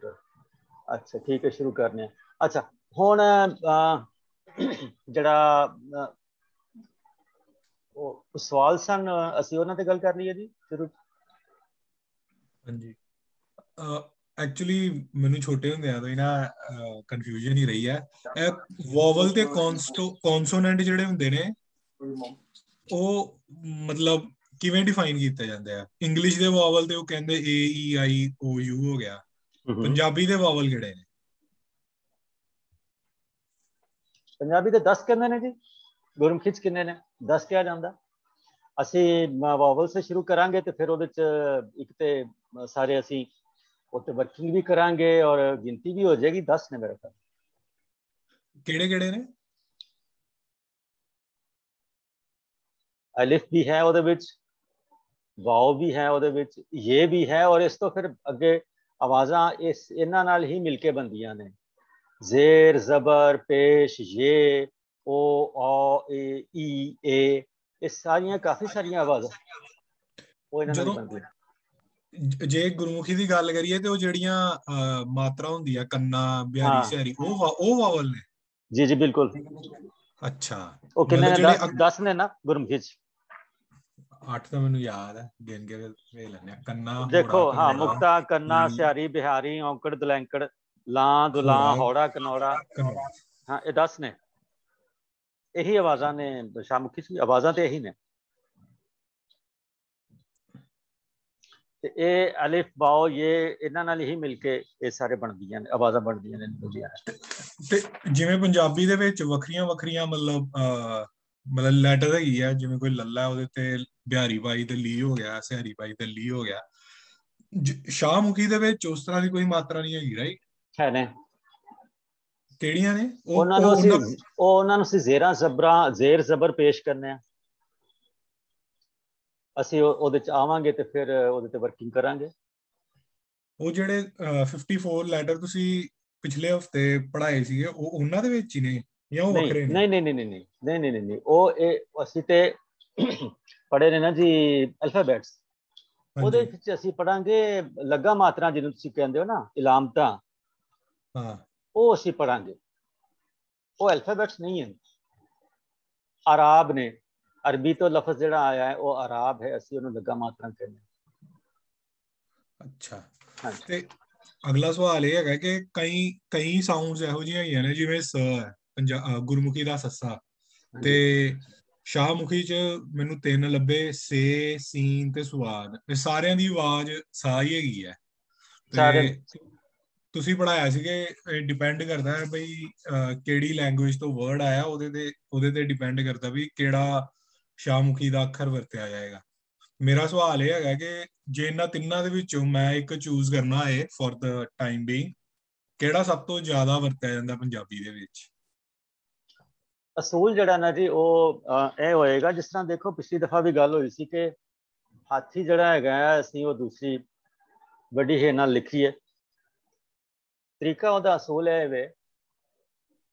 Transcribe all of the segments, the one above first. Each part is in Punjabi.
कंप्यूटर। अच्छा ठीक है, शुरू करने। अच्छा हुण जड़ा सवाल सन असीं उन्हां ते गल कर लईए जी शुरू। हाँ जी, एक्चुअली ਮੈਨੂੰ ਛੋਟੇ ਹੁੰਦਿਆਂ ਤੋਂ ਹੀ ਨਾ ਕਨਫਿਊਜ਼ਨ ਹੀ ਰਹੀ ਹੈ। ਵੋਵਲ ਤੇ ਕੌਨਸੋਨੈਂਟ ਜਿਹੜੇ ਹੁੰਦੇ ਨੇ ਉਹ ਮਤਲਬ ਕਿਵੇਂ ਡਿਫਾਈਨ ਕੀਤੇ ਜਾਂਦੇ ਆ? ਇੰਗਲਿਸ਼ ਦੇ ਵੋਵਲ ਤੇ ਉਹ ਕਹਿੰਦੇ ਏ ਈ ਆਈ ਓ ਯੂ ਹੋ ਗਿਆ, ਪੰਜਾਬੀ ਦੇ ਵੋਵਲ ਕਿਹੜੇ ਨੇ? ਪੰਜਾਬੀ ਦੇ 10 ਕਹਿੰਦੇ ਨੇ ਜੀ, ਗੁਰਮੁਖੀ ਚ ਕਿੰਨੇ ਨੇ 10 ਕਿਹਾ ਜਾਂਦਾ। ਅਸੀਂ ਵੋਵਲ ਸੇ ਸ਼ੁਰੂ ਕਰਾਂਗੇ ਤੇ ਫਿਰ ਉਹਦੇ ਚ ਇੱਕ ਤੇ ਸਾਰੇ ਅਸੀਂ ਉੱਤੇ ਵਰਕਿੰਗ ਵੀ ਕਰਾਂਗੇ ਔਰ ਗਿਣਤੀ ਵੀ ਹੋ ਜਾਏਗੀ। 10 ਨੇ ਮੇਰੇ ਖਿਆਲ। ਕਿਹੜੇ ਕਿਹੜੇ ਨੇ? ਅਲਿਫ ਵੀ ਹੈ ਉਹਦੇ ਵਿੱਚ, ਵਾਓ ਵੀ ਹੈ ਉਹਦੇ ਵਿੱਚ, ਇਹ ਵੀ ਹੈ ਔਰ ਇਸ ਤੋਂ ਫਿਰ ਅੱਗੇ ਆਵਾਜ਼ਾਂ ਇਹਨਾਂ ਨਾਲ ਹੀ ਮਿਲ ਕੇ ਬਣਦੀਆਂ ਨੇ। ਜ਼ੇਰ, ਜ਼ਬਰ, ਪੇਸ਼, ये, ओ, औ, ए, ई, ए, ਇਹ ਸਾਰੀਆਂ ਕਾਫੀ ਸਾਰੀਆਂ ਆਵਾਜ਼ਾਂ ਉਹ ਇਹਨਾਂ ਨਾਲ ਬਣਦੀਆਂ। ਜੇ ਗੁਰਮੁਖੀ ਦੀ ਗੱਲ ਕਰੀਏ ਤੇ ਉਹ ਜਿਹੜੀਆਂ ਮਾਤਰਾ ਹੁੰਦੀਆਂ ਕੰਨਾ, ਬਿਹਾਰੀ, ਸਿਹਾਰੀ, ਉਹ ਵਾਵਲ ਨੇ? ਜੀ ਜੀ ਬਿਲਕੁਲ। ਅੱਛਾ, ਉਹ ਕਿੰਨੇ ਨੇ? 10 ਨੇ ਨਾ ਗੁਰਮੁਖੀ ਚ। 8 ਤਾਂ ਮੈਨੂੰ ਯਾਦ ਹੈ, ਗਿਣ ਕੇ ਵੇਖ ਲੈਣੇ। ਕੰਨਾ, ਦੇਖੋ ਹੋੜਾ, ਹਾਂ, ਕਨੌੜਾ, ਮੁਕਤਾ, ਕੰਨਾ, ਸਿਹਾਰੀ, ਬਿਹਾਰੀ, ਔਂਕੜ, ਦਲੈਂਕੜ, ਲਾਂ, ਦੁਲਾਂ, ਹੌੜਾ, ਕਨੌੜਾ, ਹਾਂ ਇਹ 10 ਨੇ। ਇਹੀ ਆਵਾਜ਼ਾਂ ਨੇ ਸ਼ਾਹਮੁਖੀ ਚ, ਆਵਾਜ਼ਾਂ ਤੇ ਇਹੀ ਨੇ। ਤੇ ਇਹ ਅਲਿਫ, ਬਾਓ, ਇਹ ਇਹਨਾਂ ਨਾਲ ਹੀ ਮਿਲ ਕੇ ਇਹ ਸਾਰੇ ਬਣਦੀਆਂ ਨੇ, ਆਵਾਜ਼ਾਂ ਬਣਦੀਆਂ ਨੇ, ਨਿਕਲਦੀਆਂ ਨੇ। ਤੇ ਜਿਵੇਂ ਪੰਜਾਬੀ ਦੇ ਵਿੱਚ ਵੱਖਰੀਆਂ ਵੱਖਰੀਆਂ ਮਤਲਬ ਲੈਟਰ ਹੈਗੀ ਆ, ਜਿਵੇਂ ਕੋਈ ਲੱਲਾ ਉਹਦੇ ਤੇ ਬਿਹਾਰੀ ਬਾਈ ਤੇ ਲੀ ਹੋ ਗਿਆ, ਸਿਹਾਰੀ ਬਾਈ ਤੇ ਲੀ ਹੋ ਗਿਆ। ਸ਼ਾਹਮੁਖੀ ਦੇ ਵਿੱਚ ਉਸ ਤਰ੍ਹਾਂ ਦੀ ਕੋਈ ਮਾਤਰਾ ਨਹੀਂ ਹੈਗੀ, ਰਾਈਟ? ਹੈ ਨੇ। ਕਿਹੜੀਆਂ ਨੇ? ਉਹਨਾਂ ਨੂੰ ਅਸੀਂ ਜ਼ੇਰਾਂ ਜ਼ਬਰਾਂ, ਜ਼ੇਰ ਜ਼ਬਰ ਪੇਸ਼ ਕਰਨੇ ਆ। ਅਸੀਂ ਉਹਦੇ ਚ ਆਵਾਂਗੇ ਤੇ ਫਿਰ ਉਹਦੇ ਤੇ ਵਰਕਿੰਗ ਕਰਾਂਗੇ। ਉਹ ਜਿਹੜੇ 54 ਲੈਟਰ ਤੁਸੀਂ ਪਿਛਲੇ ਹਫਤੇ ਪੜ੍ਹਾਏ ਸੀਗੇ ਉਹ ਉਹਨਾਂ ਦੇ ਵਿੱਚ ਹੀ ਨੇ ਜਾਂ ਉਹ ਵੱਖਰੇ ਨੇ? ਨਹੀਂ ਨਹੀਂ ਨਹੀਂ ਨਹੀਂ ਨਹੀਂ ਨਹੀਂ ਨਹੀਂ ਨਹੀਂ ਨਹੀਂ, ਉਹ ਇਹ ਅਸੀਂ ਤੇ ਪੜ੍ਹੇ ਨੇ ਨਾ ਜੀ ਅਲਫਾਬੈਟਸ। ਉਹਦੇ ਵਿੱਚ ਅਸੀਂ ਪੜਾਂਗੇ ਲੱਗਾ ਮਾਤਰਾ, ਜਿਹਨੂੰ ਤੁਸੀਂ ਕਹਿੰਦੇ ਹੋ ਨਾ ਇਲਾਮਤਾਂ, ਹਾਂ ਉਹ ਅਸੀਂ ਪੜਾਂਗੇ। ਉਹ ਅਲਫਾਬੈਟਸ ਨਹੀਂ ਹੈ, ਆਰਾਬ ਨੇ। ਅਰਬੀ ਤੋਂ ਲਫ਼ਜ਼ ਜਿਹੜਾ ਆਇਆ ਹੈ ਉਹ ਆਰਾਬ ਹੈ, ਅਸੀਂ ਉਹਨੂੰ ਲੱਗਾ ਮਾਤਰਾ ਕਹਿੰਦੇ ਹਾਂ। ਅੱਛਾ, ਤੇ ਅਗਲਾ ਸਵਾਲ ਇਹ ਹੈਗਾ ਕਿ ਕਈ ਸਾਊਂਡਸ ਇਹੋ ਜਿਹੀਆਂ ਹੈਗੀਆਂ ਨੇ, ਜਿਵੇਂ ਸ ਹੈ ਗੁਰਮੁਖੀ ਦਾ ਸੱਸਾ, ਤੇ ਸ਼ਾਹਮੁਖੀ ਚ ਮੈਨੂੰ 3 ਲੱਭੇ, ਸੇ, ਸੀਨ ਤੇ ਸੁਆਦ। ਇਹ ਸਾਰਿਆਂ ਦੀ ਆਵਾਜ਼ ਸਾ ਹੀ ਹੈਗੀ ਹੈ। ਤੇ ਤੁਸੀਂ ਪੜ੍ਹਾਇਆ ਸੀ ਕਿ ਡਿਪੈਂਡ ਕਰਦਾ ਹੈ ਬਈ ਕਿਹੜੀ ਲੈਂਗੁਏਜ ਤੋਂ ਵਰਡ ਆਇਆ, ਉਹਦੇ ਤੇ ਡਿਪੈਂਡ ਕਰਦਾ ਵੀ ਕਿਹੜਾ ਸ਼ਾਹਮੁਖੀ ਦਾ ਅੱਖਰ ਵਰਤਿਆ ਜਾਏਗਾ। ਮੇਰਾ ਸਵਾਲ ਇਹ ਹੈਗਾ ਕਿ ਜੇ ਇਹਨਾਂ ਤਿੰਨਾਂ ਦੇ ਵਿੱਚੋਂ ਮੈਂ ਇੱਕ ਚੂਜ਼ ਕਰਨਾ ਹੈ ਫॉर द ਟਾਈਮ ਬੀਇੰਗ, ਕਿਹੜਾ ਸਭ ਤੋਂ ਜ਼ਿਆਦਾ ਵਰਤਿਆ ਜਾਂਦਾ ਪੰਜਾਬੀ ਦੇ ਵਿੱਚ? ਅਸੂਲ ਜਿਹੜਾ ਨਾ ਜੀ ਉਹ ਇਹ ਹੋਏਗਾ, ਜਿਸ ਤਰ੍ਹਾਂ ਦੇਖੋ ਪਿਛਲੀ ਦਫਾ ਵੀ ਗੱਲ ਹੋਈ ਸੀ ਕਿ ਹਾਥੀ ਜਿਹੜਾ ਹੈਗਾ ਅਸੀਂ ਉਹ ਦੂਸਰੀ ਵੱਡੀ ਹੈ ਨਾਲ ਲਿਖੀਏ। ਤਰੀਕਾ ਉਹਦਾ ਅਸੂਲ ਹੈ ਵੇ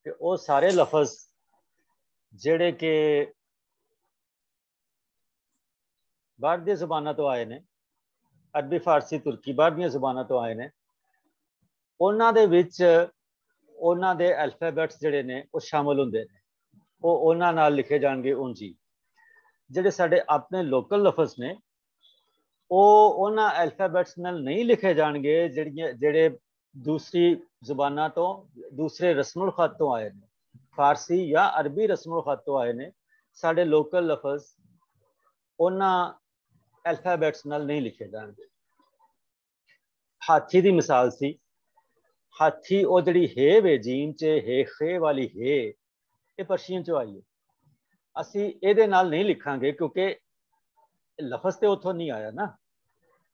ਕਿ ਉਹ ਸਾਰੇ ਲਫ਼ਜ਼ ਜਿਹੜੇ ਕਿ ਬਾਹਰ ਦੀਆਂ ਜ਼ੁਬਾਨਾਂ ਤੋਂ ਆਏ ਨੇ, ਅਰਬੀ, ਫਾਰਸੀ, ਤੁਰਕੀ, ਬਾਹਰ ਦੀਆਂ ਜ਼ੁਬਾਨਾਂ ਤੋਂ ਆਏ ਨੇ, ਉਹਨਾਂ ਦੇ ਵਿੱਚ ਉਹਨਾਂ ਦੇ ਅਲਫਾਬੈਟਸ ਜਿਹੜੇ ਨੇ ਉਹ ਸ਼ਾਮਲ ਹੁੰਦੇ ਨੇ। ਉਹ ਉਹਨਾਂ ਨਾਲ ਲਿਖੇ ਜਾਣਗੇ ਉਂਝੀ। ਜਿਹੜੇ ਸਾਡੇ ਆਪਣੇ ਲੋਕਲ ਲਫ਼ਜ਼ ਨੇ ਉਹ ਉਹਨਾਂ ਅਲਫਾਬੈਟਸ ਨਾਲ ਨਹੀਂ ਲਿਖੇ ਜਾਣਗੇ ਜਿਹੜੇ ਦੂਸਰੀ ਜ਼ੁਬਾਨਾਂ ਤੋਂ, ਦੂਸਰੇ ਰਸਮੁਲ ਖਤ ਤੋਂ ਆਏ ਨੇ, ਫਾਰਸੀ ਜਾਂ ਅਰਬੀ ਰਸਮੁਲ ਖਤ ਤੋਂ ਆਏ ਨੇ। ਸਾਡੇ ਲੋਕਲ ਲਫ਼ਜ਼ ਉਹਨਾਂ ਅਲਫਾਬੈਟਸ ਨਾਲ ਨਹੀਂ ਲਿਖੇ ਜਾਣਗੇ। ਹਾਥੀ ਦੀ ਮਿਸਾਲ ਸੀ। ਹਾਥੀ ਉਹ ਜਿਹੜੀ ਹੈ ਵੇ ਜੀਨ ਚ ਹੈ, ਖੇ ਵਾਲੀ ਹੈ, ਇਹ ਪਰਸ਼ੀਅਨ ਚੋਂ ਆਈ ਹੈ। ਅਸੀਂ ਇਹਦੇ ਨਾਲ ਨਹੀਂ ਲਿਖਾਂਗੇ ਕਿਉਂਕਿ ਲਫ਼ਜ਼ ਤੇ ਉੱਥੋਂ ਨਹੀਂ ਆਇਆ ਨਾ।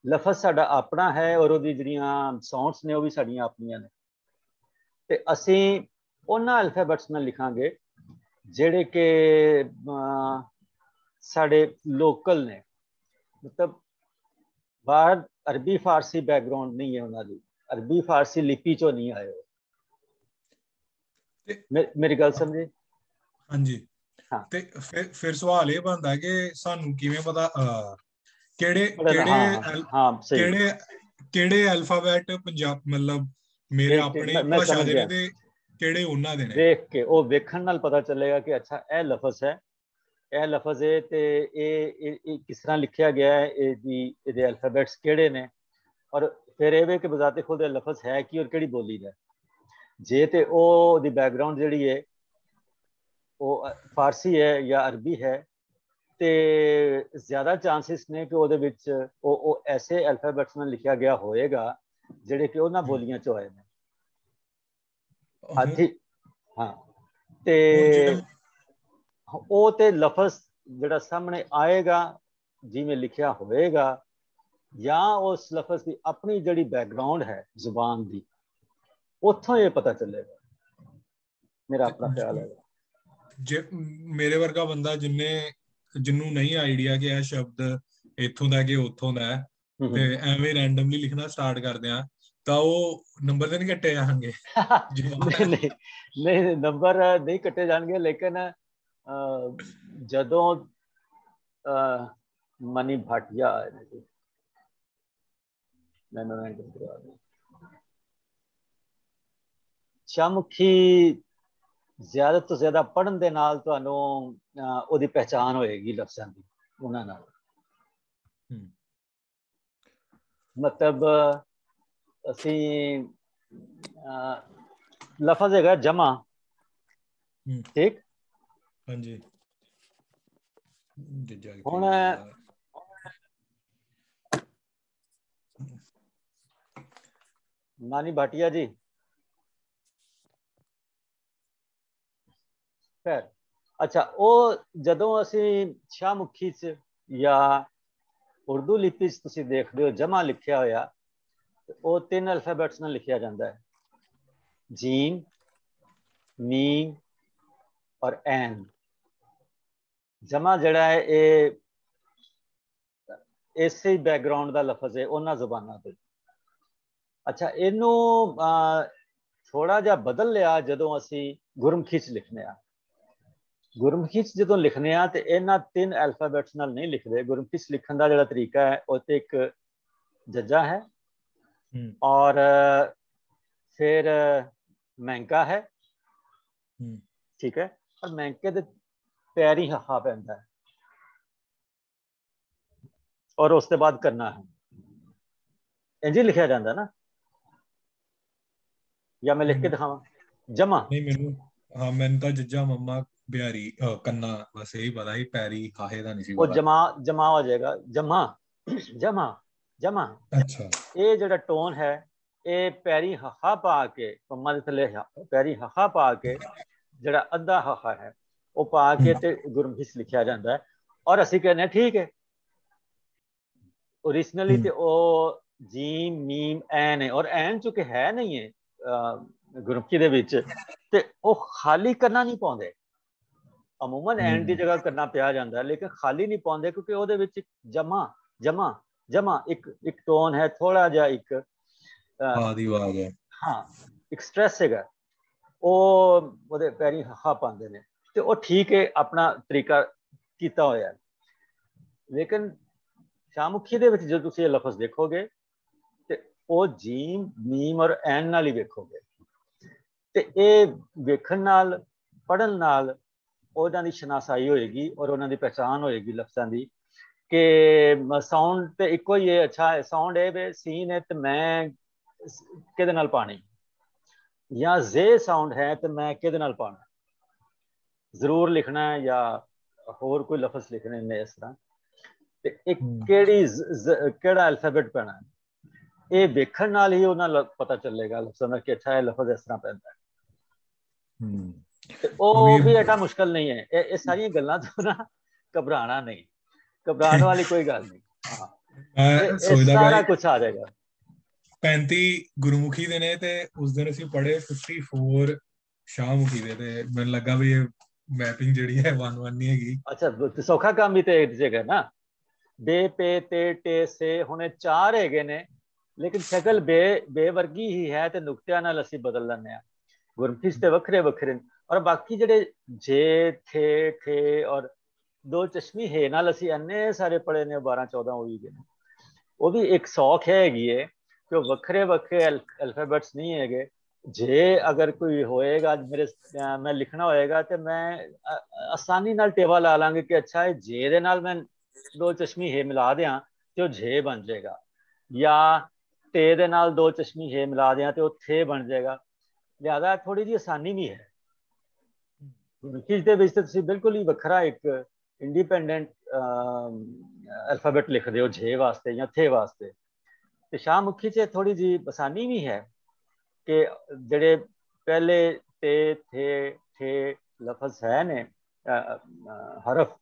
ਲਫ਼ਜ਼ ਸਾਡਾ ਆਪਣਾ ਹੈ ਔਰ ਉਹਦੀ ਜਿਹੜੀਆਂ ਸਾਊਂਡਸ ਨੇ ਉਹ ਵੀ ਸਾਡੀਆਂ ਆਪਣੀਆਂ ਨੇ। ਤੇ ਅਸੀਂ ਉਹਨਾਂ ਅਲਫਾਬੈਟਸ ਨਾਲ ਲਿਖਾਂਗੇ ਜਿਹੜੇ ਕਿ ਸਾਡੇ ਲੋਕਲ ਨੇ, ਮਤਲਬ ਬਾਹਰ ਅਰਬੀ ਫਾਰਸੀ ਬੈਕਗਰਾਉਂਡ ਨਹੀਂ ਹੈ ਉਹਨਾਂ ਦੀ, ਅਰਬੀ ਫਾਰਸੀ ਲਿਪੀ ਚੋਂ ਨਹੀਂ ਆਏ। ਮੇਰੀ ਗੱਲ ਸਮਝੇ? ਹਾਂਜੀ। ਤੇ ਫਿਰ ਸਵਾਲ ਇਹ ਬਣਦਾ ਕਿ ਸਾਨੂੰ ਕਿਵੇਂ ਪਤਾ ਕਿਹੜੇ ਅਲਫਾਬੈਟ ਪੰਜਾਬ ਮਤਲਬ ਮੇਰੇ ਦੇਖ ਕੇ ਆਪਣੇ ਮੈਂ ਭਾਸ਼ਾ ਸਮਝ ਦੇ ਨੇ ਗਿਆ, ਤੇ ਕਿਹੜੇ ਉਹਨਾਂ ਦੇ ਨੇ। ਦੇਖ ਕੇ ਉਹ ਵੇਖਣ ਨਾਲ ਪਤਾ ਚੱਲੇਗਾ ਕਿ ਅੱਛਾ ਇਹ ਲਫ਼ਜ਼ ਹੈ, ਇਹ ਲਫ਼ਜ਼ ਹੈ ਤੇ ਇਹ ਕਿਸ ਤਰ੍ਹਾਂ ਲਿਖਿਆ ਗਿਆ ਹੈ, ਇਹਦੇ ਅਲਫਾਬੈਟਸ ਕਿਹੜੇ ਨੇ, ਔਰ ਫਿਰ ਇਹ ਵੇ ਕਿ ਬਜ਼ਾਤੇ ਖੁਦ ਇਹ ਲਫ਼ਜ਼ ਹੈ ਕੀ ਔਰ ਕਿਹੜੀ ਬੋਲੀ ਦਾ। ਜੇ ਤੇ ਉਹਦੀ ਬੈਕਗਰਾਉਂਡ ਜਿਹੜੀ ਹੈ ਉਹ ਫਾਰਸੀ ਹੈ ਜਾਂ ਅਰਬੀ ਹੈ ਤੇ ਜ਼ਿਆਦਾ ਚਾਂਸਿਸ ਨੇ ਕਿ ਉਹਦੇ ਵਿੱਚ ਉਹ ਐਸੇ ਅਲਫਾਬੈਟਸ ਨਾਲ ਲਿਖਿਆ ਗਿਆ ਹੋਏਗਾ ਜਿਹੜੇ ਕਿ ਉਹਨਾਂ ਬੋਲੀਆਂ ਚੋਂ ਆਏ ਨੇ। ਆਥੀ ਹਾਂ, ਤੇ ਹੁਣ ਜਿਵੇਂ ਉਹ ਤੇ ਲਫ਼ਜ਼ ਜਿਹੜਾ ਸਾਹਮਣੇ ਆਏਗਾ ਜਿਵੇਂ ਲਿਖਿਆ ਹੋਵੇਗਾ, ਜਾਂ ਉਸ ਲਫ਼ਜ਼ ਦੀ ਆਪਣੀ ਜਿਹੜੀ ਬੈਕਗਰਾਉਂਡ ਹੈ ਜ਼ੁਬਾਨ ਦੀ, ਉੱਥੋਂ ਇਹ ਪਤਾ ਚੱਲੇਗਾ, ਮੇਰਾ ਆਪਣਾ ਖਿਆਲ ਹੈ। ਜੇ ਮੇਰੇ ਵਰਗਾ ਬੰਦਾ ਜਿਹਨੂੰ ਨਹੀਂ ਆਈਡੀਆ ਕਿ ਇਹ ਸ਼ਬਦ ਇੱਥੋਂ ਦਾ ਕਿ ਉੱਥੋਂ ਦਾ ਹੈ, ਤੇ ਐਵੇਂ ਰੈਂਡਮਲੀ ਲਿਖਣਾ ਸਟਾਰਟ ਕਰਦੇ ਆ, ਤਾਂ ਉਹ ਨੰਬਰ ਤੇ ਨਹੀਂ ਕੱਟੇ ਜਾਣਗੇ? ਨਹੀਂ ਨਹੀਂ ਨਹੀਂ, ਨੰਬਰ ਨਹੀਂ ਕੱਟੇ ਜਾਣਗੇ, ਲੇਕਿਨ ਜਦੋਂ ਮਨੀ ਭਾਟੀਆ ਆਏ ਨੇ ਜੀ, ਸ਼ਾਹਮੁਖੀ ਜ਼ਿਆਦਾ ਤੋਂ ਜ਼ਿਆਦਾ ਪੜ੍ਹਨ ਦੇ ਨਾਲ ਤੁਹਾਨੂੰ ਉਹਦੀ ਪਹਿਚਾਣ ਹੋਏਗੀ ਲਫ਼ਜ਼ਾਂ ਦੀ ਉਹਨਾਂ ਨਾਲ। ਮਤਲਬ ਅਸੀਂ ਲਫ਼ਜ਼ ਹੈਗਾ ਜਮਾ, ਠੀਕ, ਹਾਂਜੀ। ਹੁਣ ਮਾਨੀ ਭਾਟੀਆ ਜੀ, ਖੈਰ ਅੱਛਾ, ਉਹ ਜਦੋਂ ਅਸੀਂ ਸ਼ਾਹਮੁਖੀ 'ਚ ਜਾਂ ਉਰਦੂ ਲਿਪੀ 'ਚ ਤੁਸੀਂ ਦੇਖਦੇ ਹੋ ਜਮਾ ਲਿਖਿਆ ਹੋਇਆ, ਉਹ 3 ਅਲਫਾਬੈਟਸ ਨਾਲ ਲਿਖਿਆ ਜਾਂਦਾ ਹੈ, ਜੀਮ, ਮੀਮ ਔਰ ਐਨ। ਜਮਾ ਜਿਹੜਾ ਹੈ ਇਹ ਇਸੇ ਬੈਕਗਰਾਉਂਡ ਦਾ ਲਫ਼ਜ਼ ਹੈ ਉਹਨਾਂ ਜ਼ੁਬਾਨਾਂ ਤੇ। ਅੱਛਾ, ਇਹਨੂੰ ਥੋੜਾ ਜਿਹਾ ਬਦਲ ਲਿਆ ਜਦੋਂ ਅਸੀਂ ਗੁਰਮੁਖੀ 'ਚ ਲਿਖਨੇ ਆ। ਗੁਰਮੁਖੀ 'ਚ ਜਦੋਂ ਲਿਖਨੇ ਆ ਤੇ ਇਹਨਾਂ 3 ਅਲਫਾਬੈਟਸ ਨਾਲ ਨਹੀਂ ਲਿਖਦੇ। ਗੁਰਮੁਖੀ 'ਚ ਲਿਖਣ ਦਾ ਜਿਹੜਾ ਤਰੀਕਾ ਹੈ ਉਹ ਤੇ ਇੱਕ ਜੱਜਾ ਹੈ ਔਰ ਫਿਰ ਮਹਿੰਗਾ ਹੈ, ਠੀਕ ਹੈ, ਔਰ ਮਹਿੰਕੇ ਦੇ ਪੈਰੀ ਹੱਥਾ ਪੈਂਦਾ ਹੈ ਔਰ ਉਸ ਤੋਂ ਬਾਅਦ ਕਰਨਾ ਹੈ। ਇੰਜ ਲਿਖਿਆ ਜਾਂਦਾ ਨਾ, ਜਾਂ ਮੈਂ ਲਿਖ ਕੇ ਦਿਖਾਵਾਂ? ਜਮਾ ਨਹੀਂ, ਮੈਨੂੰ ਤਾਂ ਜੱਜਾ ਮੰਮਾ ਬਿਹਾਰੀ ਕੰਨਾ ਬਸ ਇਹੀ ਪਤਾ ਸੀ, ਪੈਰੀ ਹਾਹੇ ਦਾ ਨਹੀਂ ਸੀ ਉਹ ਪਤਾ। ਜਮਾ ਹੋ ਜਾਏਗਾ, ਜਮਾ ਜਮਾ ਜਮਾ। ਅੱਛਾ, ਇਹ ਜਿਹੜਾ ਟੋਨ ਹੈ ਇਹ ਪੈਰੀ ਹੱਥਾ ਪਾ ਕੇ, ਪੰਮਾ ਦੇ ਥੱਲੇ ਪੈਰੀ ਹੱਥਾ ਪਾ ਕੇ ਜਿਹੜਾ ਅੱਧਾ ਹੱਥਾ ਹੈ ਉਹ ਪਾ ਕੇ ਤੇ ਗੁਰਮੁਖੀ 'ਚ ਲਿਖਿਆ ਜਾਂਦਾ ਹੈ। ਔਰ ਅਸੀਂ ਕਹਿੰਦੇ ਹਾਂ ਠੀਕ ਹੈ, ओरिजिनली ਤੇ ਉਹ ਜੀਮ ਮੀਮ ਐਨ ਹੈ, ਔਰ ਐਨ ਚੁੱਕੇ ਹੈ ਨਹੀਂ ਹੈ ਗੁਰਮੁਖੀ ਦੇ ਵਿੱਚ, ਤੇ ਉਹ ਖਾਲੀ ਕਰਨਾ ਨਹੀਂ ਪਾਉਂਦੇ। ਅਮੂਮਨ ਐਨ ਦੀ ਜਗ੍ਹਾ ਕਰਨਾ ਪਿਆ ਜਾਂਦਾ, ਲੇਕਿਨ ਖਾਲੀ ਨਹੀਂ ਪਾਉਂਦੇ ਕਿਉਂਕਿ ਉਹਦੇ ਵਿੱਚ ਜਮਾ ਜਮਾ ਜਮਾ ਇੱਕ ਟੋਨ ਹੈ, ਥੋੜਾ ਜਿਹਾ ਇੱਕ ਆਵਾਜ਼ ਹੈ, ਹਾਂ ਇੱਕ ਸਟ੍ਰੈਸ ਹੈਗਾ, ਉਹ ਉਹਦੇ ਪੈਰੀ ਹਾ ਪਾਉਂਦੇ ਨੇ, ਤੇ ਉਹ ਠੀਕ ਹੈ, ਆਪਣਾ ਤਰੀਕਾ ਕੀਤਾ ਹੋਇਆ। ਲੇਕਿਨ ਸ਼ਾਹਮੁਖੀ ਦੇ ਵਿੱਚ ਜਦੋਂ ਤੁਸੀਂ ਇਹ ਲਫ਼ਜ਼ ਦੇਖੋਗੇ ਤੇ ਉਹ ਜੀਮ ਮੀਮ ਔਰ ਐਨ ਨਾਲ ਹੀ ਵੇਖੋਗੇ, ਤੇ ਇਹ ਵੇਖਣ ਨਾਲ ਪੜ੍ਹਨ ਨਾਲ ਉਹਨਾਂ ਦੀ ਸ਼ਨਾਸਾਈ ਹੋਏਗੀ ਔਰ ਉਹਨਾਂ ਦੀ ਪਹਿਚਾਣ ਹੋਏਗੀ ਲਫ਼ਜ਼ਾਂ ਦੀ, ਕਿ ਸਾਊਂਡ ਤੇ ਇੱਕੋ ਹੀ ਹੈ। ਅੱਛਾ, ਸਾਊਂਡ ਇਹ ਵੇ ਸੀਨ ਹੈ ਤੇ ਮੈਂ ਕਿਹਦੇ ਨਾਲ ਪਾਣੀ, ਜਾਂ ਜ਼ੇ ਸਾਊਂਡ ਹੈ ਤੇ ਮੈਂ ਕਿਹਦੇ ਨਾਲ ਪਾਣਾ, ਜ਼ਰੂਰ ਲਿਖਣਾ ਹੈ ਜਾਂ ਹੋਰ ਕੋਈ ਲਫ਼ਜ਼ ਲਿਖਣੇ ਨੇ ਇਸ ਤਰ੍ਹਾਂ, ਤੇ ਇੱਕ ਕਿਹੜਾ ਅਲਫਾਬੈਟ ਪੈਣਾ, ਇਹ ਵੇਖਣ ਨਾਲ ਹੀ ਉਹਨਾਂ ਨੂੰ ਪਤਾ ਚੱਲੇਗਾ ਲਫ਼ਜ਼ਾਂ ਦਾ ਕਿ ਅੱਛਾ ਇਹ ਲਫ਼ਜ਼ ਇਸ ਤਰ੍ਹਾਂ ਪੈਂਦਾ ਹੈ। ਤੇ ਉਹ ਵੀ ਐਡਾ ਮੁਸ਼ਕਲ ਨਹੀਂ ਹੈ। ਇਹ ਸਾਰੀਆਂ ਗੱਲਾਂ ਤੋਂ ਨਾ ਘਬਰਾਣਾ ਨਹੀਂ, ਘਬਰਾਉਣ ਵਾਲੀ ਕੋਈ ਗੱਲ ਨਹੀਂ। ਹਾਂ, ਇਹ ਸਾਰਾ ਕੁਝ ਆ ਜਾਏਗਾ। 35 ਗੁਰਮੁਖੀ ਦੇ ਨੇ ਤੇ ਉਸ ਦਿਨ ਅਸੀਂ ਪੜ੍ਹੇ 54 ਸ਼ਾਹਮੁਖੀ ਦੇ, ਤੇ ਮੈਨੂੰ ਲੱਗਾ ਵੀ ਇਹ ਮੈਪਿੰਗ ਜਿਹੜੀ ਹੈ 1-1 ਨਹੀਂ ਹੈਗੀ। ਅੱਛਾ, ਸੌਖਾ ਕੰਮ ਵੀ ਤੇ ਇੱਕ ਜਗ੍ਹਾ ਨਾ, ਬੇ ਪੇ ਤੇ ਟੇ ਸੇ, ਹੁਣ 4 ਹੈਗੇ ਨੇ, ਲੇਕਿਨ ਸ਼ਕਲ ਬੇ ਵਰਗੀ ਹੀ ਹੈ ਤੇ ਨੁਕਤਿਆਂ ਨਾਲ ਅਸੀਂ ਬਦਲ ਲੈਂਦੇ ਹਾਂ। ਗੁਰਮੁਖੀ ਤੇ ਵੱਖਰੇ ਵੱਖਰੇ, ਔਰ ਬਾਕੀ ਜਿਹੜੇ ਜੇ ਥੇ ਠੇ ਔਰ 2 ਚਸ਼ਮੀ ਹੈ ਨਾਲ ਅਸੀਂ ਇੰਨੇ ਸਾਰੇ ਪੜ੍ਹੇ ਨੇ, 12-14 ਹੋ ਹੀ ਗਏ ਨੇ। ਉਹ ਵੀ ਇੱਕ ਸੌਖ ਹੈਗੀ ਹੈ ਕਿ ਉਹ ਵੱਖਰੇ ਵੱਖਰੇ ਅਲਫਾਬੈਟਸ ਨਹੀਂ ਹੈਗੇ। ਜੇ ਅਗਰ ਕੋਈ ਹੋਏਗਾ ਮੇਰੇ ਮੈਂ ਲਿਖਣਾ ਹੋਏਗਾ ਤੇ ਮੈਂ ਆਸਾਨੀ ਨਾਲ ਟੇਵਾ ਲਾ ਲਾਂਗੇ ਕਿ ਅੱਛਾ ਇਹ ਜੇ ਦੇ ਨਾਲ ਮੈਂ ਦੋ ਚਸ਼ਮੀ ਹੇ ਮਿਲਾ ਦਿਆਂ ਤੇ ਉਹ ਜੇ ਬਣ ਜਾਏਗਾ, ਜਾਂ ਤੇ ਦੇ ਨਾਲ ਦੋ ਚਸ਼ਮੀ ਹੇ ਮਿਲਾ ਦਿਆਂ ਤੇ ਉਹ ਥੇ ਬਣ ਜਾਏਗਾ। ਲਿਹਾਜ਼ਾ ਥੋੜੀ ਜਿਹੀ ਆਸਾਨੀ ਵੀ ਹੈ। ਗੁਰਮੁਖੀ ਦੇ ਵਿੱਚ ਤੁਸੀਂ ਬਿਲਕੁਲ ਹੀ ਵੱਖਰਾ ਇੱਕ ਇੰਡੀਪੈਂਡੈਂਟ ਅਲਫਾਬੈਟ ਲਿਖਦੇ ਹੋ ਜੇ ਵਾਸਤੇ ਜਾਂ ਥੇ ਵਾਸਤੇ। ਤੇ ਸ਼ਾਹਮੁਖੀ 'ਚ ਥੋੜੀ ਜਿਹੀ ਆਸਾਨੀ ਵੀ ਹੈ ਕਿ ਜਿਹੜੇ ਪਹਿਲੇ ਤੇ ਥੇ ਥੇ ਲਫ਼ਜ਼ ਹੈ ਨੇ ਹਰਫ,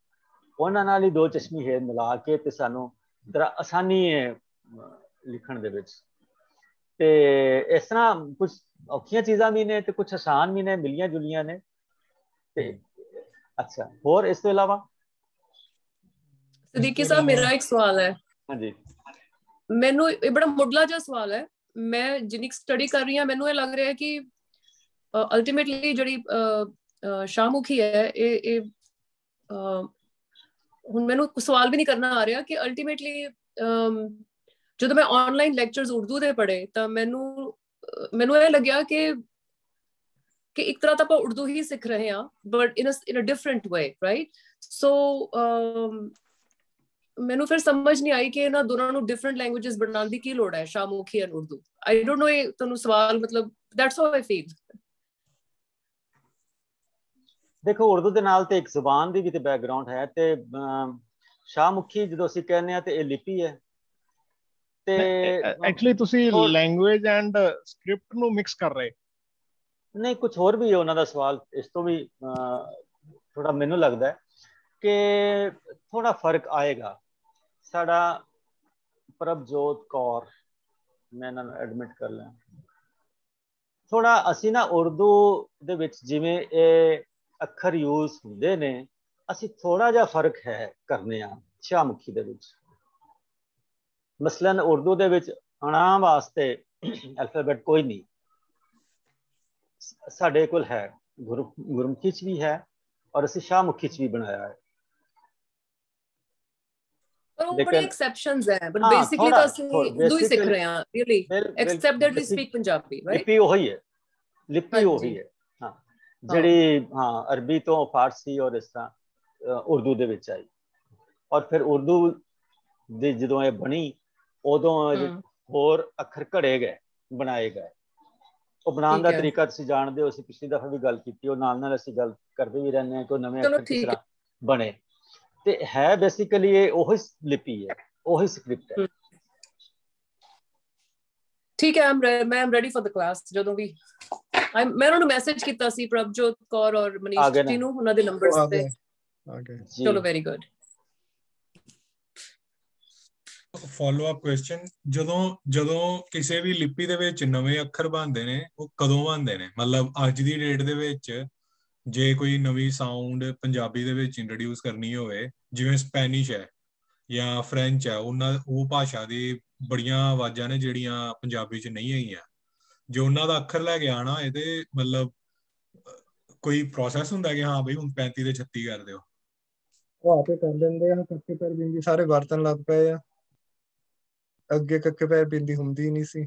ਉਹਨਾਂ ਨਾਲ ਹੀ ਦੋ ਚਸ਼ਮੀ ਹੇ ਮਿਲਾ ਕੇ ਤੇ ਸਾਨੂੰ ਜ਼ਰਾ ਆਸਾਨੀ ਹੈ ਲਿਖਣ ਦੇ ਵਿੱਚ। ਤੇ ਇਸ ਤਰ੍ਹਾਂ ਕੁਝ ਔਖੀਆਂ ਚੀਜ਼ਾਂ ਵੀ ਨੇ ਤੇ ਕੁਝ ਆਸਾਨ ਵੀ ਨੇ, ਮਿਲੀਆਂ ਜੁਲੀਆਂ ਨੇ। ਤੇ ਅੱਛਾ, ਹੋਰ ਇਸ ਤੋਂ ਇਲਾਵਾ ਸਦੀਕੀ ਸਾਹਿਬ ਮੇਰਾ ਇੱਕ ਸਵਾਲ ਹੈ। ਹਾਂਜੀ, ਮੈਨੂੰ ਇਹ ਬੜਾ ਮੁੱਢਲਾ ਜਿਹਾ ਸਵਾਲ ਹੈ। ਮੈਂ ਜਿੰਨੀ ਸਟੱਡੀ ਕਰ ਰਹੀ ਹਾਂ ਮੈਨੂੰ ਇਹ ਲੱਗ ਰਿਹਾ ਕਿ ਅਲਟੀਮੇਟਲੀ ਜਿਹੜੀ ਸ਼ਾਹਮੁਖੀ ਹੈ ਇਹ ਹੁਣ ਮੈਨੂੰ ਸਵਾਲ ਵੀ ਨਹੀਂ ਕਰਨਾ ਆ ਰਿਹਾ ਕਿ ਅਲਟੀਮੇਟਲੀ ਜਦੋਂ ਮੈਂ ਆਨਲਾਈਨ ਲੈਕਚਰਸ ਉਰਦੂ ਦੇ ਪੜ੍ਹੇ ਤਾਂ ਮੈਨੂੰ ਇਹ ਲੱਗਿਆ ਕਿ ਇੱਕ ਤਰ੍ਹਾਂ ਤਾਂ ਆਪਾਂ ਉਰਦੂ ਹੀ ਸਿੱਖ ਰਹੇ ਹਾਂ but in a different way, right? So ਮੈਨੂੰ ਫਿਰ ਸਮਝ ਨਹੀਂ ਆਈ ਕਿ ਇਹਨਾਂ ਦੋਨਾਂ ਨੂੰ ਡਿਫਰੈਂਟ ਲੈਂਗੁਏਜਸ ਬਣਾਉਣ ਦੀ ਕੀ ਲੋੜ ਹੈ, Shahmukhi and Urdu. I don't know, ਇਹ ਤੁਹਾਨੂੰ ਸਵਾਲ ਮਤਲਬ ਦੈਟਸ ਹਾਊ ਆਈ ਫੀਲ। ਦੇਖੋ ਉਰਦੂ ਦੇ ਨਾਲ ਤੇ ਇੱਕ ਜ਼ੁਬਾਨ ਦੀ ਵੀ ਤੇ ਬੈਕਗ੍ਰਾਉਂਡ ਹੈ ਤੇ ਸ਼ਾਹਮੁਖੀ ਜਦੋਂ ਅਸੀਂ ਕਹਿੰਦੇ ਆ ਤੇ ਇਹ ਲਿਪੀ ਹੈ ਤੇ ਐਕਚੁਅਲੀ ਤੁਸੀਂ ਲੈਂਗੁਏਜ ਐਂਡ ਸਕ੍ਰਿਪਟ ਨੂੰ ਮਿਕਸ ਕਰ ਰਹੇ। ਨਹੀਂ, ਕੁਝ ਹੋਰ ਵੀ ਹੈ ਉਹਨਾਂ ਦਾ ਸਵਾਲ ਇਸ ਤੋਂ ਵੀ ਥੋੜਾ ਮੈਨੂੰ ਲੱਗਦਾ ਹੈ ਕਿ ਥੋੜਾ ਫਰਕ ਆਏਗਾ। ਸਾਡਾ ਪ੍ਰਭਜੋਤ ਕੌਰ, ਮੈਂ ਇਹਨਾਂ ਨੂੰ ਐਡਮਿਟ ਕਰ ਲਿਆ, ਥੋੜਾ ਅਸੀਂ ਨਾ ਉਰਦੂ ਦੇ ਵਿੱਚ ਜਿਵੇਂ ਇਹ ਅੱਖਰ ਯੂਜ਼ ਹੁੰਦੇ ਨੇ ਅਸੀਂ ਥੋੜਾ ਜਿਹਾ ਫਰਕ ਹੈ ਕਰਨੇ ਆ ਸ਼ਾਹਮੁਖੀ ਦੇ ਵਿੱਚ। ਮਸਲਨ ਉਰਦੂ ਦੇ ਵਿੱਚ ਅਣਾ ਵਾਸਤੇ ਅਲਫਾਬੈਟ ਕੋਈ ਨਹੀਂ, ਸਾਡੇ ਕੋਲ ਹੈ, ਗੁਰਮੁਖੀ 'ਚ ਵੀ ਹੈ ਔਰ ਅਸੀਂ ਸ਼ਾਹਮੁਖੀ 'ਚ ਵੀ ਬਣਾਇਆ ਹੈ। ਬੜੇ ਐਕਸੈਪਸ਼ਨਸ ਹੈ ਬਟ ਬੇਸਿਕਲੀ ਤਾਂ ਅਸੀਂ ਉਰਦੂ ਹੀ ਸਿੱਖ ਰਹੇ ਹਾਂ really, accept that we speak Punjabi, right? ਲਿਪੀ ਉਹੀ ਹੈ, ਲਿਪੀ ਉਹੀ ਹੈ। ਹਾਂ, ਜਿਹੜੀ ਹਾਂ ਅਰਬੀ ਤੋਂ ਫਾਰਸੀ ਔਰ ਇਸ ਤਰ੍ਹਾਂ ਉਰਦੂ ਦੇ ਵਿੱਚ ਆਈ ਔਰ ਫਿਰ ਉਰਦੂ ਦੀ ਜਦੋਂ ਇਹ ਬਣੀ ਉਦੋਂ ਹੋਰ ਅੱਖਰ ਘੜੇ ਗਏ, ਬਣਾਏ ਗਏ। ਉਹ ਬਣਾਉਣ ਦਾ ਤਰੀਕਾ ਤੁਸੀਂ ਜਾਣਦੇ ਹੋ, ਅਸੀਂ ਪਿਛਲੀ ਦਫਾ ਵੀ ਗੱਲ ਕੀਤੀ, ਉਹ ਨਾਲ ਨਾਲ ਅਸੀਂ ਗੱਲ ਕਰਦੇ ਵੀ ਰਹਿੰਦੇ ਹਾਂ ਕਿ ਉਹ ਨਵੇਂ ਅੱਖਰ ਕਿਸ ਤਰ੍ਹਾਂ ਬਣੇ। ਤੇ ਹੈ ਬੇਸਿਕਲੀ ਇਹ ਉਹੀ ਲਿਪੀ ਹੈ, ਉਹੀ ਸਕ੍ਰਿਪਟ ਹੈ। ਠੀਕ ਹੈ, ਮੈਂ am ready for the class. ਜਦੋਂ ਵੀ ਮੈਂ ਉਹਨਾਂ ਨੂੰ ਮੈਸੇਜ ਕੀਤਾ ਸੀ, ਪ੍ਰਭਜੋਤ ਕੌਰ ਔਰ ਮਨੀਸ਼ ਜੀ ਨੂੰ, ਉਹਨਾਂ ਦੇ ਨੰਬਰਸ ਤੇ। ਚਲੋ, very good. Follow up question, ਜਦੋਂ ਕਿਸੇ ਵੀ ਲਿਪੀ ਦੇ ਵਿੱਚ ਨਵੇਂ ਅੱਖਰ ਬਣਦੇ ਨੇ ਉਹ ਕਦੋਂ ਬਣਦੇ ਨੇ? ਮਤਲਬ ਅੱਜ ਦੀ ਡੇਟ ਦੇ ਵਿੱਚ ਜੇ ਕੋਈ ਨਵੀਂ ਸਾਊਂਡ ਪੰਜਾਬੀ ਦੇ ਵਿੱਚ ਇੰਟਰੋਡਿਊਸ ਕਰਨੀ ਹੋਵੇ, ਜਿਵੇਂ ਸਪੈਨਿਸ਼ ਹੈ ਜਾਂ ਫ੍ਰੈਂਚ ਹੈ, ਉਹ ਭਾਸ਼ਾ ਦੀ ਬੜੀਆਂ ਆਵਾਜ਼ਾਂ ਨੇ ਜਿਹੜੀਆਂ ਪੰਜਾਬੀ 'ਚ ਨਹੀਂ ਹੈਗੀਆਂ। ਜੇ ਉਹਨਾਂ ਦਾ ਅੱਖਰ ਲੈ ਕੇ ਆਉਣਾ ਹੋਏ ਤੇ ਮਤਲਬ ਕੋਈ ਪ੍ਰੋਸੈਸ ਹੁੰਦਾ ਕਿ ਹਾਂ ਬਈ ਹੁਣ 35 ਤੇ 36 ਕਰ ਦਿਓ? ਉਹ ਆਪੇ ਕਰ ਦਿੰਦੇ ਆ, ਕੱਕੇ ਪੈਰ ਬਿੰਦੀ ਸਾਰੇ ਵਰਤਣ ਲੱਗ ਪਏ ਆ। ਅੱਗੇ ਕੱਕੇ ਪੈਰ ਬਿੰਦੀ ਹੁੰਦੀ ਨਹੀਂ ਸੀ।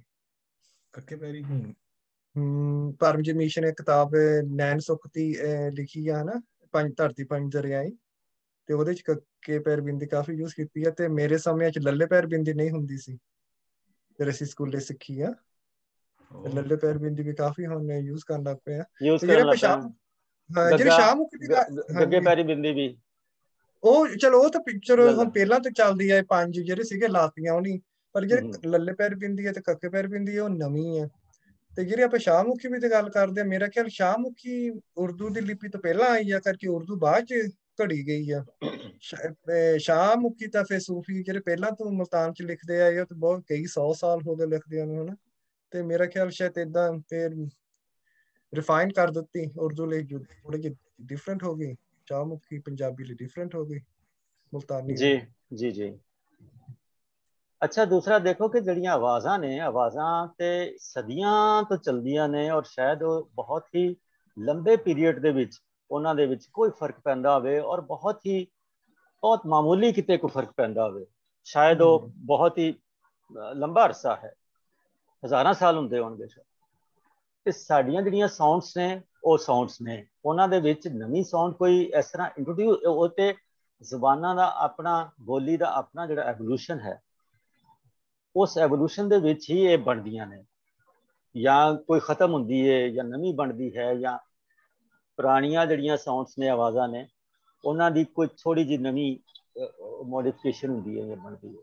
ਕੱਕੇ ਪੈਰੀ ਹੁਣ ਪਰਮਜੀਤ ਮਿਸ਼ਨ ਨੇ ਕਿਤਾਬ ਨੈਣ ਸੁਖਤੀ ਲਿਖੀ ਆ ਨਾ, ਪੰਜ ਧਰਤੀ ਪੰਜ ਦਰਿਆਈ, ਤੇ ਉਹਦੇ ਚ ਕੱਕੇ ਪੈਰ ਬਿੰਦੀ ਕਾਫੀ ਯੂਜ਼ ਕੀਤੀ ਆ। ਤੇ ਮੇਰੇ ਸਮੇਂ ਚ ਲੱਲੇ ਪੈਰ ਬਿੰਦੀ ਨਹੀਂ ਹੁੰਦੀ ਸੀ ਫਿਰ ਅਸੀਂ ਸਕੂਲੇ ਸਿੱਖੀ ਆ। ਲੱਲੇ ਪੈਰ ਬਿੰਦੀ ਵੀ ਕਾਫੀ ਹੁਣ ਯੂਜ਼ ਕਰਨ ਲੱਗ ਪਏ ਆ। ਜਿਹੜੀ ਸ਼ਾਹਮੁਖੀ ਦੀ ਗੱਗੇ ਪੈਰੀ ਬਿੰਦੀ ਵੀ ਉਹ ਚਲੋ ਉਹ ਤਾਂ ਪਿਕਚਰ ਹੁਣ ਪਹਿਲਾਂ ਤੋਂ ਚੱਲਦੀ ਆ, ਪੰਜ ਜਿਹੜੇ ਸੀਗੇ ਲਾਤੀਆਂ ਉਹਨੀ, ਪਰ ਜਿਹੜੇ ਲੱਲੇ ਪੈਰ ਬਿੰਦੀ ਹੈ ਤੇ ਕੱਕੇ ਪੈਰ ਬਿੰਦੀ ਹੈ ਉਹ ਨਵੀਂ ਹੈ। ਤੇ ਜਿਹੜੀ ਆਪਾਂ ਸ਼ਾਹਮੁਖੀ ਵੀ ਤੇ ਗੱਲ ਕਰਦੇ ਆ, ਮੇਰਾ ਖਿਆਲ ਸ਼ਾਹਮੁਖੀ ਉਰਦੂ ਦੀ ਲਿਪੀ ਤੋਂ ਪਹਿਲਾਂ ਆਈ ਆ ਕਰਕੇ ਉਰਦੂ ਬਾਅਦ ਚ ਘੜੀ ਗਈ ਆ। ਸ਼ਾਹਮੁਖੀ ਤਾਂ ਫਿਰ ਸੂਫੀ ਜਿਹੜੇ ਪਹਿਲਾਂ ਤੋਂ ਮੁਲਤਾਨ ਚ ਲਿਖਦੇ ਆਏ ਆ ਤੇ ਬਹੁਤ ਕਈ 100 ਸਾਲ ਹੋ ਗਏ ਲਿਖਦਿਆਂ ਨੂੰ, ਹਨਾ। ਤੇ ਮੇਰਾ ਖਿਆਲ ਸ਼ਾਇਦ ਏਦਾਂ ਫਿਰ ਰਿਫਾਈਨ ਕਰ ਦਿੱਤੀ ਉਰਦੂ ਲਈ, ਥੋੜੀ ਜਿਹੀ ਡਿਫਰੈਂਟ ਹੋ ਗਈ। ਸ਼ਾਹਮੁਖੀ ਪੰਜਾਬੀ ਲਈ ਡਿਫਰੈਂਟ ਹੋ ਗਈ ਮੁਲਤਾਨੀ। ਜੀ ਜੀ ਜੀ। ਅੱਛਾ, ਦੂਸਰਾ ਦੇਖੋ ਕਿ ਜਿਹੜੀਆਂ ਆਵਾਜ਼ਾਂ ਨੇ, ਆਵਾਜ਼ਾਂ ਤੇ ਸਦੀਆਂ ਤੋਂ ਚਲਦੀਆਂ ਨੇ ਔਰ ਸ਼ਾਇਦ ਉਹ ਬਹੁਤ ਹੀ ਲੰਬੇ ਪੀਰੀਅਡ ਦੇ ਵਿੱਚ ਉਹਨਾਂ ਦੇ ਵਿੱਚ ਕੋਈ ਫਰਕ ਪੈਂਦਾ ਹੋਵੇ ਔਰ ਬਹੁਤ ਮਾਮੂਲੀ ਕਿਤੇ ਕੋਈ ਫਰਕ ਪੈਂਦਾ ਹੋਵੇ, ਸ਼ਾਇਦ ਉਹ ਬਹੁਤ ਹੀ ਲੰਬਾ ਅਰਸਾ ਹੈ। ਹਜ਼ਾਰਾਂ ਸਾਲ ਹੁੰਦੇ ਹੋਣਗੇ ਸ਼ਾਇਦ। ਤੇ ਸਾਡੀਆਂ ਜਿਹੜੀਆਂ ਸਾਊਂਡਸ ਨੇ ਉਹ ਸਾਊਂਡਸ ਨੇ, ਉਹਨਾਂ ਦੇ ਵਿੱਚ ਨਵੀਂ ਸਾਊਂਡ ਕੋਈ ਇਸ ਤਰ੍ਹਾਂ ਇੰਟਰੋਡਿਊਸ, ਉਹ ਤੇ ਜ਼ੁਬਾਨਾਂ ਦਾ ਆਪਣਾ, ਬੋਲੀ ਦਾ ਆਪਣਾ ਜਿਹੜਾ ਐਵੋਲੂਸ਼ਨ ਹੈ, ਉਸ ਐਵੋਲੂਸ਼ਨ ਦੇ ਵਿੱਚ ਹੀ ਇਹ ਬਣਦੀਆਂ ਨੇ। ਜਾਂ ਕੋਈ ਖਤਮ ਹੁੰਦੀ ਹੈ ਜਾਂ ਨਵੀਂ ਬਣਦੀ ਹੈ, ਜਾਂ ਪੁਰਾਣੀਆਂ ਜਿਹੜੀਆਂ ਸਾਊਂਡਸ ਨੇ, ਆਵਾਜ਼ਾਂ ਨੇ, ਉਹਨਾਂ ਦੀ ਕੋਈ ਥੋੜੀ ਜਿਹੀ ਨਵੀਂ ਮੋਡੀਫਿਕੇਸ਼ਨ ਹੁੰਦੀ ਹੈ ਜਾਂ ਬਣਦੀ ਹੈ।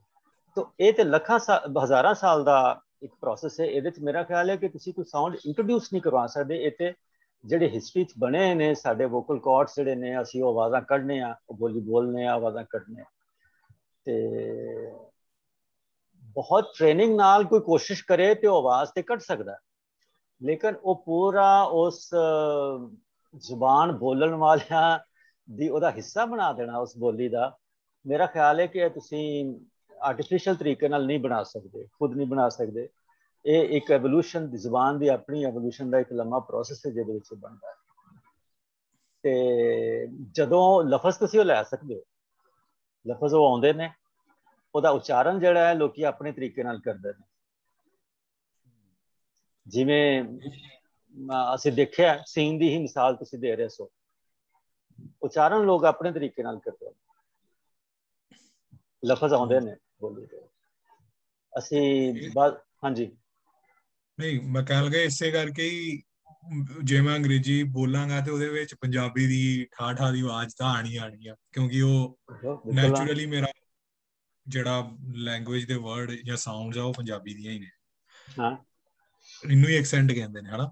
ਤਾਂ ਇਹ ਤੇ ਲੱਖਾਂ ਹਜ਼ਾਰਾਂ ਸਾਲ ਦਾ ਇੱਕ ਪ੍ਰੋਸੈਸ ਹੈ। ਇਹਦੇ 'ਚ ਮੇਰਾ ਖਿਆਲ ਹੈ ਕਿ ਤੁਸੀਂ ਕੋਈ ਸਾਊਂਡ ਇੰਟਰੋਡਿਊਸ ਨਹੀਂ ਕਰਵਾ ਸਕਦੇ। ਇਹ ਤੇ ਜਿਹੜੇ ਹਿਸਟਰੀ 'ਚ ਬਣੇ ਨੇ ਸਾਡੇ ਵੋਕਲ ਕਾਰਡਸ ਜਿਹੜੇ ਨੇ, ਅਸੀਂ ਉਹ ਆਵਾਜ਼ਾਂ ਕੱਢਨੇ ਆ, ਉਹ ਬੋਲੀ ਬੋਲਨੇ ਆ, ਆਵਾਜ਼ਾਂ ਕੱਢਨੇ ਆ। ਤੇ ਬਹੁਤ ਟ੍ਰੇਨਿੰਗ ਨਾਲ ਕੋਈ ਕੋਸ਼ਿਸ਼ ਕਰੇ ਤੇ ਉਹ ਆਵਾਜ਼ ਤੇ ਕੱਢ ਸਕਦਾ, ਲੇਕਿਨ ਉਹ ਪੂਰਾ ਉਸ ਜ਼ੁਬਾਨ ਬੋਲਣ ਵਾਲਿਆਂ ਦੀ ਉਹਦਾ ਹਿੱਸਾ ਬਣਾ ਦੇਣਾ ਉਸ ਬੋਲੀ ਦਾ, ਮੇਰਾ ਖਿਆਲ ਹੈ ਕਿ ਤੁਸੀਂ ਆਰਟੀਫੀਸ਼ੀਅਲ ਤਰੀਕੇ ਨਾਲ ਨਹੀਂ ਬਣਾ ਸਕਦੇ, ਖੁਦ ਨਹੀਂ ਬਣਾ ਸਕਦੇ। ਇਹ ਇੱਕ ਐਵੋਲੂਸ਼ਨ ਦੀ, ਜ਼ੁਬਾਨ ਦੀ ਆਪਣੀ ਐਵੋਲੂਸ਼ਨ ਦਾ ਇੱਕ ਲੰਮਾ ਪ੍ਰੋਸੈਸ ਹੈ ਜਿਹਦੇ ਵਿੱਚ ਬਣਦਾ ਹੈ। ਤੇ ਜਦੋਂ ਲਫ਼ਜ਼ ਤੁਸੀਂ ਉਹ ਲੈ ਸਕਦੇ ਹੋ, ਲਫ਼ਜ਼ ਉਹ ਆਉਂਦੇ ਨੇ, ਉਹਦਾ ਉਚਾਰਨ ਜਿਹੜਾ ਹੈ ਲੋਕੀ ਆਪਣੇ ਤਰੀਕੇ ਨਾਲ ਕਰਦੇ ਨੇ। ਜਿਵੇਂ ਅਸੀਂ ਦੇਖਿਆ, ਸੀਨ ਦੀ ਹੀ ਮਿਸਾਲ ਤੁਸੀਂ ਦੇ ਰਹੇ ਸੋ, ਉਚਾਰਨ ਲੋਕ ਆਪਣੇ ਤਰੀਕੇ ਨਾਲ ਕਰਦੇ ਨੇ, ਲਫ਼ਜ਼ ਆਉਂਦੇ ਨੇ ਬੋਲੀ ਦੇ। ਅਸੀਂ ਹਾਂਜੀ ਨਹੀਂ, ਮੈਂ ਕਹਿ ਲਗਾ ਇਸੇ ਕਰਕੇ ਹੀ ਜੇ ਮੈਂ ਅੰਗਰੇਜ਼ੀ ਬੋਲਾਂਗਾ ਤੇ ਉਹਦੇ ਵਿੱਚ ਪੰਜਾਬੀ ਦੀ ਠਾਠਾ ਦੀ ਆਵਾਜ਼ ਤਾਂ ਆਣੀ ਆ, ਕਿਉਂਕਿ ਉਹ ਨੈਚੁਰਲੀ ਮੇਰਾ ਜਿਹੜਾ ਲੈਂਗੁਏਜ ਦੇ ਵਰਡ ਜਾਂ ਸਾਊਂਡਸ ਆ ਉਹ ਪੰਜਾਬੀ ਦੀਆਂ ਹੀ ਨੇ। ਹਾਂ, ਇਹਨੂੰ ਹੀ ਐਕਸੈਂਟ ਕਹਿੰਦੇ ਨੇ, ਹਨਾ।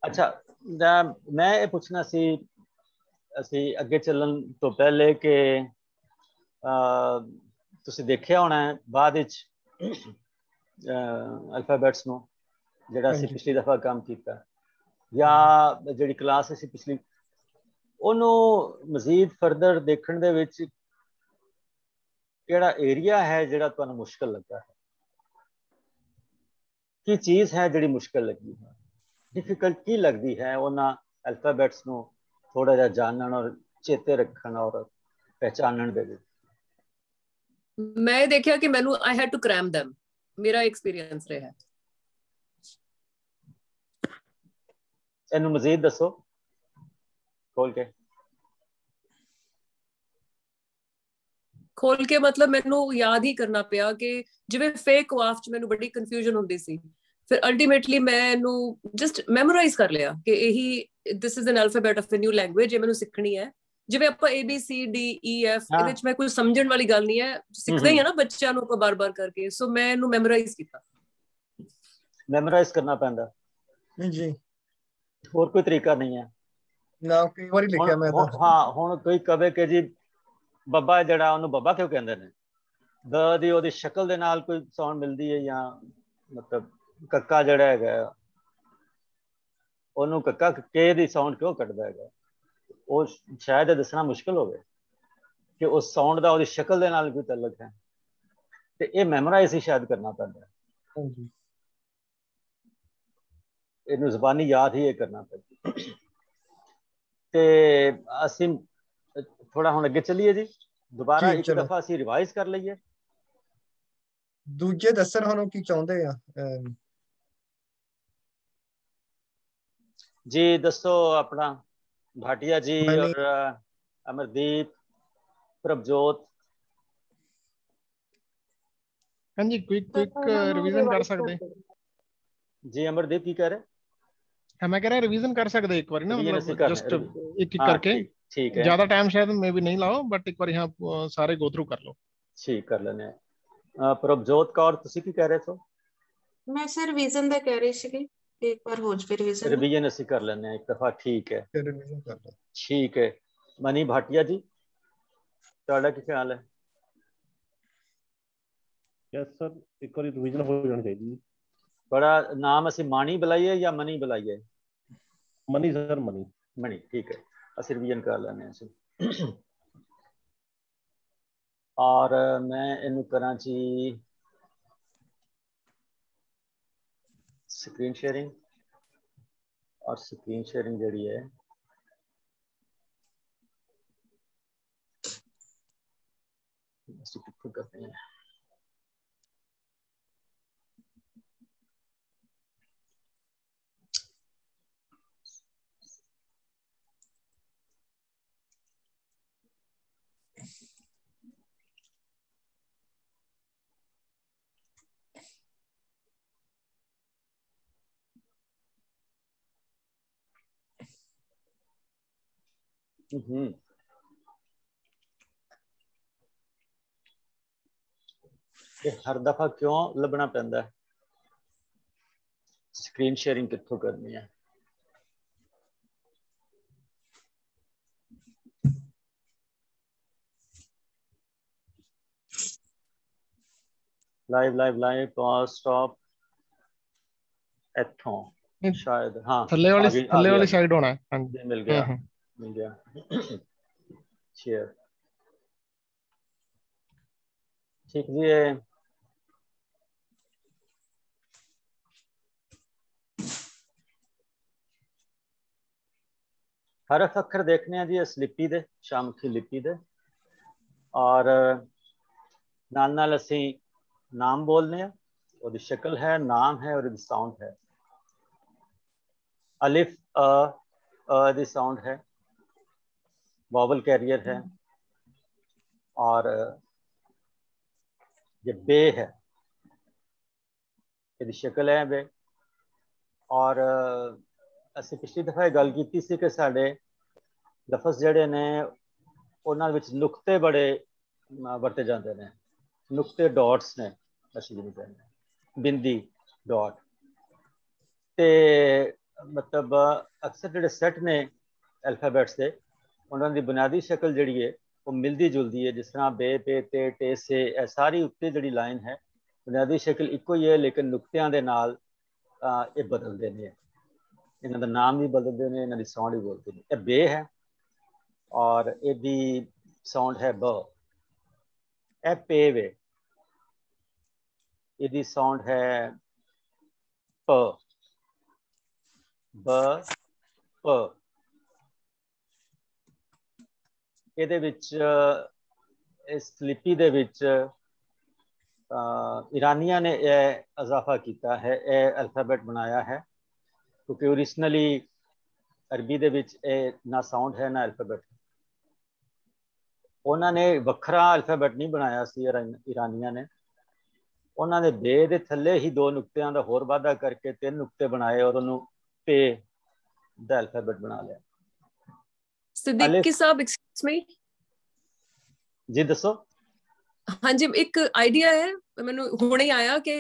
ਅੱਛਾ, ਮੈਂ ਇਹ ਪੁੱਛਣਾ ਸੀ, ਅਸੀਂ ਅੱਗੇ ਚੱਲਣ ਤੋਂ ਪਹਿਲੇ, ਕਿ ਤੁਸੀਂ ਦੇਖਿਆ ਹੋਣਾ ਬਾਅਦ ਵਿੱਚ ਅਲਫਾਬੈਟਸ ਨੂੰ, ਜਿਹੜਾ ਅਸੀਂ ਪਿਛਲੀ ਦਫਾ ਕੰਮ ਕੀਤਾ, ਜਾਂ ਜਿਹੜੀ ਕਲਾਸ ਅਸੀਂ ਪਿਛਲੀ, ਉਹਨੂੰ ਮਜ਼ੀਦ ਫਰਦਰ ਦੇਖਣ ਦੇ ਵਿੱਚ ਕਿਹੜਾ ਏਰੀਆ ਹੈ ਜਿਹੜਾ ਤੁਹਾਨੂੰ ਮੁਸ਼ਕਲ ਲੱਗਾ ਹੈ? ਕੀ ਚੀਜ਼ ਹੈ ਜਿਹੜੀ ਮੁਸ਼ਕਲ ਲੱਗੀ ਹੈ, ਡਿਫਿਕਲਟ ਕੀ ਲੱਗਦੀ ਹੈ ਉਹਨਾਂ ਅਲਫਾਬੈਟਸ ਨੂੰ ਥੋੜਾ ਜਿਹਾ ਜਾਣਨ ਔਰ ਚੇਤੇ ਰੱਖਣ ਔਰ ਪਹਿਚਾਨਣ ਦੇ ਵਿੱਚ? ਮੈਂ ਦੇਖਿਆ ਕਿ ਮੈਨੂੰ I had to cram them, ਮੇਰਾ ਐਕਸਪੀਰੀਅੰਸ ਰਿਹਾ। ਇਹਨੂੰ ਮਜ਼ੀਦ ਦੱਸੋ ਖੋਲ ਕੇ ਮਤਲਬ ਮੈਨੂੰ ਯਾਦ ਹੀ ਕਰਨਾ ਪਿਆ ਕਿ ਜਿਵੇਂ ਫੇਕ ਵਾਫ ਚ ਮੈਨੂੰ ਬੜੀ ਕਨਫਿਊਜ਼ਨ ਹੁੰਦੀ ਸੀ, ਫਿਰ ਅਲਟੀਮੇਟਲੀ ਮੈਂ ਇਹਨੂੰ ਜਸਟ ਮੈਮੋਰਾਈਜ਼ ਕਰ ਲਿਆ ਕਿ ਇਹੀ this is an alphabet of a new language, ਇਹ ਮੈਨੂੰ ਸਿੱਖਣੀ ਹੈ। ਜਿਵੇਂ ਆਪਾਂ ABCDEF, ਇਹਦੇ ਵਿੱਚ ਮੈਂ ਕੋਈ ਸਮਝਣ ਵਾਲੀ ਗੱਲ ਨਹੀਂ ਹੈ, ਸਿੱਖਦੇ ਹੀ ਆ ਨਾ ਬੱਚਿਆਂ ਨੂੰ ਆਪਾਂ ਬਾਰ-ਬਾਰ ਕਰਕੇ, ਸੋ ਮੈਂ ਇਹਨੂੰ ਮੈਮੋਰਾਈਜ਼ ਕੀਤਾ। ਮੈਮੋਰਾਈਜ਼ ਕਰਨਾ ਪੈਂਦਾ ਜੀ, ਹੋਰ ਕੋਈ ਤਰੀਕਾ ਨਹੀਂ ਹੈ ਨਾ, ਕਈ ਵਾਰੀ ਲਿਖਿਆ ਮੈਂ ਤਾਂ। ਹਾਂ, ਹੁਣ ਕੋਈ ਕਵੇ ਕਿ ਜੀ ਬੱਬਾ ਜਿਹੜਾ, ਉਹਨੂੰ ਬੱਬਾ ਕਿਉਂ ਕਹਿੰਦੇ ਨੇ? ਦ ਦੀ ਉਹਦੀ ਸ਼ਕਲ ਦੇ ਨਾਲ ਕੋਈ ਸਾਊਂਡ ਮਿਲਦੀ ਹੈ, ਜਾਂ ਮਤਲਬ ਕੱਕਾ ਜਿਹੜਾ ਹੈਗਾ ਉਹਨੂੰ ਕੱਕਾ ਕੇ ਦੀ ਸਾਊਂਡ ਕਿਉਂ ਕੱਢਦਾ ਹੈਗਾ? ਉਹ ਸ਼ਾਇਦ ਦੱਸਣਾ ਮੁਸ਼ਕਿਲ ਹੋਵੇ ਕਿ ਉਸ ਸਾਊਂਡ ਦਾ ਉਹਦੀ ਸ਼ਕਲ ਦੇ ਨਾਲ ਕੋਈ ਤਾਲੁਕ ਹੈ, ਤੇ ਇਹ ਮੈਮੋਰਾਈਜ਼ ਹੀ ਸ਼ਾਇਦ ਕਰਨਾ ਪੈਂਦਾ ਹੈ। ਇਹਨੂੰ ਜ਼ਬਾਨੀ ਯਾਦ ਹੀ ਇਹ ਕਰਨਾ ਪੈਂਦਾ। ਤੇ ਅਸੀਂ ਥੋੜਾ ਹੁਣ ਅੱਗੇ ਚੱਲੀਏ ਜੀ, ਦੁਬਾਰਾ ਇੱਕ ਦਫਾ ਅਸੀਂ ਰਿਵਾਈਜ਼ ਕਰ ਲਈਏ। ਦੂਜੇ ਦੱਸਣ ਹੁਣ ਕੀ ਚਾਹੁੰਦੇ ਆ। ਜੀ ਦੱਸੋ ਆਪਣਾ, ਭਾਟੀਆ ਜੀ ਔਰ ਅਮਰਦੀਪ, ਪ੍ਰਭਜੋਤ। ਹਾਂਜੀ, ਕੁਇਕ ਰਿवीजन कर सकते जी। अमरदीप की कह रहे? मैं कह रहा रिवीजन कर सकते एक बार ना, मतलब जस्ट एक एक करके। ठीक है, ज्यादा टाइम शायद मे भी नहीं लाओ, बट एक बार यहाँ सारे गो थ्रू कर लो। ठीक, कर लेने। प्रभजोत कौर तुसी की कह रहे थे? मैं सर रिवीजन दा कह रही सी, एक बार हो जाए रिवीजन। रिवीजन ਅਸੀਂ कर लेने एक दफा, ठीक है, ठीक है। मनी भाटिया जी, ਤੁਹਾਡਾ ਕੀ ਖਿਆਲ ਹੈ? यस सर, एक बार रिवीजन हो जानी चाहिए। बड़ा नाम ਅਸੀਂ ਮਾਣੀ ਬੁਲਾਈਏ ਜਾਂ ਮਨੀ ਬੁਲਾਈਏ? ਮਨੀ ਸਰ, ਮਨੀ। ਮਨੀ, ਠੀਕ ਹੈ, ਅਸੀਂ ਰਿवीजन ਕਰ ਲੈਣੇ ਹਾਂ ਅਸੀਂ। ਔਰ ਮੈਂ ਇਹਨੂੰ ਕਰਾਂ ਜੀ ਸਕਰੀਨ ਸ਼ੇਅਰਿੰਗ, और स्क्रीन शेयरिंग जी है ਅਸੀਂ ਕਿੱਥੋਂ ਕਰਦੇ हैं? हर दफा क्यों लभना पैंदा है? स्क्रीन शेयरिंग कित्थों करनी है? लाइव पॉज स्टॉप इत्थों शायद हाँ थल्ले वाली साइड होना है। हाँ मिल गया शेयर ठीक जी है। हरफ अखर देखने जी इस लिपि दे शाहमुखी लिपि दे और नाल असी नाम बोलने और शक्ल है नाम है और साउंड है। अलिफ दी साउंड है, वॉवल कैरियर है और ये बे है ये शक्ल है बे। और असी पिछली दफ़ा ये गल की सी कि साडे लफज जिहड़े ने उन्हां विच नुक्ते बड़े वरते जाते हैं। नुक्ते डॉट्स ने असी जिहड़े कहने बिंदी डॉट ते मतलब अक्सर जिहड़े सैट ने अल्फाबैट्स के उन्हां दी बुनियादी शक्ल जिहड़ी है वो मिलती जुलती है। जिस तरह बे पे ते टे से सारी उत्ते जिहड़ी लाइन है बुनियादी शक्ल इक्को ही है लेकिन नुक्तियां दे नाल ये बदलते हैं। इन्हां दा नाम भी बदलते हैं, इन्हां दी साउंड भी बोलते हैं। ये बे है और इहदी साउंड है ब। ए पे वे इहदी साउंड है प ब प। इहदे विच इस लिपि दे विच ईरानिया ने यह इजाफा किया है, यह अल्फाबेट बनाया है क्योंकि ओरिजिनली अरबी दे विच ना साउंड है ना अल्फाबेट। उन्होंने वखरा अल्फाबेट नहीं बनाया सी ईरानिया ने, उन्होंने बे दे थल्ले ही दो नुक्तियां दा होर वाधा करके 3 नुक्ते बनाए और उन्होंने पे दा अल्फाबेट बना लिया। सिद्दीकी साहब एक्सक्यूज मी जी दसो। हाँ जी एक आइडिया है ਮੈਨੂੰ ਹੁਣੇ ਹੀ ਆਇਆ ਕਿ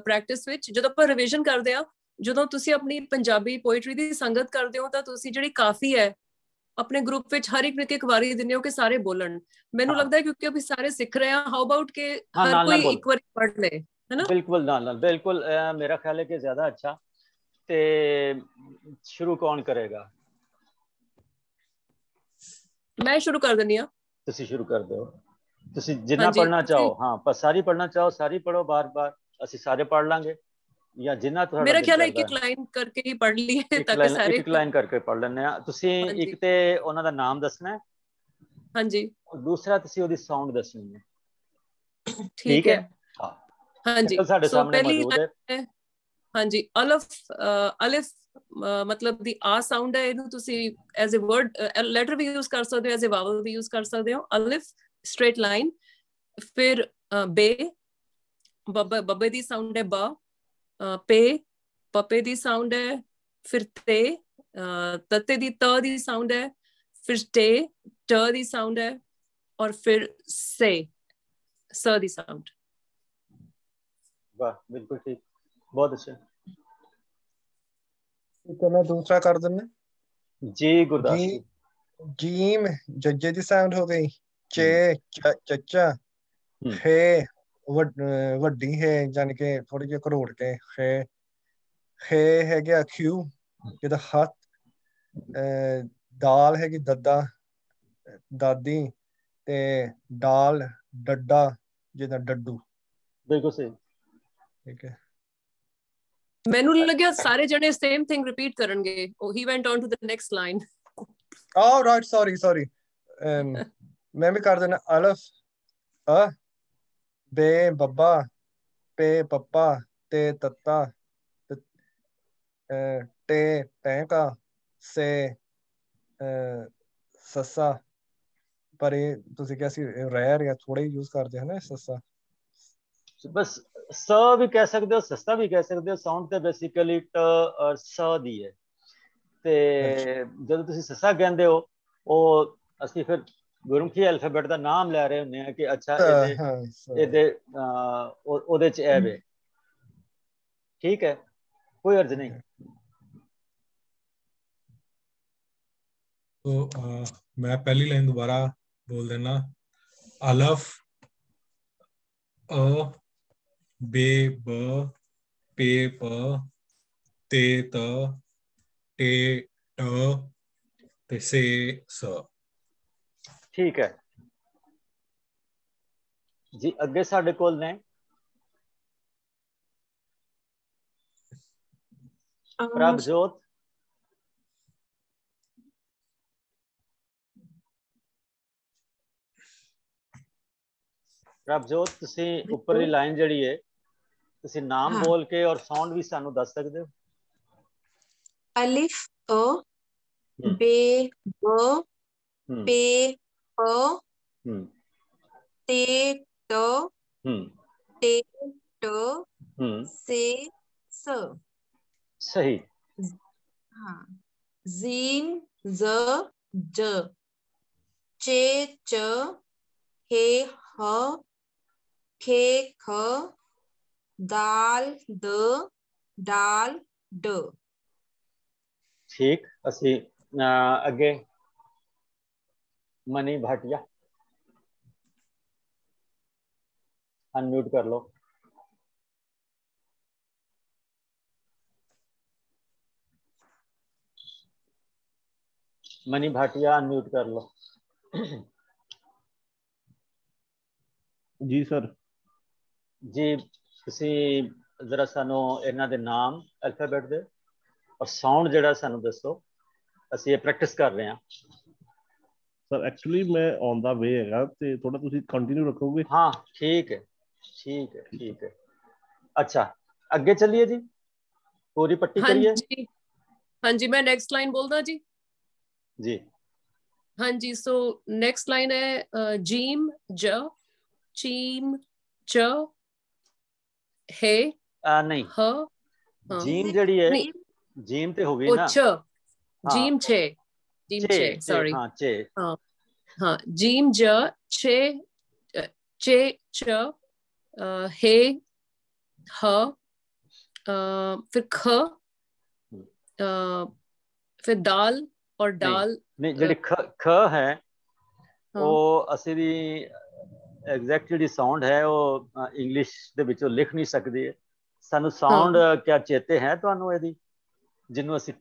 ਪ੍ਰੈਕਟਿਸ ਵਿੱਚ ਜਦੋਂ ਆਪਾਂ ਰਿਵੀਜ਼ਨ ਕਰਦੇ ਆ ਜਦੋਂ ਤੁਸੀਂ ਆਪਣੀ ਪੰਜਾਬੀ ਪੋਇਟਰੀ ਦੀ ਸੰਗਤ ਕਰਦੇ ਹੋ ਤਾਂ ਤੁਸੀਂ ਜਿਹੜੀ ਕਾਫੀ ਹੈ ਆਪਣੇ ਗਰੁੱਪ ਵਿੱਚ ਹਰ ਇੱਕ ਵਾਰੀ ਦਿੰਦੇ ਹੋ ਕਿ ਸਾਰੇ ਬੋਲਣ। ਮੈਨੂੰ ਲੱਗਦਾ ਹੈ ਕਿਉਂਕਿ ਅਸੀਂ ਸਾਰੇ ਸਿੱਖ ਰਹੇ ਹਾਂ ਹਾਊ ਅਬਾਊਟ ਕਿ ਹਰ ਕੋਈ ਇੱਕ ਵਾਰੀ ਪੜ੍ਹ ਲੇ है ना। बिल्कुल नाल बिल्कुल मेरा ख्याल है कि ज्यादा अच्छा। ते शुरू कौन करेगा? मैं शुरू कर देनी हां। तुसी शुरू कर दो। तुसी जितना पढ़ना चाहो हाँ पर सारी पढ़ना चाहो सारी पढ़ो बार बार ਅਸੀਂ ਸਾਰੇ पढ़ लांगे या जिन्ना ਤੁਹਾਡਾ मेरा ख्याल है एक एक लाइन करके ही पढ़ लिए ताकि सारे एक लाइन करके पढ़ लेने आ। ਤੁਸੀਂ ਇੱਕ ਤੇ ਉਹਨਾਂ ਦਾ ਨਾਮ ਦੱਸਣਾ ਹੈ। हाँ जी। दूसरा ਤੁਸੀਂ ਉਹਦੀ ਸਾਊਂਡ ਦੱਸਣੀ ਹੈ। ठीक है हाँ हाँ जी। ਸਾਡੇ ਸਾਹਮਣੇ ਮੌਜੂਦ ਹੈ। हाँ जी अलिफ मतलब दी आ साउंड है ਇਹਨੂੰ ਤੁਸੀਂ ਐਜ਼ ਅ ਵਰਡ ਲੈਟਰ ਵੀ ਯੂਜ਼ ਕਰ ਸਕਦੇ ਹੋ ਐਜ਼ ਅ ਵਾਵਲ ਵੀ ਯੂਜ਼ ਕਰ ਸਕਦੇ ਹੋ। ਅਲਿਫ स्ट्रेट लाइन फिर बे बब्बे दी साउंड है ब पे पपे दी साउंड है फिर ते तते दी त दी साउंड है फिर टे ट दी साउंड है और फिर से स दी साउंड। वाह बिल्कुल ठीक बहुत अच्छा। तो मैं दूसरा कर देना जी गुरदास जी। जीम जज्जे दी साउंड हो गई। चे चचा है ਵੱਡੀ ਹੈ ਜਾਨੀ ਕਿ ਥੋੜੀ ਜਿਹੀ ਘਰੋੜ ਕੇ ਹੈ ਹੈਗਾ ਖਿਊ ਜਿਹਦਾ ਹੱਥ ਦਾਲ ਹੈਗੀ ਦੱਦਾ ਦਾਦੀ ਤੇ ਡਾਲ ਡੱਡਾ ਜਿਹਦਾ ਡੱਡੂ। ਬਿਲਕੁਲ ਸਹੀ ਠੀਕ ਹੈ। ਮੈਨੂੰ ਲੱਗਿਆ ਸਾਰੇ ਜਣੇ ਸੇਮ ਥਿੰਗ ਰਿਪੀਟ ਕਰਨਗੇ। He went on to the next line. ਆਹ ਰਾਈਟ ਸੌਰੀ ਮੈਂ ਵੀ ਕਰ ਦੇਣਾ ਅਲਫ बे बब्बा, पे पप्पा, ते तत्ता, टे टैंका, से सस्सा। पर ये ਤੁਸੀਂ ਕਿਹਾ ਸੀ ਰੇਅਰ ਜਾਂ ਥੋੜਾ ਹੀ ਯੂਜ਼ ਕਰਦੇ ਹੋ ਨਾ ਸੱਸਾ। ਬਸ ਸ ਵੀ ਕਹਿ ਸਕਦੇ ਹੋ, ਸਸਤਾ ਵੀ ਕਹਿ ਸਕਦੇ ਹੋ, ਸਾਊਂਡ ਤੇ ਬੇਸਿਕਲੀ ਟ ਔਰ ਸ ਦੀ ਹੈ। ਤੇ ਜਦੋਂ ਤੁਸੀਂ ਸੱਸਾ ਕਹਿੰਦੇ ਹੋ ਉਹ ਅਸੀਂ ਫਿਰ ਗੁਰਮੁਖੀ ਅਲਫਾਬੈਟ ਦਾ ਨਾਮ ਲੈ ਰਹੇ ਹੁੰਦੇ ਆ ਕਿ ਅੱਛਾ ਇਹਦੇ ਉਹਦੇ ਚ ਇਹ ਵੇ। ਠੀਕ ਹੈ, कोई अर्ज नहीं। तो मैं पहली लाइन दोबारा बोल देना। अलफ, अ, बे ब, पे प, ते त, टे ट, ते से स। ठीक है जी। अगे साडे कोल ने प्रभजोत, प्रभजोत तुसी उपरली लाइन जड़ी है तुसी नाम बोल के और साउंड भी सानू दस सकदे हो। अलिफ अ, बे ब, पे प, ते ट, टे ट, से स। सही। हाँ। जीन ज ज, चे च, हे ह, खे ख, दाल द, डाल ड। ठीक। असी अगे मनी भाटिया अनम्यूट कर लो। मनी भाटिया अनम्यूट कर लो। जी सर। जी तुसी जरा सानू इन्हां दे नाम अल्फाबेट दे और साउंड जड़ा सानू दसो, ਅਸੀਂ ਇਹ ਪ੍ਰੈਕਟਿਸ ਕਰ ਰਹੇ ਹਾਂ। सर एक्चुअली मैं ऑन द वे हैगा ते थोड़ा तुसी कंटिन्यू रखोगे? हाँ ठीक है ठीक है ठीक है। अच्छा ਅੱਗੇ ਚੱਲੀਏ ਜੀ, ਪੂਰੀ ਪੱਟੀ ਕਰੀਏ। हाँ जी मैं नेक्स्ट लाइन बोलदा जी। जी हाँ जी। सो नेक्स्ट लाइन है जीम ज, चीम च, हे नहीं ह। जीम जड़ी है, जीम ते हो गई ना। जीम छे, जीम छे, सॉरी। हाँ चे। हाँ हाँ। जीम ज, छे, चे च, हे ह, फिर ख, फिर दाल और डाल। नहीं ਜਿਹੜੀ ख है वो ਅਸੀਂ ਦੀ ਐਗਜ਼ੈਕਟ ਜਿਹੜੀ ਸਾਊਂਡ ਹੈ ਉਹ ਇੰਗਲਿਸ਼ ਦੇ ਵਿੱਚੋਂ ਲਿਖ ਨਹੀਂ ਸਕਦੇ। ਸਾਨੂੰ ਸਾਊਂਡ ਕਿਆ ਚੇਤੇ ਹੈ ਤੁਹਾਨੂੰ ਇਹਦੀ ਜਿਹਨੂੰ ਅਸੀਂ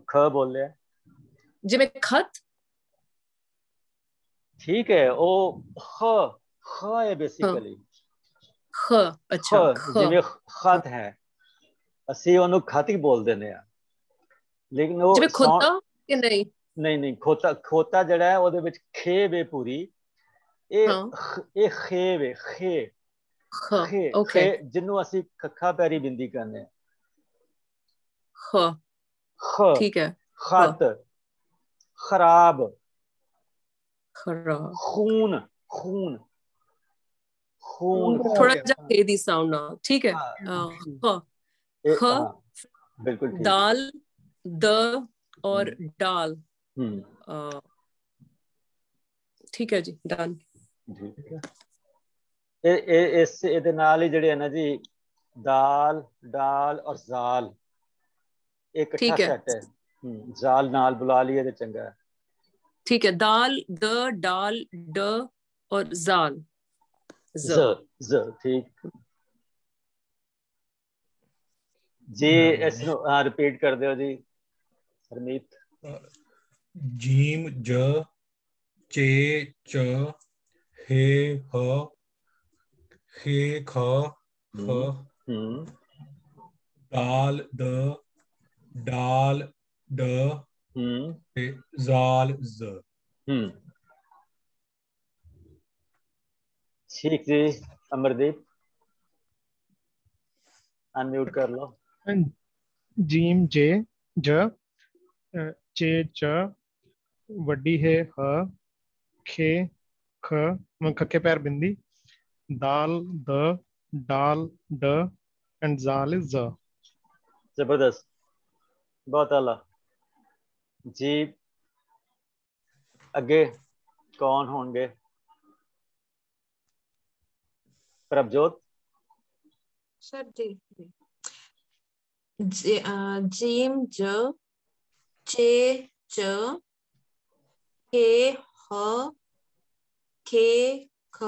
ਖ ਬੋਲਿਆ? ਜਿਵੇਂ ਖਤ। ठीक है वो ख है बेसिकली। ख अच्छा जिवें खत है ਅਸੀਂ ਉਹਨੂੰ ਖਤ ਹੀ ਬੋਲ ਦਿੰਦੇ ਆ, ਲੇਕਿਨ ਉਹ ਜਿਵੇਂ ਖੋਤਾ ਕਿ ਨਹੀਂ? ਨਹੀਂ ਖੋਤਾ ਜਿਹੜਾ ਹੈ ਉਹਦੇ ਵਿੱਚ ਖੇ ਵੇ ਪੂਰੀ। ਇਹ ਖੇ ਵੇ, ਖੇ ਜਿਹਨੂੰ ਅਸੀਂ ਖੱਖਾ ਪੈਰੀ ਬਿੰਦੀ ਕਹਿੰਦੇ ਆ। ਠੀਕ ਹੈ। ਖਤ, ਖਰਾਬ, ਖਰਾਬ, खून खून खून थोड़ा जा दी साउंड ना। ठीक है। ख, बिल्कुल ठीक। दाल, द और डाल। ठीक है जी, डन। इस ਇਹਦੇ ਨਾਲ ਹੀ ਜਿਹੜੇ ਹੈ ਨਾ ਜੀ ਦਾਲ, ਡਾਲ ਔਰ ਜ਼ਾਲ ਇੱਕ ਇਕੱਠਾ ਸੈੱਟ ਹੈ। ਜ਼ਾਲ ਨਾਲ ਬੁਲਾ ਲਈਏ ਤੇ ਚੰਗਾ ਹੈ। ठीक है। दाल, द, डाल, ड और जाल। ज ठीक जी। इसको हाँ रिपीट कर दो जी हरमीत। जीम ज, चे च, हे ह, खे ख, दाल द, डाल ड, जाल ज। ठीक जी अमरदीप अनम्यूट कर लो। जीम जे ज चे च वड्डी है ह खे ख खखे पैर बिंदी दाल द डाल ड एंड जाल इज ज। जबरदस्त, बहुत आला जी। अगे कौन होंगे? प्रभजोत सर जी जीम ज चे च के ह खे ख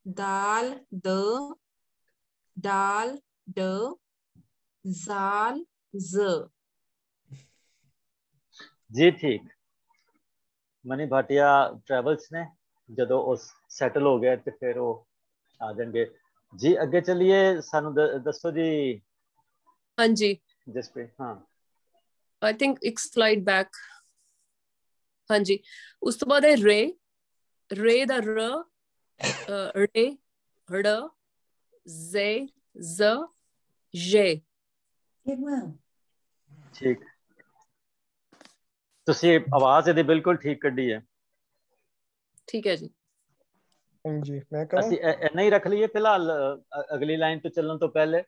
दाल द डाल ड जाल ज। जी ठीक। मनी भाटिया ट्रैवल्स ने जो उस सैटल हो गया तो फिर वो आ जाएंगे जी। अगे चलिए, सानू दसो जी। हाँ जी, जसप्रीत। हाँ, आई थिंक एक स्लाइड बैक। हाँ जी, उस तो बाद है रे, रे दा र, रे ड़ जे ज जे। ठीक। तुसी आवाज ਇਹਦੀ बिल्कुल ठीक कढ़ी है। ठीक है जी। हाँ जी, मैं कहूँ ਅਸੀਂ ਇੰਨਾ ਹੀ ਰੱਖ ਲਈਏ ਫਿਲਹਾਲ, ਅਗਲੀ ਲਾਈਨ ਤੋਂ ਚੱਲਣ ਤੋਂ ਪਹਿਲੇ।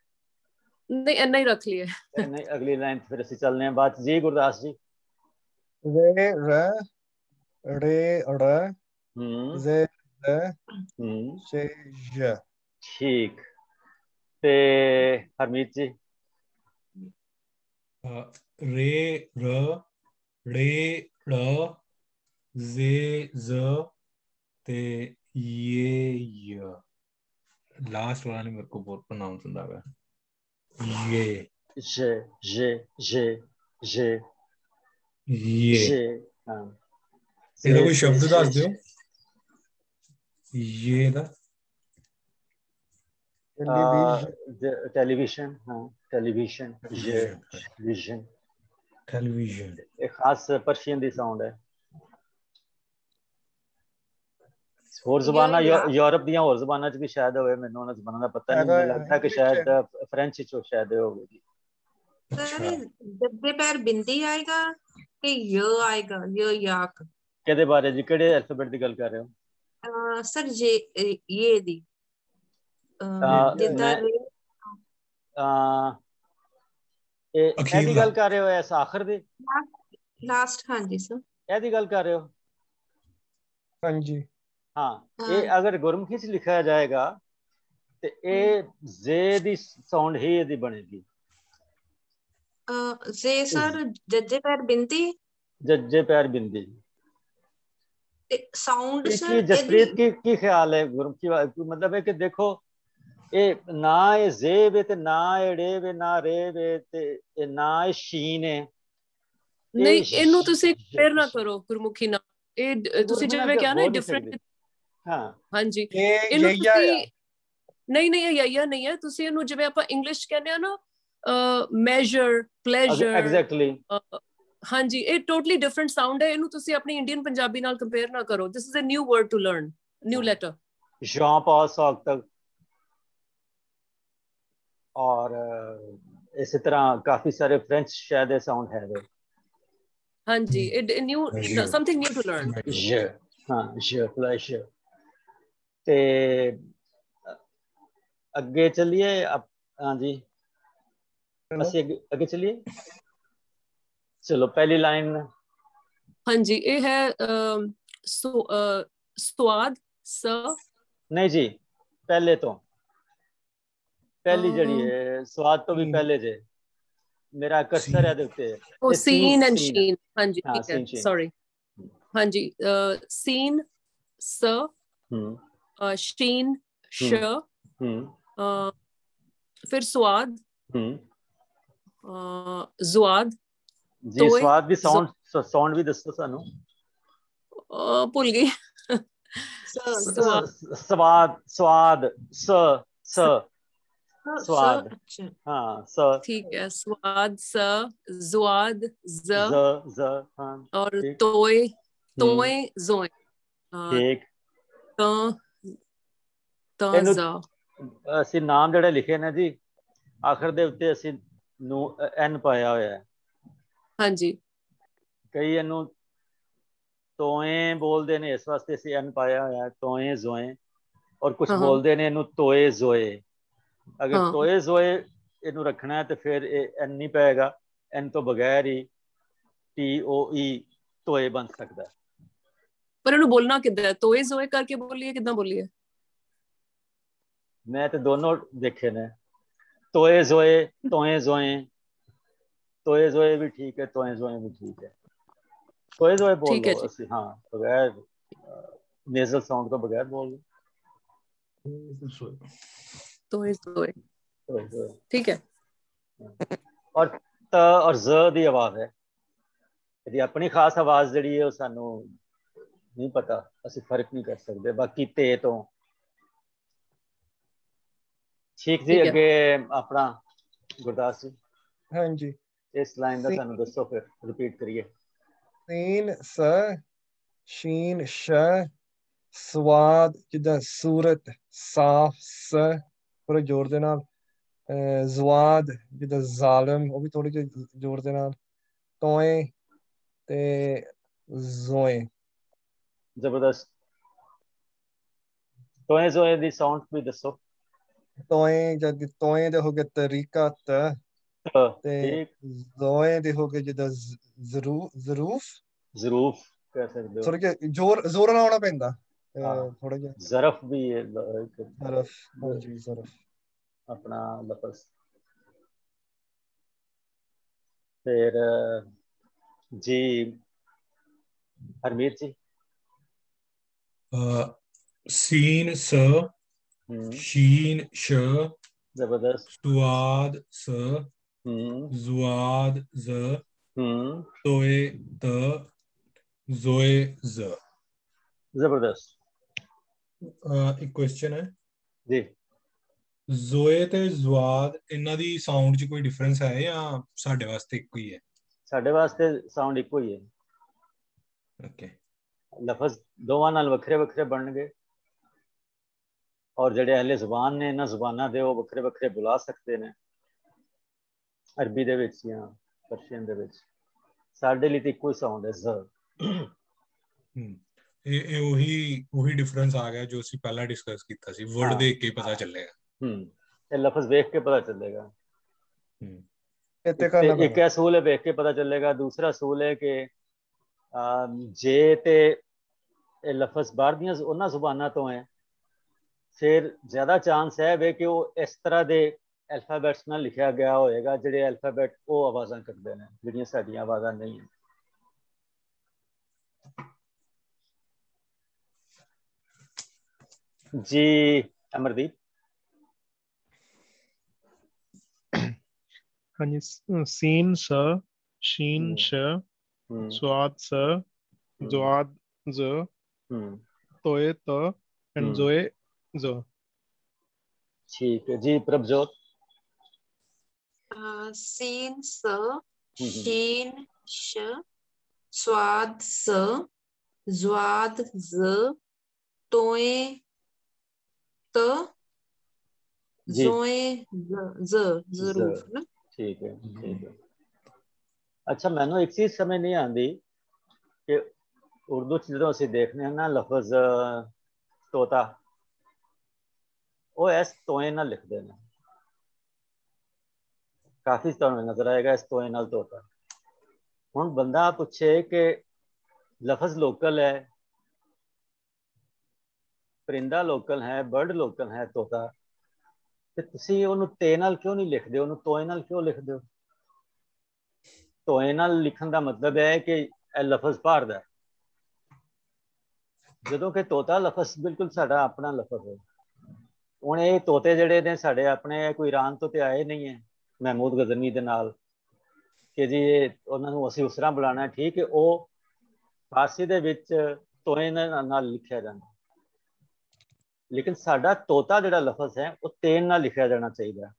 नहीं इतना ही रख लिए। नहीं, अगली लाइन फिर ਅਸੀਂ ਚੱਲਨੇ ਆ बात जी। गुरदास जी। रे र रे ड़ जे ज से ज। ठीक। ते हरमीत जी। रे र रे ड़ जे ज ते ये लास्ट वाला नहीं मेरे को बहुत प्रोनाउंस होता है। ये जे ये हाँ। ਇਹਦਾ ਕੋਈ ਸ਼ਬਦ ਦੱਸ ਦਿਓ। ये ਦਾ टेलीविजन। हाँ, टेलीविजन। विजन। टेलीविजन एक खास पर्शियन दी साउंड है। ਹੋਰ ਜ਼ਬਾਨਾਂ यूरोप ਦੀਆਂ ਹੋਰ ਜ਼ਬਾਨਾਂ 'ਚ ਵੀ ਸ਼ਾਇਦ ਹੋਵੇ, ਮੈਨੂੰ ਉਹਨਾਂ ਜ਼ਬਾਨਾਂ ਦਾ ਪਤਾ ਨਹੀਂ। ਮੈਨੂੰ ਲੱਗਦਾ ਕਿ ਸ਼ਾयद फ्रेंच 'ਚ ਸ਼ਾयਦ ਹੋਵੇਗੀ। सर जब्बे पैर बिंदी आएगा कि य आएगा, य याक? ਕਿਹਦੇ ਬਾਰੇ ਜੀ? ਕਿਹੜੇ ਅਲਫਾਬੈਟ ਦੀ ਗੱਲ ਕਰ ਰਹੇ ਹੋ? सर जे ये दी जिद्दां रे ਇਹਦੀ ਗੱਲ ਕਰ ਰਹੇ ਹੋ? ਇਸ ਆਖਰ ਦੀ लास्ट। हाँ जी सर, ਇਹਦੀ ਗੱਲ ਕਰ ਰਹੇ ਹੋ? हाँ जी। हाँ, ये अगर गुरमुखी च लिखा जाएगा तो ये जे दी साउंड ही यदि बनेगी। जे सर जज्जे पैर बिंदी, जज्जे पैर बिंदी। साउंड सर जसप्रीत की ख्याल है गुरमुखी? मतलब है कि देखो, ये ना ये जे वे ते ना ये रे वे ना रे वे ते ना ये शीन है। नहीं, ਇਹਨੂੰ ਤੁਸੀਂ ਕੰਪੇਅਰ ਨਾ ਕਰੋ ਗੁਰਮੁਖੀ ਨਾਲ। ਇਹ ਤੁਸੀਂ ਜਿਵੇਂ ਕਿਹਾ ਨਾ ਡਿਫਰੈਂਟ। हाँ जी, ਇਹਨੂੰ ਤੁਸੀਂ नहीं नहीं ਯਾ ਨਹੀਂ ਹੈ। ਤੁਸੀਂ ਇਹਨੂੰ ਜਿਵੇਂ ਆਪਾਂ ਇੰਗਲਿਸ਼ ਕਹਿੰਦੇ ਆ ਨਾ, ਮੈਜਰ, ਪਲੇਜ਼ਰ। ਐਗਜ਼ੈਕਟਲੀ। ਹਾਂਜੀ, ਇਹ ਟੋਟਲੀ ਡਿਫਰੈਂਟ ਸਾਊਂਡ ਹੈ। ਇਹਨੂੰ ਤੁਸੀਂ ਆਪਣੀ ਇੰਡੀਅਨ ਪੰਜਾਬੀ ਨਾਲ ਕੰਪੇਅਰ ਨਾ ਕਰੋ। This is a new word to learn, new letter. jean paul sartre तक और इसी तरह काफी सारे फ्रेंच शायद साउंड है। हाँ जी, new, something new to learn. हाँ, फ्लैश। ते अगे चलिए अब। हाँ जी, ਅਸੀਂ ਅੱਗੇ ਚਲੀਏ। ਚਲੋ ਪਹਿਲੀ ਲਾਈਨ। हाँ जी, ये है स्वाद स। नहीं जी, पहले तो पहली जड़ी है, स्वाद तो भी पहले जे। मेरा कर्सर है देखते हैं। ओ सीन एंड शीन। हाँ जी, ठीक है, सॉरी। हाँ जी, सीन स, शीन श, फिर स्वाद, जुआद जी। स्वाद भी साउंड भी दसो सानू। भूल गई। स्वाद स स्वाद। हाँ, स ठीक है। स्वाद स, जुआद ज हाँ, और तोय जोय। ठीक। ਤਾਂ ਜ਼ਾ ਅਸੀਂ ਨਾਮ ਜਿਹੜੇ ਲਿਖੇ ਨੇ ਜੀ ਆਖਰ ਦੇ ਉੱਤੇ ਅਸੀਂ ਨੂੰ ਐਨ ਪਾਇਆ ਹੋਇਆ ਹੈ। ਹਾਂਜੀ ਕਈ ਇਹਨੂੰ ਤੋਏ ਬੋਲਦੇ ਨੇ, ਇਸ ਵਾਸਤੇ ਅਸੀਂ ਐਨ ਪਾਇਆ ਹੋਇਆ ਤੋਏ ਜ਼ੋਏ, ਔਰ ਕੁਝ ਬੋਲਦੇ ਨੇ ਇਹਨੂੰ ਤੋਏ ਜ਼ੋਏ। ਅਗਰ ਤੋਏ ਜ਼ੋਏ ਇਹਨੂੰ ਰੱਖਣਾ ਹੈ ਤੇ ਫਿਰ ਇਹ ਐਨ ਨਹੀਂ ਪਏਗਾ, ਐਨ ਤੋਂ ਬਗੈਰ ਹੀ TOE ਤੋਏ ਬਣ ਸਕਦਾ ਹੈ। ਪਰ ਇਹਨੂੰ ਬੋਲਣਾ ਕਿੱਦਾਂ ਹੈ? ਤੋਏ ਜ਼ੋਏ ਕਰਕੇ ਬੋਲੀਏ, ਕਿੱਦਾਂ ਬੋਲੀਏ? ਮੈਂ ਤੇ ਦੋਨੋਂ ਦੇਖੇ ਨੇ, ਤੋਏ ਜ਼ੋਏ, ਤੋਏ ਜ਼ੋਏ, ਤੋਏ ਜ਼ੋਏ ਵੀ ਠੀਕ ਹੈ, ਤੋਏ ਜ਼ੋਏ ਵੀ ਠੀਕ ਹੈ। ਤੋਏ ਜ਼ੋਏ ਬੋਲ ਲਓ ਅਸੀਂ, ਹਾਂ ਬਗੈਰ ਨੇਜ਼ਲ ਸਾउंड ਤੋਂ ਬਗੈਰ बोल ਤੋਏ ਜ਼ੋਏ ठीक है। और त और ज ਦੀ ਆਵਾਜ਼ ਹੈ, ਇਹਦੀ ਆਪਣੀ ਖਾਸ ਆਵਾਜ਼ ਜਿਹੜੀ ਹੈ ਉਹ ਸਾਨੂੰ ਨਹੀਂ ਪਤਾ, ਅਸੀਂ ਫਰਕ ਨਹੀਂ ਕਰ ਸਕਦੇ ਬਾਕੀ ਤੇ ਤੋਂ। ਠੀਕ ਜੀ, ਅੱਗੇ ਆਪਣਾ ਗੁਰਦਾਸ ਜੀ। ਹਾਂਜੀ ਇਸ ਲਾਈਨ ਦਾ ਸਾਨੂੰ ਦੱਸੋ, ਫਿਰ ਰਿਪੀਟ ਕਰੀਏ। ਸੀਨ ਸ ਸ਼ੀਨ ਸ਼ ਸਵਾਦ ਜਿੱਦਾਂ ਸੂਰਤ ਸਾਫ ਸ ਥੋੜੇ ਜ਼ੋਰ ਦੇ ਨਾਲ, ਜ਼ਵਾਦ ਜਿੱਦਾਂ ਜ਼ਾਲਮ ਉਹ ਵੀ ਥੋੜੇ ਜਿਹੇ ਜ਼ੋਰ ਦੇ ਨਾਲ, ਤੋਏ ਤੇ ਜ਼ੋਏ। ਜ਼ਬਰਦਸਤ। ਤੋਏ ਜ਼ੋਏ ਦੀ ਸਾਊਂਡ ਵੀ ਦੱਸੋ। ਤੋਏ ਜਦ ਤੋਏ ਦੇ ਹੋ ਗਏ ਤਰੀਕਾ ਤ, ਤੇ ਜ਼ੋਏ ਦੇ ਹੋ ਗਏ ਜਿੱਦਾਂ ਜ਼ਰੂਫ ਜ਼ਰੂਫ ਕਹਿ ਸਕਦੇ ਹੋ। ਥੋੜਾ ਜਿਹਾ ਜ਼ੋਰ ਲਾਉਣਾ ਪੈਂਦਾ ਥੋੜਾ ਜਿਹਾ। ਜ਼ਰਫ ਵੀ ਹੈ, ਜ਼ਰਫ, ਹਾਂਜੀ ਜ਼ਰਫ ਆਪਣਾ ਲਫ਼ਜ਼। ਫਿਰ ਜੀ ਹਰਮੀਤ ਜੀ। ਸੀਨ ਸ ਸ਼ੀਨ ਸ਼ ਜ਼ਬਰਦस्त, ਸਵਾਦ ਸ ਜ਼ਵਾਦ ਜ਼ ਤੋਏ ਤ ਜ਼ੋਏ ਜ਼। ਜ਼ਬਰਦस्त। ਇੱਕ ਕੁਐਸਚਨ ਹੈ ਜੀ, ਜ਼ੋਏ ਤੇ ਜ਼ਵਾਦ ਇਹਨਾਂ ਦੀ ਸਾਊਂਡ 'ਚ ਕੋਈ ਡਿਫਰੈਂਸ ਹੈ ਜਾਂ ਸਾਡੇ ਵਾਸਤੇ ਇੱਕੋ ਹੀ ਹੈ? ਸਾਡੇ ਵਾਸਤੇ ਸਾਊਂਡ ਇੱਕੋ ਹੀ ਹੈ। ਓਕੇ, ਲਫ਼ਜ਼ ਦੋਵਾਂ ਨਾਲ ਵੱਖਰੇ ਵੱਖਰੇ ਬਣਨਗੇ, ਔਰ ਜਿਹੜੇ ਅਹਲੇ ਜ਼ੁਬਾਨ ਨੇ ਇਹਨਾਂ ਜ਼ੁਬਾਨਾਂ ਦੇ ਉਹ ਵੱਖਰੇ ਵੱਖਰੇ ਬੁਲਾ ਸਕਦੇ ਨੇ, ਅਰਬੀ ਦੇ ਵਿੱਚ ਜਾਂ ਪਰਸ਼ੀਅਨ ਦੇ ਵਿੱਚ। ਸਾਡੇ ਲਈ ਤਾਂ ਇੱਕੋ ਹੀ ਸਾਊਂਡ ਹੈ ਜ਼। ਇਹ ਉਹੀ ਡਿਫਰੈਂਸ ਆ ਗਿਆ ਜੋ ਅਸੀਂ ਪਹਿਲਾਂ ਡਿਸਕਸ ਕੀਤਾ ਸੀ, ਵਰਡ ਦੇਖ ਕੇ ਪਤਾ ਚੱਲੇਗਾ। ਇਹ ਲਫ਼ਜ਼ ਵੇਖ ਕੇ ਪਤਾ ਚੱਲੇਗਾ। ਇੱਕ ਅਸੂਲ ਹੈ ਵੇਖ ਕੇ ਪਤਾ ਚੱਲੇਗਾ, ਦੂਸਰਾ ਅਸੂਲ ਹੈ ਕਿ ਜੇ ਤੇ ਇਹ ਲਫ਼ਜ਼ ਬਾਹਰ ਦੀਆਂ ਉਹਨਾਂ ਜ਼ੁਬਾਨਾਂ ਤੋਂ ਹੈ, ਫਿਰ ਜ਼ਿਆਦਾ ਚਾਂਸ ਹੈ ਵੇ ਕਿ ਉਹ ਇਸ ਤਰ੍ਹਾਂ ਦੇ ਅਲਫਾਬੈਟਸ ਨਾਲ ਲਿਖਿਆ ਗਿਆ ਹੋਏਗਾ ਜਿਹੜੇ ਅਲਫਾਬੈਟ ਉਹ ਆਵਾਜ਼ਾਂ ਕਰਦੇ ਨੇ ਜਿਹੜੀਆਂ ਸਾਡੀਆਂ ਆਵਾਜ਼ਾਂ ਨਹੀਂ ਹੈ। जी अमरदीप। हाँ जी, सीन स शीन श स्वाद स ज्वाद ज तोए त एंड जोए ज। ठीक है जी, प्रभजोत। सीन स शीन श स्वाद स ज्वाद ज तोए त जोए ज जरूर ना। ठीक है, ठीक है। अच्छा, मैनू एक चीज समझ नहीं आती कि उर्दू च जो असीं देखने हैं ना लफज तोता, वो इस तोए नाल लिखते हैं, काफी तुहानूं नजर आएगा इस तोए नाल तोता। हुण बंदा पूछे कि लफज लोकल है, परिंदा लोकल है, बर्ड लोकल है तोता, ਤੇ ਤੁਸੀਂ ਉਹਨੂੰ ਤੇ ਨਾਲ ਕਿਉਂ ਨਹੀਂ ਲਿਖਦੇ, ਉਹਨੂੰ ਤੋਏ ਨਾਲ ਕਿਉਂ ਲਿਖਦੇ ਹੋ? ਤੋਏ ਨਾਲ ਲਿਖਣ ਦਾ ਮਤਲਬ ਹੈ ਕਿ ਇਹ ਲਫ਼ਜ਼ ਬਾਹਰ ਦਾ, ਜਦੋਂ ਕਿ ਤੋਤਾ ਲਫ਼ਜ਼ ਬਿਲਕੁਲ ਸਾਡਾ ਆਪਣਾ ਲਫ਼ਜ਼ ਹੈ। ਹੁਣ ਇਹ ਤੋਤੇ ਜਿਹੜੇ ਨੇ ਸਾਡੇ ਆਪਣੇ, ਕੋਈ ਇਰਾਨ ਤੋਂ ਤੇ ਆਏ ਨਹੀਂ ਹੈ ਮਹਿਮੂਦ ਗਜ਼ਨੀ ਦੇ ਨਾਲ ਕਿ ਜੀ ਉਹਨਾਂ ਨੂੰ ਅਸੀਂ ਉਸ ਤਰ੍ਹਾਂ ਬੁਲਾਉਣਾ। ਠੀਕ ਹੈ, ਉਹ ਫਾਰਸੀ ਦੇ ਵਿੱਚ ਤੋਏ ਨਾਲ ਲਿਖਿਆ ਜਾਂਦਾ, ਲੇਕਿਨ ਸਾਡਾ ਤੋਤਾ ਜਿਹੜਾ ਲਫ਼ਜ਼ ਹੈ ਉਹ ਤੇਨ ਨਾਲ ਲਿਖਿਆ ਜਾਣਾ ਚਾਹੀਦਾ,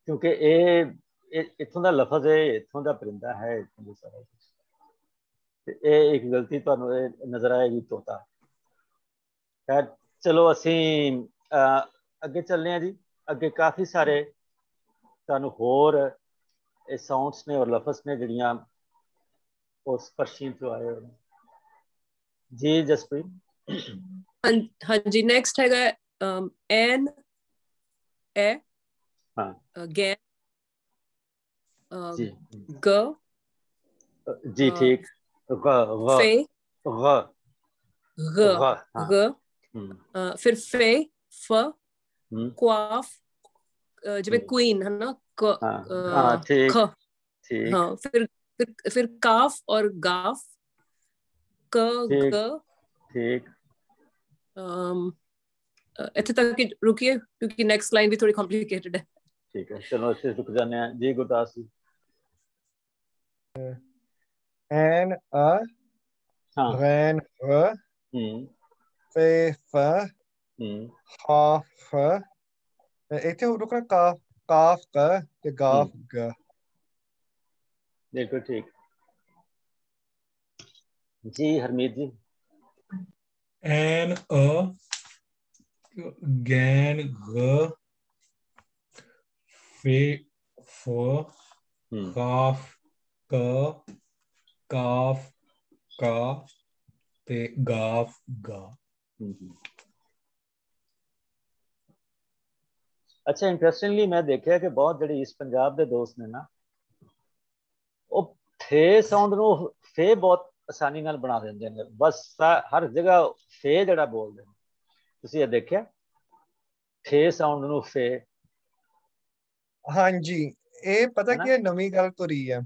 ਕਿਉਂਕਿ ਇਹ ਇੱਥੋਂ ਦਾ ਲਫ਼ਜ਼ ਹੈ, ਇੱਥੋਂ ਦਾ ਪਰਿੰਦਾ ਹੈ, ਇੱਥੋਂ ਦੀ ਸਾਰਾ ਕੁਛ। ਤੇ ਇਹ ਇੱਕ ਗਲਤੀ ਤੁਹਾਨੂੰ ਇਹ ਨਜ਼ਰ ਆਏਗੀ ਤੋਤਾ। ਖੈਰ ਚਲੋ, ਅਸੀਂ ਅੱਗੇ ਚੱਲਦੇ ਹਾਂ ਜੀ। ਅੱਗੇ ਕਾਫੀ ਸਾਰੇ ਤੁਹਾਨੂੰ ਹੋਰ ਇਹ ਸਾਊਂਡਸ ਨੇ ਔਰ ਲਫ਼ਜ਼ ਨੇ ਜਿਹੜੀਆਂ ਉਸ ਪਰਸ਼ੀਨ ਤੋਂ ਆਏ ਹੋਏ ਨੇ। ਜੀ ਜਸਪ੍ਰੀਤ। हाँ जी, नेक्स्ट हैगा एन ए हाँ गै जी ग जी ठीक। ग ग फे ग ग ग हाँ। ग फिर फे फ क्वाफ जिਵੇਂ क्वीन है ना हाँ ठीक ख ठीक। हाँ फिर काफ और गाफ क ग ठीक। ਇੱਥੇ तक रुकिए क्योंकि नेक्स्ट लाइन भी थोड़ी कॉम्प्लिकेटेड है। ठीक है चलो इसे रुक जाने हैं जी। गुरदास जी। एन अ हाँ गैन ग फे फ हा फ ਇੱਥੇ ਰੁਕਣਾ ਕਾਫ ਕਾਫ ਕ ਤੇ ਗਾਫ ਗ। बिल्कुल ठीक जी। हरमीत जी। एन अ गैन ग फे फ काफ क काफ का ते गाफ गा। अच्छा इंटरेस्टिंगली मैं देखा कि बहुत ਜਿਹੜੇ ਈਸਟ ਪੰਜਾਬ ਦੇ ਦੋਸਤ ਨੇ ਨਾ ਉਹ ਫੇ ਸਾਊਂਡ ਨੂੰ ਫੇ ਬਹੁਤ ਆਸਾਨੀ ਨਾਲ ਬਣਾ ਦਿੰਦੇ ਨੇ। ਬਸ ਹਰ ਜਗ੍ਹਾ ਫੇ ਜਿਹੜਾ ਬੋਲਦੇ ਨੇ। ਤੁਸੀਂ ਇਹ ਦੇਖਿਆ ਫੇ ਸਾਊਂਡ ਨੂੰ ਫੇ। ਹਾਂਜੀ ਇਹ ਪਤਾ ਕੀ ਹੈ ਨਵੀਂ ਗੱਲ ਤੁਰੀ ਹੈ।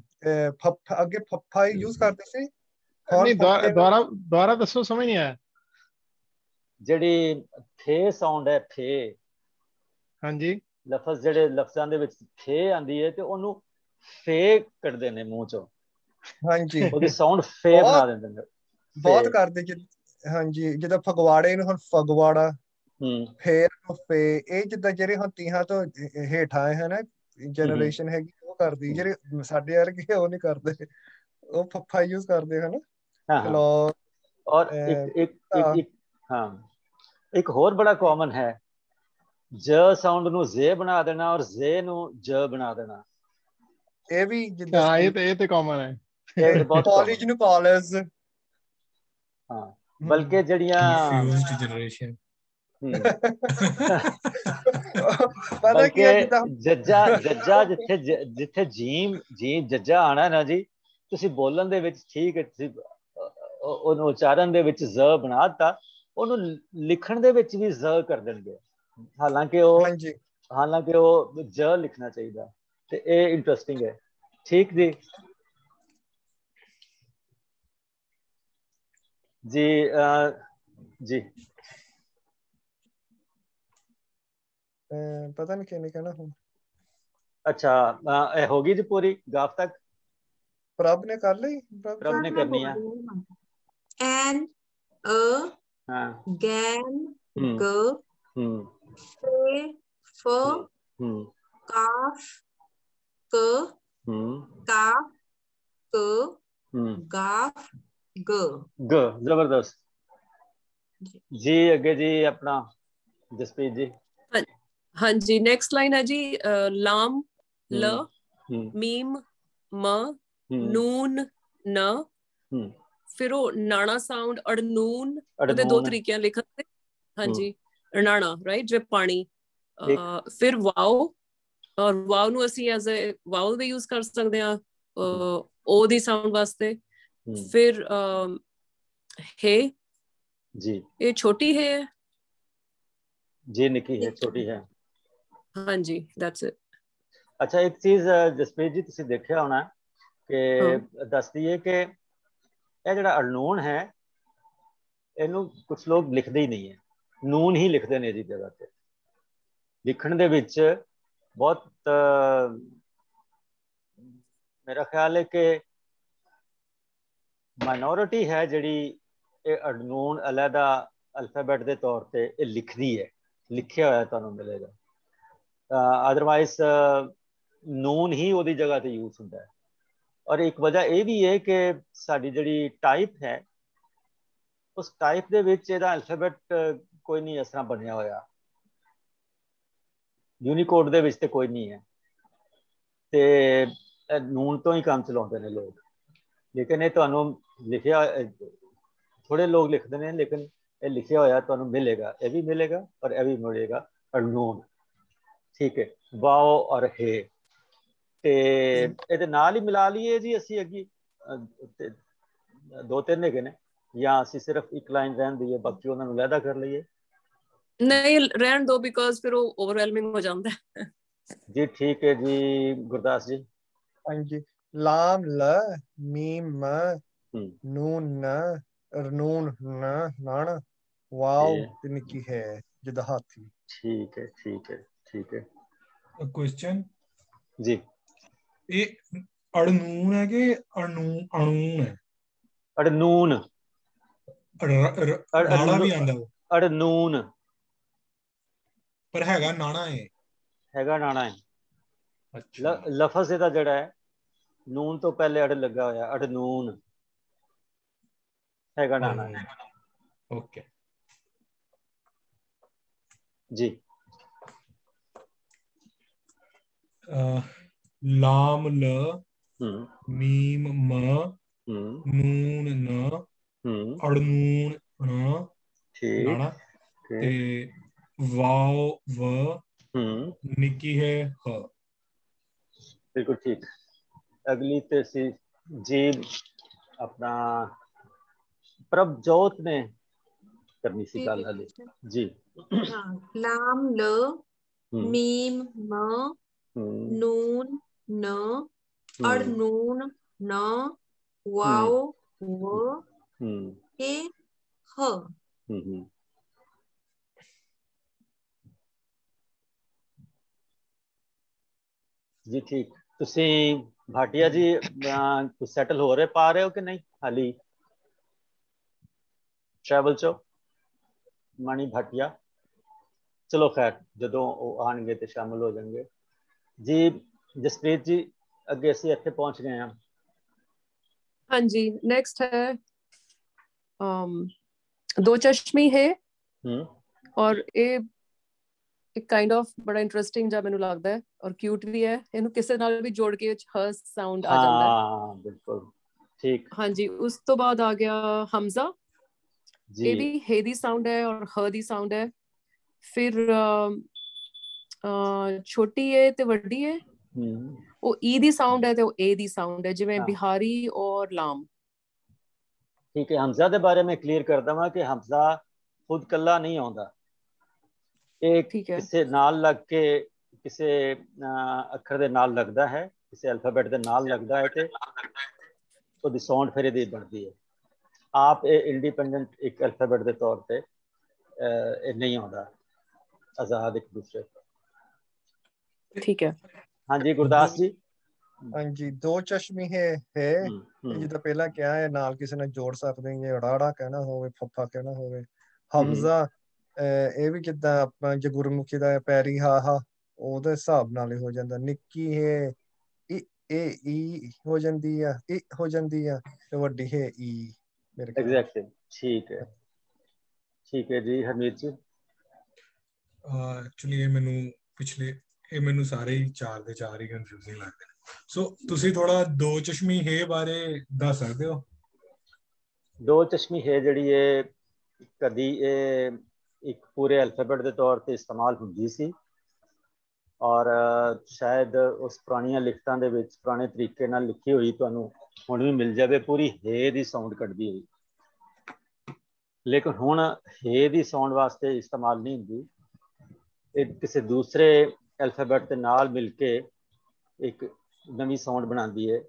ਅੱਗੇ ਫੱਫਾ ਯੂਜ਼ ਕਰਦੇ ਸੀ। नहीं दोबारा दसो समझ नहीं आया। ਜਿਹੜੀ ਫੇ ਸਾਊਂਡ ਹੈ ਫੇ ਹਾਂਜੀ ਲਫ਼ਜ਼ ਜਿਹੜੇ ਲਫ਼ਜ਼ਾਂ ਦੇ ਵਿੱਚ ਫੇ ਆਂਦੀ ਹੈ ਤੇ ਉਹਨੂੰ ਫੇ ਕੱਢਦੇ ਨੇ ਮੂੰਹ ਚੋਂ। ਹਾਂਜੀ ਉਹਦੀ ਸਾਊਂਡ ਫੇ ਬਣਾ ਦਿੰਦੇ ਨੇ। ਬਹੁਤ ਕਰਦੇ ਹਾਂਜੀ ਜਿੱਦਾਂ ਫਗਵਾੜੇ ਨੂੰ ਹੁਣ ਫਗਵਾੜਾ ਫੇਰ ਨੂੰ ਫੇ। ਇਹ ਜਿੱਦਾਂ ਜਿਹੜੇ ਹੁਣ ਤੀਹਾਂ ਤੋਂ ਹੇਠਾਂ ਹੈ ਨਾ ਜਨਰੇਸ਼ਨ ਹੈਗੀ ਉਹ ਕਰਦੀ। ਜਿਹੜੇ ਸਾਡੇ ਵਰਗੇ ਉਹ ਨਹੀਂ ਕਰਦੇ ਉਹ ਫੱਫਾ ਯੂਜ਼ ਕਰਦੇ ਹਨ। और एक होर बड़ा कॉमन है ज साउंड ਨੂੰ ਜ਼ ਬਣਾ ਦੇਣਾ ਔਰ ਜ਼ ਨੂੰ ਜ ਬਣਾ ਦੇਣਾ। ਇਹ ਵੀ ਜਿੱਦਾਂ ਇਹ ਤੇ ਕਾਮਨ ਹੈ। ਇਹ ਬਹੁਤ ਕਾਲਜ ਨੂੰ ਕਾਲਜ। ਹਾਂ ਬਲਕਿ ਜਿਹੜੀਆਂ ਕਨਫਿਊਜ਼ਡ ਜਨਰੇਸ਼ਨ ਪਤਾ ਕੀ ਹੈ ਜਿੱਦਾਂ ਜੱਜਾ ਜਿੱਥੇ ਜੀਮ ਜੱਜਾ ਆਣਾ ਨਾ ਜੀ ਤੁਸੀਂ ਬੋਲਣ ਦੇ ਵਿੱਚ ਠੀਕ ਹੈ ਤੁਸੀਂ ਉਹਨੂੰ ਉਚਾਰਨ ਦੇ ਵਿੱਚ ਜ਼ ਬਣਾ ਦਿੱਤਾ ਉਹਨੂੰ ਲਿਖਣ ਦੇ ਵਿੱਚ ਵੀ ਜ਼ ਕਰ ਦੇਣਗੇ। ਹਾਲਾਂਕਿ ਉਹ ਜ ਲਿਖਣਾ ਚਾਹੀਦਾ ਤੇ ਇਹ ਇੰਟਰਸਟਿੰਗ ਹੈ। ਠੀਕ ਜੀ जी जी ਪਤਾ ਨਹੀਂ ਕਿਹਨੇ ਕਹਿਣਾ ਹੁਣ। अच्छा होगी जी पूरी गाफ तक। प्रभ ने कर ली। प्रभ ने करनी है। एन अ गैन ग फे फ काफ क काफ क गाफ ग ग। जबरदस्त जी। अगे जी अपना जसप्रीत जी। हाँ जी नेक्स्ट लाइन है जी लाम ल मीम म ਨੂਨ ਨ ਫਿਰ ਉਹ ਨਾਣਾ ਸਾਊਂਡ ਅੜਨੂਨ ਉਹਦੇ ਦੋ ਤਰੀਕਿਆਂ ਲਿਖਣ ਦੇ। ਹਾਂਜੀ ਨਾਣਾ ਰਾਈਟ ਜਿਵੇਂ ਪਾਣੀ। ਫਿਰ ਵਾਓ ਔਰ ਵਾਓ ਨੂੰ ਅਸੀਂ ਐਜ਼ ਅ ਵਾਓ ਵੀ ਯੂਜ਼ ਕਰ ਸਕਦੇ ਹਾਂ ਉਹ ਦੀ ਸਾਊਂਡ ਵਾਸਤੇ। ਫਿਰ ਹੈ ਜੀ ਇਹ ਛੋਟੀ ਹੈ जी निकी है छोटी है। हाँ जी दैट्स इट। अच्छा एक चीज जसप्रीत जी तुसी देखिया होना कि दसदी है कि ਇਹ ਜਿਹੜਾ ਅਲਨੂਨ ਹੈ ਇਹਨੂੰ ਕੁਝ ਲੋਕ ਲਿਖਦੇ ਹੀ ਨਹੀਂ ਹੈ ਨੂਨ ਹੀ ਲਿਖਦੇ ਨੇ ਇਹਦੀ ਜਗ੍ਹਾ ਤੇ। ਲਿਖਣ ਦੇ ਵਿੱਚ ਬਹੁਤ ਮੇਰਾ ਖਿਆਲ ਹੈ ਕਿ ਮਾਈਨੋਰਿਟੀ ਹੈ ਜਿਹੜੀ ਇਹ ਅਲਨੂਨ ਅਲੱਗਾ ਅਲਫਾਬੈਟ ਦੇ ਤੌਰ ਤੇ ਇਹ ਲਿਖਦੀ ਹੈ। ਲਿਖਿਆ ਹੋਇਆ ਤੁਹਾਨੂੰ ਮਿਲੇਗਾ। ਅਦਰਵਾਈਜ਼ ਨੂਨ ਹੀ ਉਹਦੀ ਜਗ੍ਹਾ ਤੇ ਯੂਜ਼ ਹੁੰਦਾ ਹੈ। ਔਰ ਇੱਕ ਵਜ੍ਹਾ ਇਹ ਵੀ ਹੈ ਕਿ ਸਾਡੀ ਜਿਹੜੀ ਟਾਈਪ ਹੈ ਉਸ ਟਾਈਪ ਦੇ ਵਿੱਚ ਇਹਦਾ ਅਲਫਾਬੈਟ ਕੋਈ ਨਹੀਂ ਇਸ ਤਰ੍ਹਾਂ ਬਣਿਆ ਹੋਇਆ। यूनीकोड ਦੇ ਵਿੱਚ ਤੇ ਕੋਈ ਨਹੀਂ ਹੈ ਤੇ ਨੂਨ ਤੋਂ ਹੀ ਕੰਮ ਚਲਾਉਂਦੇ ਨੇ ਲੋਕ ਲੇਕਿਨ ਇਹ ਤੁਹਾਨੂੰ ਲਿਖਿਆ ਥੋੜੇ ਲੋਕ ਲਿਖਦੇ ਨੇ ਲੇਕਿਨ ਇਹ ਲਿਖਿਆ ਹੋਇਆ ਤੁਹਾਨੂੰ ਮਿਲੇਗਾ ਇਹ ਵੀ ਮਿਲੇਗਾ ਔਰ ਇਹ ਵੀ ਮਿਲੇਗਾ ਅਨੂਨ ਠੀਕ ਹੈ ਵਾਓ ਔਰ ਹੈ ਤੇ ਇਹਦੇ ਨਾਲ ਹੀ ਮਿਲਾ ਲਈਏ ਜੀ ਅਸੀਂ ਅੱਗੇ ਦੋ ਤਿੰਨ ਹੈਗੇ ਨੇ ਜਾਂ ਅਸੀਂ ਸਿਰਫ ਇੱਕ ਲਾਈਨ ਰਹਿਣ ਦਈਏ ਬਾਕੀ ਉਹਨਾਂ ਨੂੰ ਲਹਿਦਾ ਕਰ ਲਈਏ नहीं रहन दो बिकॉज फिर वो ओवरवेलमिंग हो जाता है जी ठीक है जी गुरदास जी हाँ जी लाम ल मीम म नून न रनून न नान वाव ते निक्की है जिदा हाथी ठीक है ठीक है ठीक है क्वेश्चन जी ये अड़नून है कि अणून है अड़नून नाड़ा भी आंदा अड़नून पर हैगा नाना हैगा नाना है अच्छा लफज ਇਹਦਾ ਜਿਹੜਾ ਹੈ ਨੂਨ ਤੋਂ ਪਹਿਲੇ ਅੜ ਲੱਗਾ ਹੋਇਆ ਅੜਨੂਨ हैगा नाना है ओके जी लाम ल मीम म नून न अड़नून न नाना ते वाव व निकी है ह बिल्कुल ठीक अगली ते सी जी अपना प्रभजोत ने करनी सी गल हले जी हाँ लाम ल मीम म नून न अड़नून न वाव व हे ह जी ठीक ਤੁਸੀਂ ਭਾਟੀਆ ਜੀ ਕੁਝ ਸੈਟਲ ਹੋ ਰਹੇ ਪਾ ਰਹੇ ਹੋ ਕਿ ਨਹੀਂ ਹਾਲੀ ट्रैवल चो मणि भाटिया चलो खैर जो आएंगे तो शामिल हो जाएंगे जी जसप्रीत जी अगे असी इत्थे पहुंच गए हैं हाँ जी नेक्स्ट है दो चश्मी है और ये एक काइंड ऑफ बड़ा इंटरेस्टिंग जा मैनू लगता है और क्यूट भी है इनू किसी नाल भी जोड़ के ह साउंड आ जाता है हाँ बिल्कुल ठीक हाँ जी उस तो बाद आ गया हमजा ये भी हे दी साउंड है और ह दी साउंड है फिर छोटी है ते वड्डी है वो ई दी साउंड है ते वो ए दी साउंड है जिवें बिहारी और लाम ठीक है हमजा दे बारे में क्लियर कर दवां कि हमजा खुद कल्ला नहीं आउंदा एक किसे नाल लग के किसे अखर दे नाल लगदा है किसे अल्फाबेट दे नाल लगदा है ते ओदी साउंड फिर इहदी बनदी है आप इंडिपेंडेंट एक अल्फाबेट के तौर पे नहीं आता आजाद एक दूसरे ठीक है हाँ जी गुरदास जी हाँ जी दो चश्मी है जिदा पहला क्या है नाल किसी ने जोड़ सकते हैं अड़ाड़ा कहना होवे फफा कहना होवे हमजा ਇਹ ਵੀ ਜਿੱਦਾਂ ਆਪਾਂ ਜੇ ਗੁਰਮੁਖੀ ਦਾ ਪੈਰੀ ਹਾ ਉਹਦੇ ਹਿਸਾਬ ਨਾਲ ਹੀ ਹੋ ਜਾਂਦਾ ਨਿੱਕੀ ਹੈ ਇਹ ਈ ਹੋ ਜਾਂਦੀ ਆ ਇਹ ਹੋ ਜਾਂਦੀ ਆ ਤੇ ਵੱਡੀ ਹੈ ਈ एग्जैक्टली ठीक है जी हरमीत जी एक्चुअली ਇਹ ਮੈਨੂੰ ਸਾਰੇ ਹੀ ਚਾਰ ਦੇ ਚਾਰ ਹੀ ਕਨਫਿਊਜ਼ਿੰਗ ਲੱਗਦੇ ਨੇ ਸੋ ਤੁਸੀਂ ਥੋੜਾ ਦੋ ਚਸ਼ਮੀ ਹੈ ਬਾਰੇ ਦੱਸ ਸਕਦੇ ਹੋ ਦੋ ਚਸ਼ਮੀ ਹੈ ਜਿਹੜੀ ਹੈ ਕਦੀ ਇਹ ਇੱਕ ਪੂਰੇ ਅਲਫਾਬੇਟ ਦੇ ਤੌਰ ਤੇ ਇਸਤੇਮਾਲ ਹੁੰਦੀ ਸੀ ਔਰ ਸ਼ਾਇਦ ਉਸ ਪੁਰਾਣੀਆਂ ਲਿਖਤਾਂ ਦੇ ਵਿੱਚ ਪੁਰਾਣੇ ਤਰੀਕੇ ਨਾਲ ਲਿਖੀ ਹੋਈ ਤੁਹਾਨੂੰ ਹੁਣ ਵੀ ਮਿਲ ਜਾਵੇ ਪੂਰੀ ਹੈ ਦੀ ਸਾਊਂਡ ਕੱਢਦੀ ਹੋਈ ਲੇਕਿਨ ਹੁਣ ਹੈ ਦੀ ਸਾਊਂਡ ਵਾਸਤੇ ਇਸਤੇਮਾਲ ਨਹੀਂ ਹੁੰਦੀ ਇਹ ਕਿਸੇ ਦੂਸਰੇ ਅਲਫਾਬੇਟ ਦੇ ਨਾਲ ਮਿਲ ਕੇ ਇੱਕ ਨਵੀਂ ਸਾਊਂਡ ਬਣਾਉਂਦੀ ਹੈ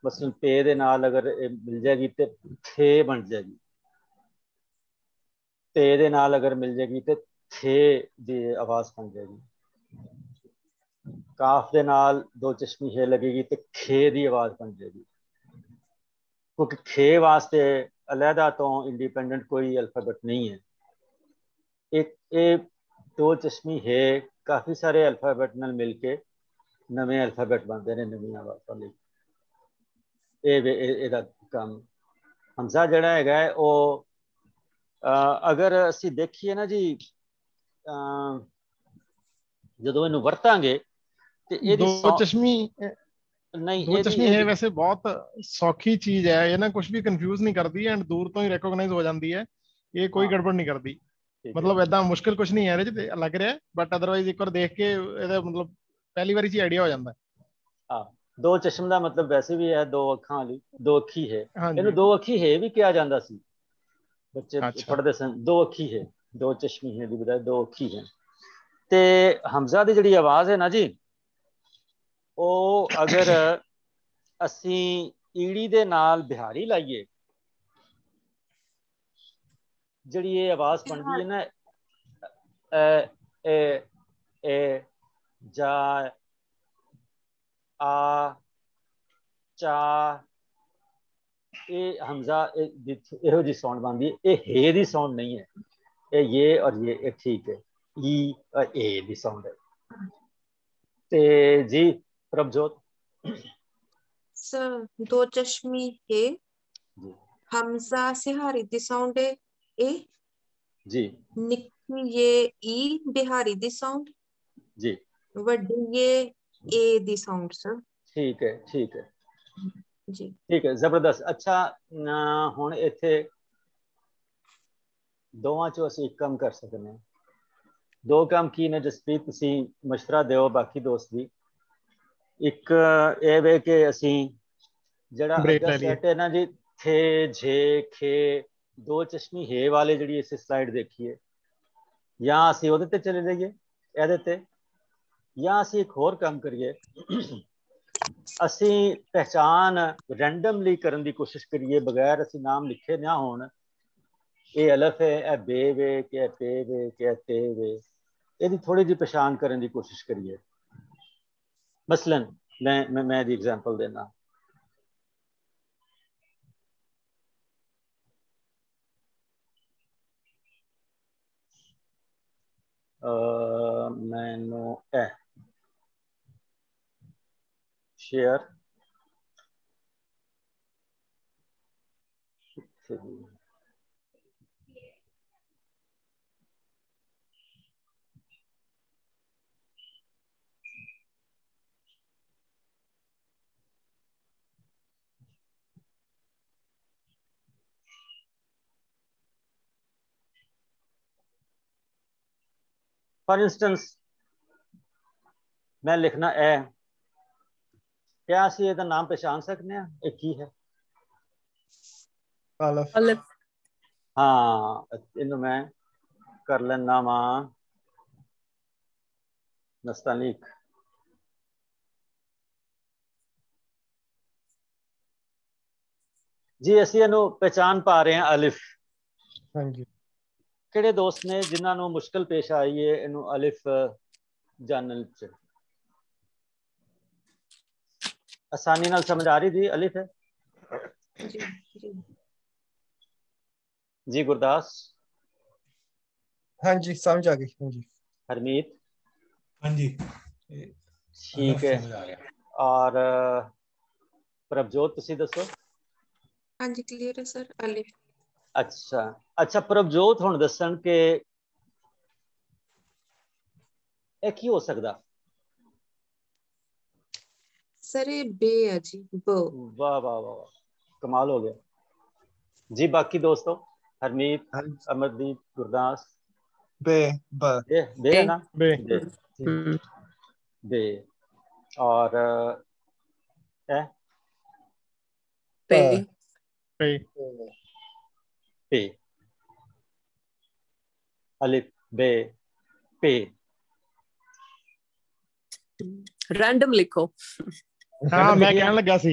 ਮਸਲਨ ਪੇ ਦੇ ਨਾਲ ਅਗਰ ਇਹ ਮਿਲ ਜਾਏਗੀ ਤੇ ਥੇ ਬਣ ਜਾਏਗੀ ਤੇ ਦੇ ਨਾਲ ਅਗਰ ਮਿਲ ਜਾਏਗੀ ਤੇ ਥੇ ਦੀ ਆਵਾਜ਼ ਬਣ ਜਾਏਗੀ ਕਾਫ ਦੇ ਨਾਲ ਦੋ ਚਸ਼ਮੀ ਹੈ ਲੱਗੇਗੀ ਤੇ ਖੇ ਦੀ ਆਵਾਜ਼ ਬਣ ਜਾਏਗੀ क्योंकि खे वास्ते अलहदा तो इंडिपेंडेंट कोई अल्फाबेट नहीं है एक दो चश्मी है काफ़ी सारे अल्फाबेट नाल मिल के नवे अल्फाबेट बनते हैं नवी आवाज़ वाले काम हमजा जड़ा है वो अगर असी देखिए ना जी ਜਦੋਂ ਇਹਨੂੰ ਵਰਤਾਂਗੇ ਤੇ ਇਹਦੀ ਦੋ ਚਸ਼ਮੀ ਨਹੀਂ ਦੋ ਚਸ਼ਮੀ ਹੈ ਵੈਸੇ ਬਹੁਤ ਸੌਖੀ ਚੀਜ਼ ਹੈ, ਇਹ ਨਾ ਕੁਝ ਵੀ ਕੰਫਿਊਜ਼ ਨਹੀਂ ਕਰਦੀ ਐਂਡ ਦੂਰ ਤੋਂ ਹੀ ਰੈਕੋਗਨਾਈਜ਼ ਹੋ ਜਾਂਦੀ ਹੈ, ਇਹ ਕੋਈ ਗੜਬੜ ਨਹੀਂ ਕਰਦੀ। ਮਤਲਬ ਏਦਾਂ ਮੁਸ਼ਕਿਲ ਕੁਝ ਨਹੀਂ ਹੈ ਇਹਦੇ ਚ ਲੱਗ ਰਿਹਾ, ਬਟ ਅਦਰਵਾਈਜ਼ ਇੱਕ ਵਾਰ ਦੇਖ ਕੇ ਇਹਦਾ ਮਤਲਬ ਪਹਿਲੀ ਵਾਰੀ ਚ ਆਈਡੀਆ ਹੋ ਜਾਂਦਾ। ਹਾਂ, ਦੋ ਚਸ਼ਮ ਦਾ ਮਤਲਬ ਵੈਸੇ ਵੀ ਹੈ ਦੋ ਅੱਖਾਂ ਵਾਲੀ, ਦੋ ਅੱਖੀ ਹੈ। ਹਾਂਜੀ ਇਹਨੂੰ ਦੋ ਅੱਖੀ ਹੈ ਵੀ ਕਿਹਾ ਜਾਂਦਾ ਸੀ, ਬੱਚੇ ਅੱਛਾ ਪੜ੍ਹਦੇ ਸਨ। ਦੋ ਅੱਖੀ ਹੈ, ਦੋ ਚਸ਼ਮੀ ਹੈ ਦੀ ਬਜਾਏ ਦੋ ਅੱਖੀ ਹੈ। ਤੇ ਹਮਜ਼ਾ ਦੀ ਜਿਹੜੀ ਆਵਾਜ਼ ਹੈ ਨਾ ਜੀ, ਉਹ ਅਗਰ ਅਸੀਂ ਈੜੀ ਦੇ ਨਾਲ ਬਿਹਾਰੀ ਲਾਈਏ, ਜਿਹੜੀ ਇਹ ਆਵਾਜ਼ ਬਣਦੀ ਹੈ ਨਾ, ਏ ਜਾ ਆ ਚਾ, ਇਹ ਹਮਜ਼ਾ ਇਹੋ ਜਿਹੀ ਸਾਊਂਡ ਬਣਦੀ ਹੈ। ਇਹ ਹੇ ਦੀ ਸਾਊਂਡ ਨਹੀਂ ਹੈ, ਇਹ ये और ये ठीक है, ई और ए ਦੀ ਸਾਊਂਡ ਹੈ। ਤੇ ਜੀ ਪ੍ਰਭਜੋਤ। सर दो चश्मी है, हमजा सिहारी दी साउंड है ए जी, निक्की ये ई बिहारी दी साउंड जी, वड्डी ये ए दी साउंड सर। ठीक है, ठीक है जी, ठीक है, जबरदस्त। अच्छा ਹੁਣ ਇੱਥੇ ਦੋਵਾਂ ਚੋਂ ਅਸੀਂ ਇੱਕ ਕੰਮ ਕਰ ਸਕਦੇ ਹਾਂ। ਦੋ ਕੰਮ ਕੀ ਨੇ ਜਸਪ੍ਰੀਤ, ਤੁਸੀਂ ਮਸ਼ਵਰਾ ਦਿਓ ਬਾਕੀ ਦੋਸਤ ਵੀ। ਇੱਕ ਇਹ ਵੇ ਕਿ ਅਸੀਂ ਜਿਹੜਾ ਅੱਗਾ ਸੈਟ ਹੈ ਨਾ ਜੀ, ਥੇ ਝੇ ਖੇ, ਦੋ ਚਸ਼ਮੀ ਹੇ ਵਾਲੇ ਜਿਹੜੀ ਅਸੀਂ ਸਲਾਈਡ ਦੇਖੀਏ, ਜਾਂ ਅਸੀਂ ਉਹਦੇ ਤੇ ਚਲੇ ਜਾਈਏ ਇਹਦੇ ਤੇ, ਜਾਂ ਅਸੀਂ ਇੱਕ ਹੋਰ ਕੰਮ ਕਰੀਏ, ਅਸੀਂ ਪਹਿਚਾਨ ਰੈਂਡਮਲੀ ਕਰਨ ਦੀ ਕੋਸ਼ਿਸ਼ ਕਰੀਏ ਬਗੈਰ ਅਸੀਂ ਨਾਮ ਲਿਖੇ ਨਾ ਹੋਣ। ਇਹ ਅਲਫ ਹੈ, ਇਹ ਬੇ ਵੇ, ਕਿ ਇਹ ਪੇ ਵੇ, ਕਿ ਇਹ ਤੇ ਵੇ, ਇਹਦੀ ਥੋੜੀ ਜਿਹੀ ਪਛਾਣ ਕਰਨ ਦੀ ਕੋਸ਼ਿਸ਼ ਕਰੀਏ। ਮਸਲਨ ਮੈਂ ਦੀ ਐਗਜ਼ਾਮਪਲ ਦੇਣਾ, ਮੈਨੂੰ ਇਹ ਸ਼ੇਅਰ फॉर इंस्टेंस मैं लिखना ए, क्या ਅਸੀਂ ਇਹਦਾ ਨਾਮ ਪਛਾਣ ਸਕਨੇ ਆ ਇਹ ਕੀ ਹੈ? ਅਲਫ। ਹਾਂ, ਇਹਨੂੰ ਮੈਂ ਕਰ ਲੈਣਾ ਵਾ ਨਸਤਾਨੀਕ। ਜੀ ਅਸੀਂ ਇਹਨੂੰ ਪਛਾਣ ਪਾ ਰਹੇ ਹਾਂ ਅਲਿਫ। ਹਾਂਜੀ, ਕਿਹੜੇ ਦੋਸਤ ਨੇ ਜਿਨ੍ਹਾਂ ਨੂੰ ਮੁਸ਼ਕਲ ਪੇਸ਼ ਆਈ ਹੈ ਇਹਨੂੰ ਅਲਿਫ ਜਾਣਨ ਚ? आसानी नाल समझ आ रही थी अलिफ है? जी, जी, जी गुरदास। हाँ जी समझ आ गई। हाँ जी हरमीत। हाँ जी ठीक है। और प्रभजोत तुसी दसो। हाँ जी क्लियर है सर अलिफ। अच्छा अच्छा, प्रभजोत हुण दसन के ਇਹ ਕੀ ਹੋ ਸਕਦਾ? सर ये बे है जी, ब। वाह वाह वाह, कमाल हो गया जी। बाकी दोस्तों हरमीत, अमरदीप, गुरदास। बे ब बे है ना? बे बे और है पे पे पे, अलिफ बे पे। रैंडम लिखो। हाँ मैं कहने लगा सी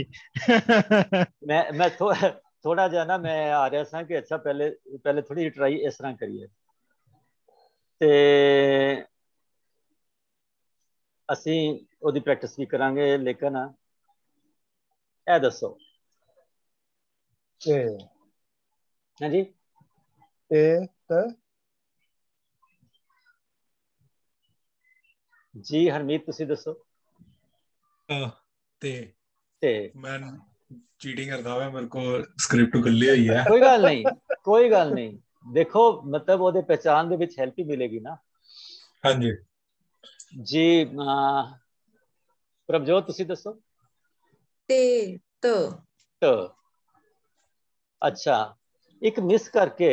मैं थोड़ा जिहा ना मैं आ रहा सा कि अच्छा पहले थोड़ी ट्राई इस तरह करिए ते ਅਸੀਂ ਉਹਦੀ ਪ੍ਰੈਕਟਿਸ ਵੀ ਕਰਾਂਗੇ। ਲੇਕਿਨ ਇਹ ਦੱਸੋ ਹਾਂਜੀ जी हरमीत तुसी दसो। ते मैं चीटिंग करता हुआ मेरे को स्क्रिप्ट खुली हुई है। कोई गल नहीं, कोई गल नहीं। देखो मतलब ਉਹਦੇ ਪਹਿਚਾਨ ਦੇ ਵਿੱਚ ਹੈਲਪ ਹੀ ਮਿਲੇਗੀ ਨਾ। ਹਾਂਜੀ जी प्रभजोत ਤੁਸੀਂ ਦੱਸੋ। ਤੇ ਤ ਟ ਅੱਛਾ ਇੱਕ ਮਿਸ ਕਰਕੇ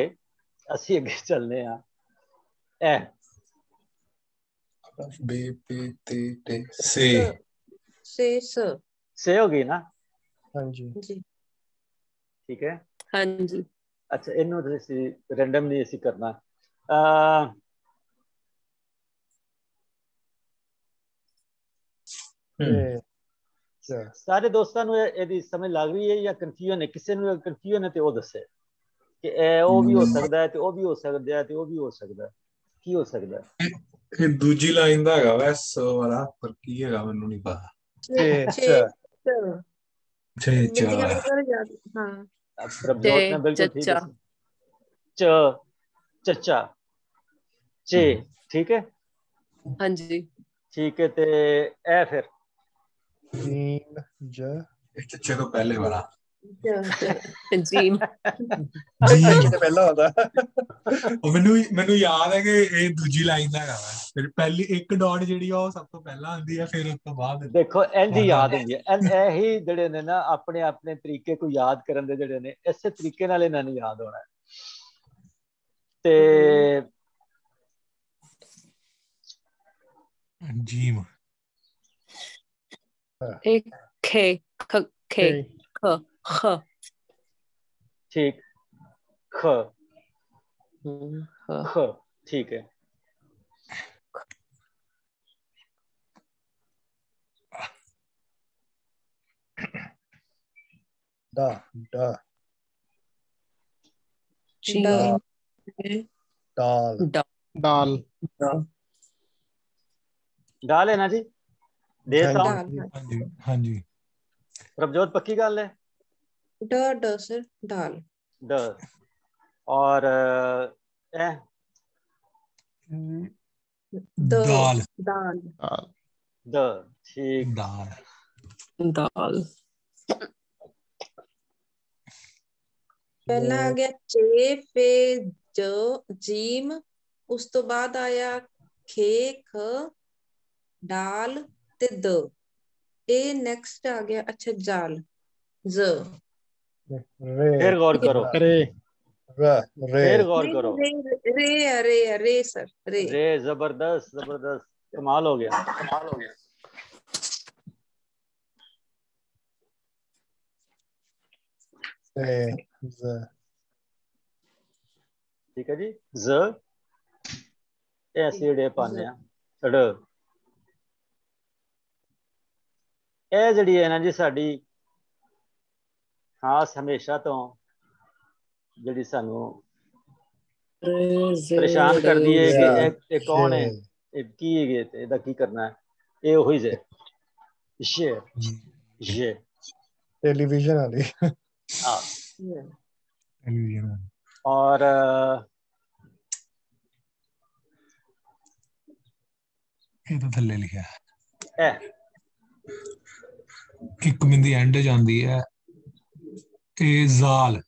ਅਸੀਂ ਅੱਗੇ ਚੱਲਦੇ ਆ। ਐ ਬੇ ਪੇ ਤੇ ਤੇ ਸੇ ਸੇ ਸ ਸੇ ਹੋ ਗਈ ਨਾ। ਹਾਂਜੀ ਜੀ ਠੀਕ ਹੈ। ਹਾਂਜੀ ਅੱਛਾ ਇਹਨੂੰ ਅਸੀਂ ਰੈਂਡਮ ਨਹੀਂ ਅਸੀਂ ਕਰਨਾ। ਸਾਰੇ ਦੋਸਤਾਂ ਨੂੰ ਇਹਦੀ ਸਮਝ ਲੱਗ ਰਹੀ ਹੈ ਜਾਂ ਕਨਫਿਊਜ਼ਨ ਹੈ? ਕਿਸੇ ਨੂੰ ਕਨਫਿਊਜ਼ਨ ਹੈ ਤੇ ਉਹ ਦੱਸੇ ਕਿ ਇਹ ਉਹ ਵੀ ਹੋ ਸਕਦਾ ਹੈ ਤੇ ਉਹ ਵੀ ਹੋ ਸਕਦਾ ਹੈ ਤੇ ਉਹ ਵੀ ਹੋ ਸਕਦਾ ਹੈ। ਕੀ ਹੋ ਸਕਦਾ ਹੈ? ਇਹ ਦੂਜੀ ਲਾਈਨ ਦਾ ਹੈਗਾ ਵੈ ਸ ਵਾਲਾ, ਪਰ ਕੀ ਹੈਗਾ ਮੈਨੂੰ ਨਹੀਂ ਪਤਾ। ਬਿੰਦੀਆਂ ਬਿਲਕੁਲ ਯਾਦ ਹਾਂ। ਪ੍ਰਭਜੋਤ ਨੇ ਬਿਲਕੁਲ ਠੀਕ ਹੈ। ਚ ਚੱਚਾ ਚੇ ਠੀਕ ਹੈ। ਹਾਂਜੀ ਠੀਕ ਹੈ ਤੇ ਇਹ ਫਿਰ ਜੀਮ ਜ ਇਹ ਚੱਚੇ ਤੋਂ ਪਹਿਲੇ ਵਾਲਾ ਜੀਮ ਜੀ ਤੇ ਪਹਿਲਾਂ ਹੁੰਦਾ। ਉਹ ਮੈਨੂੰ ਯਾਦ ਹੈ ਕਿ ਇਹ ਦੂਜੀ ਲਾਈਨ ਦਾ ਹੈਗਾ ਵਾ। ਫਿਰ ਪਹਿਲੀ ਇੱਕ ਡਾਟ ਜਿਹੜੀ ਆ ਉਹ ਸਭ ਤੋਂ ਪਹਿਲਾਂ ਆਉਂਦੀ ਹੈ, ਫਿਰ ਉਸ ਤੋਂ ਬਾਅਦ ਦੇਖੋ ਇੰਝ ਹੀ ਯਾਦ ਹੁੰਦੀ ਹੈ। ਇਹੀ ਜਿਹੜੇ ਨੇ ਨਾ ਆਪਣੇ ਆਪਣੇ ਤਰੀਕੇ ਕੋਈ ਯਾਦ ਕਰਨ ਦੇ ਜਿਹੜੇ ਨੇ ਇਸੇ ਤਰੀਕੇ ਨਾਲ ਇਹਨਾਂ ਨੂੰ ਯਾਦ ਹੋਣਾ ਤੇ ਜੀਮ एक खे ख खे ख ख ठीक ख ख ख ठीक है। ਦਾ ਦਾ जी ਦਾਲ ਦਾਲ डाल है ना जी देता हूँ। ਹਾਂਜੀ ਹਾਂਜੀ प्रभजोत पक्की गल है। ड ड सर दाल ड और ए ਦਾਲ दाल द ठीक ਦਾਲ दाल ਪਹਿਲਾਂ ਆ ਗਿਆ ਚੇ ਫੇ ਜ ਜੀਮ, ਉਸ ਤੋਂ ਬਾਅਦ ਆਇਆ ਖੇ ਖ ਡਾਲ ਤੇ ਦ। ਇਹ ਨੈਕਸਟ ਆ ਗਿਆ ਅੱਛਾ ਜਾਲ ਜ਼। फिर गौर करो ਰੇ फिर गौर नहीं, करो। रे सर रे। रे जबरदस्त जबरदस्त कमाल हो गया। ठीक है जी। ज ऐसे ੜੇ ਪਾਉਂਦੇ ਆ ੜ। ਇਹ ਜਿਹੜੀ ਹੈ ਨਾ ਜੀ ਸਾਡੀ ਖਾਸ ਹਮੇਸ਼ਾ ਤੋਂ ਜਿਹੜੀ ਸਾਨੂੰ ਪਰੇਸ਼ਾਨ ਕਰਦੀ ਹੈ ਕਿ ਇਹ ਕੌਣ ਹੈ, ਇਹ ਕੀ ਹੈਗੇ ਤੇ ਇਹਦਾ ਕੀ ਕਰਨਾ ਹੈ। ਇਹ ਉਹੀ ਜੇ ये ਟੈਲੀਵਿਜ਼ਨ ਵਾਲੀ और ਇਹ ਤਾਂ ਥੱਲੇ ਲਿਖਿਆ ए ਇੱਕ ਬਿੰਦੀ ਐਂਡ ਜਾਂਦੀ ਹੈ ਤੇ ਜ਼ਾਲ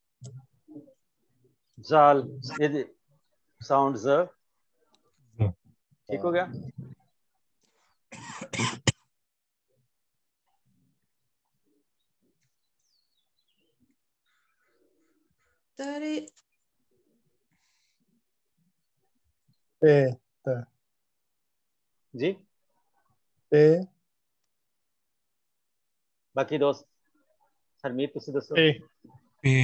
जाल ये साउंड ज ठीक हो गया। तारे ਤੇ जी ਤੇ बाकी दोस्त हरमीत तुसी दसो। ਏ ਪੇ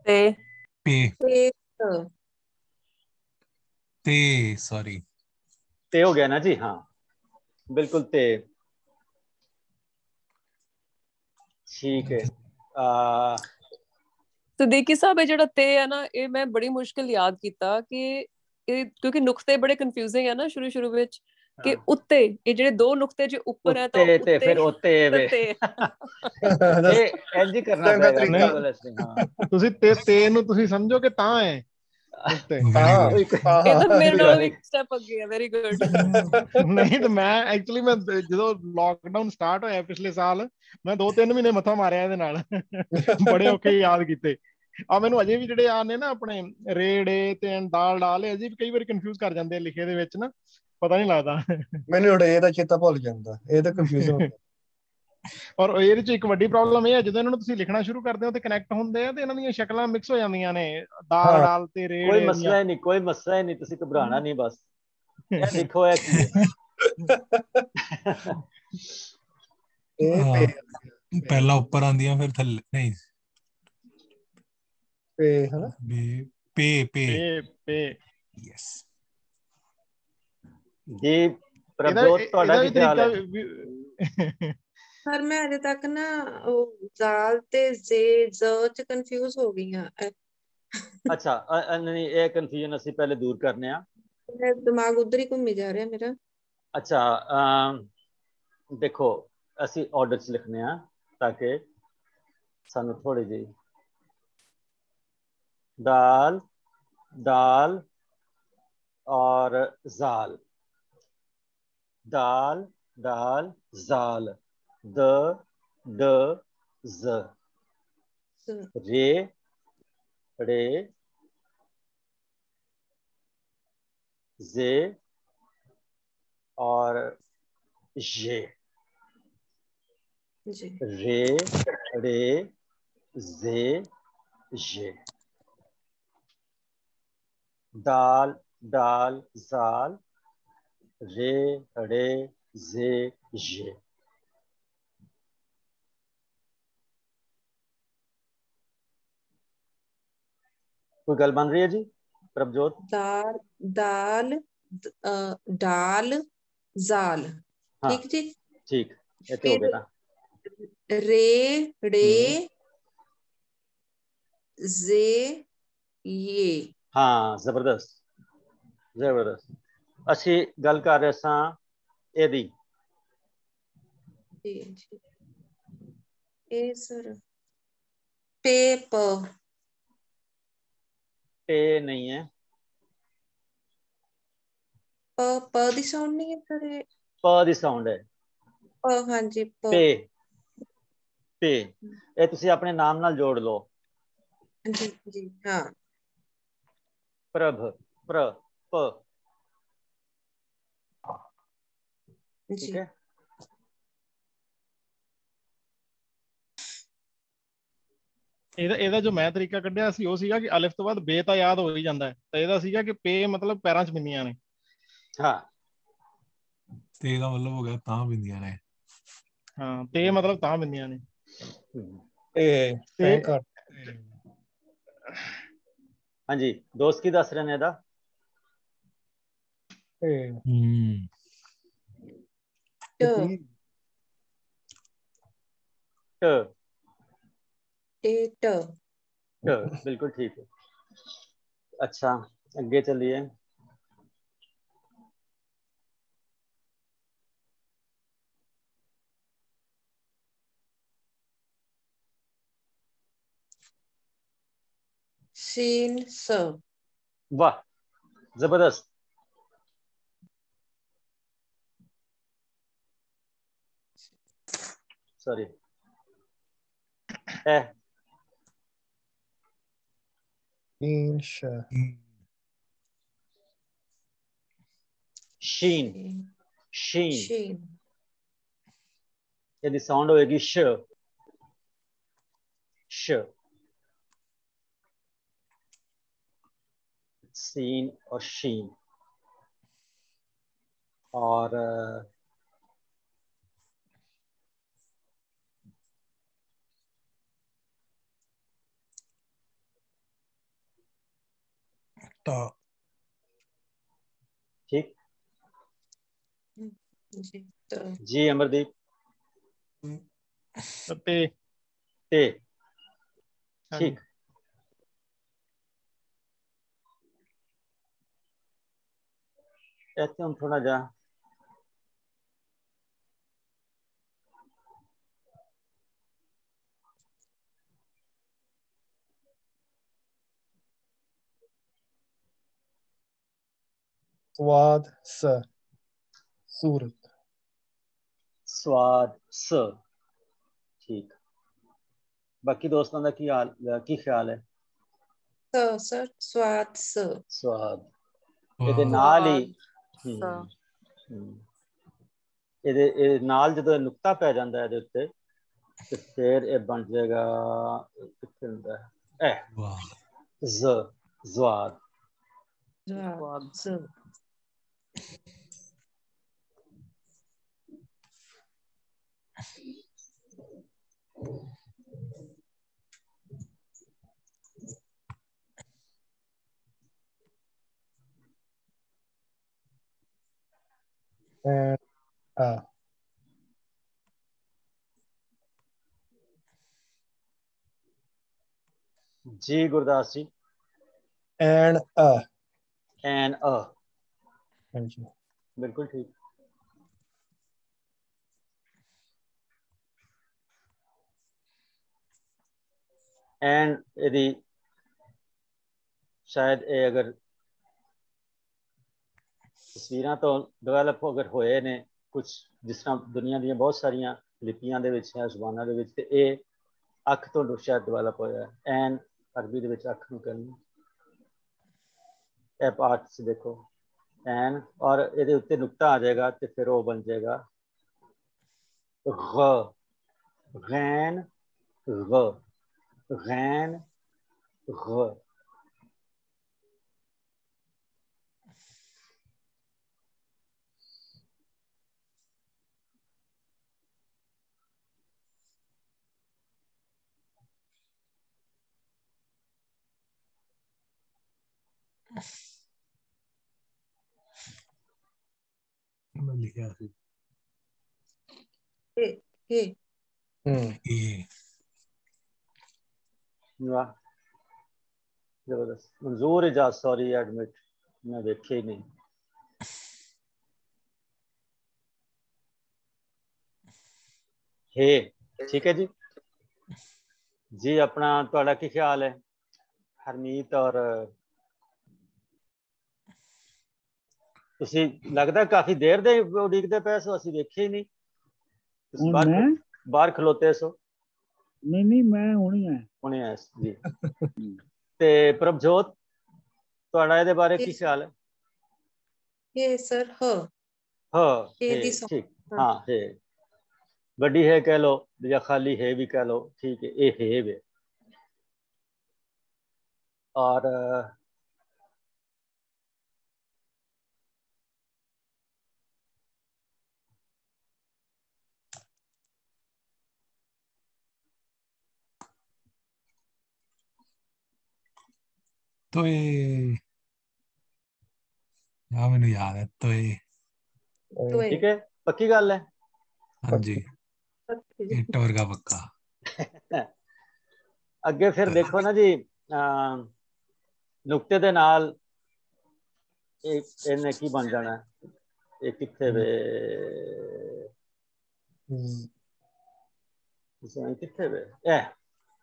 पे ਪੇ ते ਤੇ ਸੌਰੀ ते हो गया ना जी। हाँ बिल्कुल ते ठीक है। ਸਦੀਕੀ ਸਾਹਿਬ ਇਹ ਜਿਹੜਾ ਤੇ ਹੈ ਨਾ, ਇਹ ਮੈਂ ਬੜੀ ਮੁਸ਼ਕਿਲ ਯਾਦ ਕੀਤਾ ਕਿ ਇਹ ਕਿਉਂਕਿ ਨੁਕਤੇ ਬੜੇ ਕਨਫਿਊਜ਼ਿੰਗ ਹੈ ਨਾ ਸ਼ੁਰੂ ਵਿੱਚ ਕਿ ਉੱਤੇ ਇਹ ਜਿਹੜੇ ਦੋ ਨੁਕਤੇ ਜੇ ਉੱਪਰ ਹੈ ਤਾਂ ਉੱਤੇ ਤੇ ਫਿਰ ਉੱਤੇ ਵੇ ਤੇ ਇਹ ਇੰਜ ਹੀ ਕਰਨਾ ਪਏਗਾ ਬਿਲਕੁਲ ਅਸੀਂ। ਹਾਂ ਤੁਸੀਂ ਤੇ ਨੂੰ ਤੁਸੀਂ ਸਮਝੋ ਕਿ ਤਾਂ ਹੈ ਉੱਤੇ। ਇਹ ਤਾਂ ਮੇਰੇ ਨਾਲ ਵੀ ਸਟੈਪ ਅੱਗੇ ਹੈ। Very good. ਨਹੀਂ ਤਾਂ ਮੈਂ ਐਕਚੁਅਲੀ ਮੈਂ ਜਦੋਂ ਲਾਕਡਾਊਨ ਸਟਾਰਟ ਹੋਇਆ ਪਿਛਲੇ ਸਾਲ, ਮੈਂ 2-3 ਮਹੀਨੇ ਮੱਥਾ ਮਾਰਿਆ ਇਹਦੇ ਨਾਲ। ਬੜੇ ਔਖੇ ਯਾਦ ਕੀਤੇ ਆ। ਮੈਨੂੰ ਅਜੇ ਵੀ ਜਿਹੜੇ ਆ ਨੇ ਨਾ ਆਪਣੇ ਰੇੜੇ ਤੇ ਦਾਲ ਅਜੇ ਵੀ ਕਈ ਵਾਰੀ ਕਨਫਿਊਜ਼ ਕਰ ਜਾਂਦੇ ਆ ਲਿਖੇ ਦੇ ਵਿੱਚ ਨਾ। ਪਤਾ ਨਹੀਂ ਲੱਗਦਾ। ਮੈਨੂੰ ਉੜੇ ਦਾ ਚੇਤਾ ਭੁੱਲ ਜਾਂਦਾ, ਇਹ ਤਾਂ ਕਨਫਿਊਜ਼ਨ ਹੋ ਔਰ ਇਹਦੇ ਚ ਇੱਕ ਵੱਡੀ ਪ੍ਰੋਬਲਮ ਇਹ ਹੈ, ਜਦੋਂ ਇਹਨਾਂ ਨੂੰ ਤੁਸੀਂ ਲਿਖਣਾ ਸ਼ੁਰੂ ਕਰਦੇ ਹੋ ਤੇ ਕਨੈਕਟ ਹੁੰਦੇ ਆ ਤੇ ਇਹਨਾਂ ਦੀਆਂ ਸ਼ਕਲਾਂ ਮਿਕਸ ਹੋ ਜਾਂਦੀਆਂ ਨੇ, ਦਾਲ ਹਾਂ ਡਾਲ ਤੇ ਰੇੜ ਕੋਈ ਦੀਆਂ। ਮਸਲਾ ਹੀ ਨਹੀਂ, ਕੋਈ ਮਸਲਾ ਹੀ ਨਹੀਂ, ਤੁਸੀਂ ਘਬਰਾਣਾ ਨਹੀਂ, ਬਸ ਇਹ ਦੇਖੋ ਇਹ ਕੀ ਹੈ। ਇਹ ਹਾਂ, ਪਹਿਲਾਂ ਉੱਪਰ ਆਉਂਦੀਆਂ ਫਿਰ ਥੱਲੇ, ਨਹੀਂ ਪੇ ਹਨਾ, ਪੇ ਪੇ ਪੇ ਯੈਸ। ਜੀ ਪ੍ਰਭਜੋਤ, ਤੁਹਾਡਾ ਕੀ ਖਿਆਲ ਹੈ? ਪਰ ਮੈਂ ਅਜੇ ਤੱਕ ਨਾ ਉਹ ਜ਼ਾਲ ਤੇ ਜ਼ੇ ਜ਼ ਚ ਕੰਫਿਊਜ਼ ਹੋ ਗਈ ਹਾਂ। ਅੱਛਾ, ਨਹੀਂ, ਇਹ ਕਨਫਿਊਜ਼ਨ ਅਸੀਂ ਪਹਿਲੇ ਦੂਰ ਕਰਨੇ ਆ। ਦਿਮਾਗ ਉਧਰ ਹੀ ਘੁੰਮੀ ਜਾ ਰਿਹਾ ਮੇਰਾ। ਅੱਛਾ, ਦੇਖੋ ਅਸੀਂ ਆਰਡਰ 'ਚ ਲਿਖਨੇ ਆ ਤਾਂ ਕਿ ਸਾਨੂੰ ਥੋੜੀ ਜਿਹੀ दाल दाल और जाल, दाल दाल जाल, द ड ज, रे रे जे और ये, रे रे जे ये, दाल दाल जाल, रे रे जे ये। कोई गल बन रही है जी प्रभजोत? दाल दाल डाल जाल, हाँ, ठीक जी, ठीक, ये तो हो गया ना। रे रे जे ये। हाँ, जबरदस्त जबरदस्त। ਅਸੀਂ ਗੱਲ ਕਰ ਰਹੇ ਸਾਂ ਇਹਦੀ, ਇਹ ਸਰ पे प, पे नहीं है, प दी साउंड नहीं है सर, प दी साउंड है, प हाँ जी प, पे पे, ਇਹ ਤੁਸੀਂ ਆਪਣੇ ਨਾਮ ਨਾਲ ਜੋੜ ਲਓ। जी जी हाँ, प्रभ प्र प, ठीक है। ਇਹਦਾ ਜੋ ਮੈਂ ਤਰੀਕਾ ਕੱਢਿਆ ਸੀ ਉਹ ਸੀਗਾ ਕਿ ਅਲਿਫ ਤੋਂ ਬਾਅਦ ਬੇ ਤਾਂ ਯਾਦ ਹੋ ਹੀ ਜਾਂਦਾ ਹੈ, ਤਾਂ ਇਹਦਾ ਸੀਗਾ ਕਿ ਪੇ ਮਤਲਬ ਪੈਰਾਂ 'ਚ ਬਿੰਦੀਆਂ ਨੇ। ਹਾਂ, ਤੇ ਇਹਦਾ ਮਤਲਬ ਹੋ ਗਿਆ ਤਾਂ ਬਿੰਦੀਆਂ ਨੇ। ਹਾਂ, ਤੇ ਮਤਲਬ ਤਾਂ ਬਿੰਦੀਆਂ ਨੇ। ਇਹ ਕਰ ਹਾਂਜੀ, ਦੋਸਤ ਕੀ ਦੱਸ ਰਹੇ ਨੇ ਇਹਦਾ? बिल्कुल ठीक है। अच्छा, आगे चलिए। सीन स, वाह जबरदस्त। सॉरी, शीन शीन, यदि साउंड होएगी श श, सीन और शीन। और ठीक जी अमरदीप? ते ठीक। कहते हम थोड़ा जा स्वाद स, सूरत, स्वाद स, ठीक। बाकी दोस्तों का की ख्याल है? सर स्वाद स, स्वाद ਇਹਦੇ ਨਾਲ ਹੀ ਇਹਦੇ ਨਾਲ ਜਦੋਂ ਨੁਕਤਾ ਪੈ ਜਾਂਦਾ ਇਹਦੇ ਉੱਤੇ ਤੇ ਫਿਰ ਇਹ ਬਣ ਜਾਏਗਾ, ਕਿੱਥੇ ਹੁੰਦਾ ਹੈ ਜ਼ਵਾਦ। जी गुरदास जी। एन अ बिल्कुल ठीक। एंड यदि शायद ये अगर तस्वीरां तो डिवेलप अगर होए ने कुछ जिस तरह दुनिया दी बहुत सारिया लिपियां दे विच है ज़ुबानां दे विच, ते ये अख तो शायद डिवेलप होया। एन अरबी दे विच अख नूं कहंदे, ए पार्ट से देखो एन और ये उत्ते नुक्ता आ जाएगा तो फिर वो बन जाएगा ग, गैन ग, गैन ग। लिखा वाह जबरदस्त। मंजूर इजाज, सॉरी एडमिट मैं देखे ही नहीं। हे ठीक है जी। जी अपना ਤੁਹਾਡਾ ਕੀ ख्याल है हरमीत? और ਤੁਸੀਂ लगता काफी देर ਦੇ ਉਡੀਕਦੇ ਪਏ ਸੋ, ਅਸੀਂ ਵੇਖੇ ਹੀ ਨਹੀਂ। ਤੁਸੀਂ ਬਾਹਰ ਖਲੋਤੇ ਸੋ। नहीं मैं ਹੁਣੀ ਆਇਆ ਜੀ। ਤੇ ਪ੍ਰਭਜੋਤ ਤੁਹਾਡਾ ਇਹਦੇ ਬਾਰੇ ਕੀ ਖਿਆਲ ਹੈ? ਇਹ ਸਰ ठीक हाँ है, बड़ी है कह लो या खाली है भी कह लो, ठीक है ये है वे। और तो मैंने याद है तो ठीक है, पक्की गल है। हाँ जी, टवर का पक्का। अगे फिर देखो ना जी, नुक्ते दे नाल इन्हें की बन जाना है, ये किथे वे किथे वे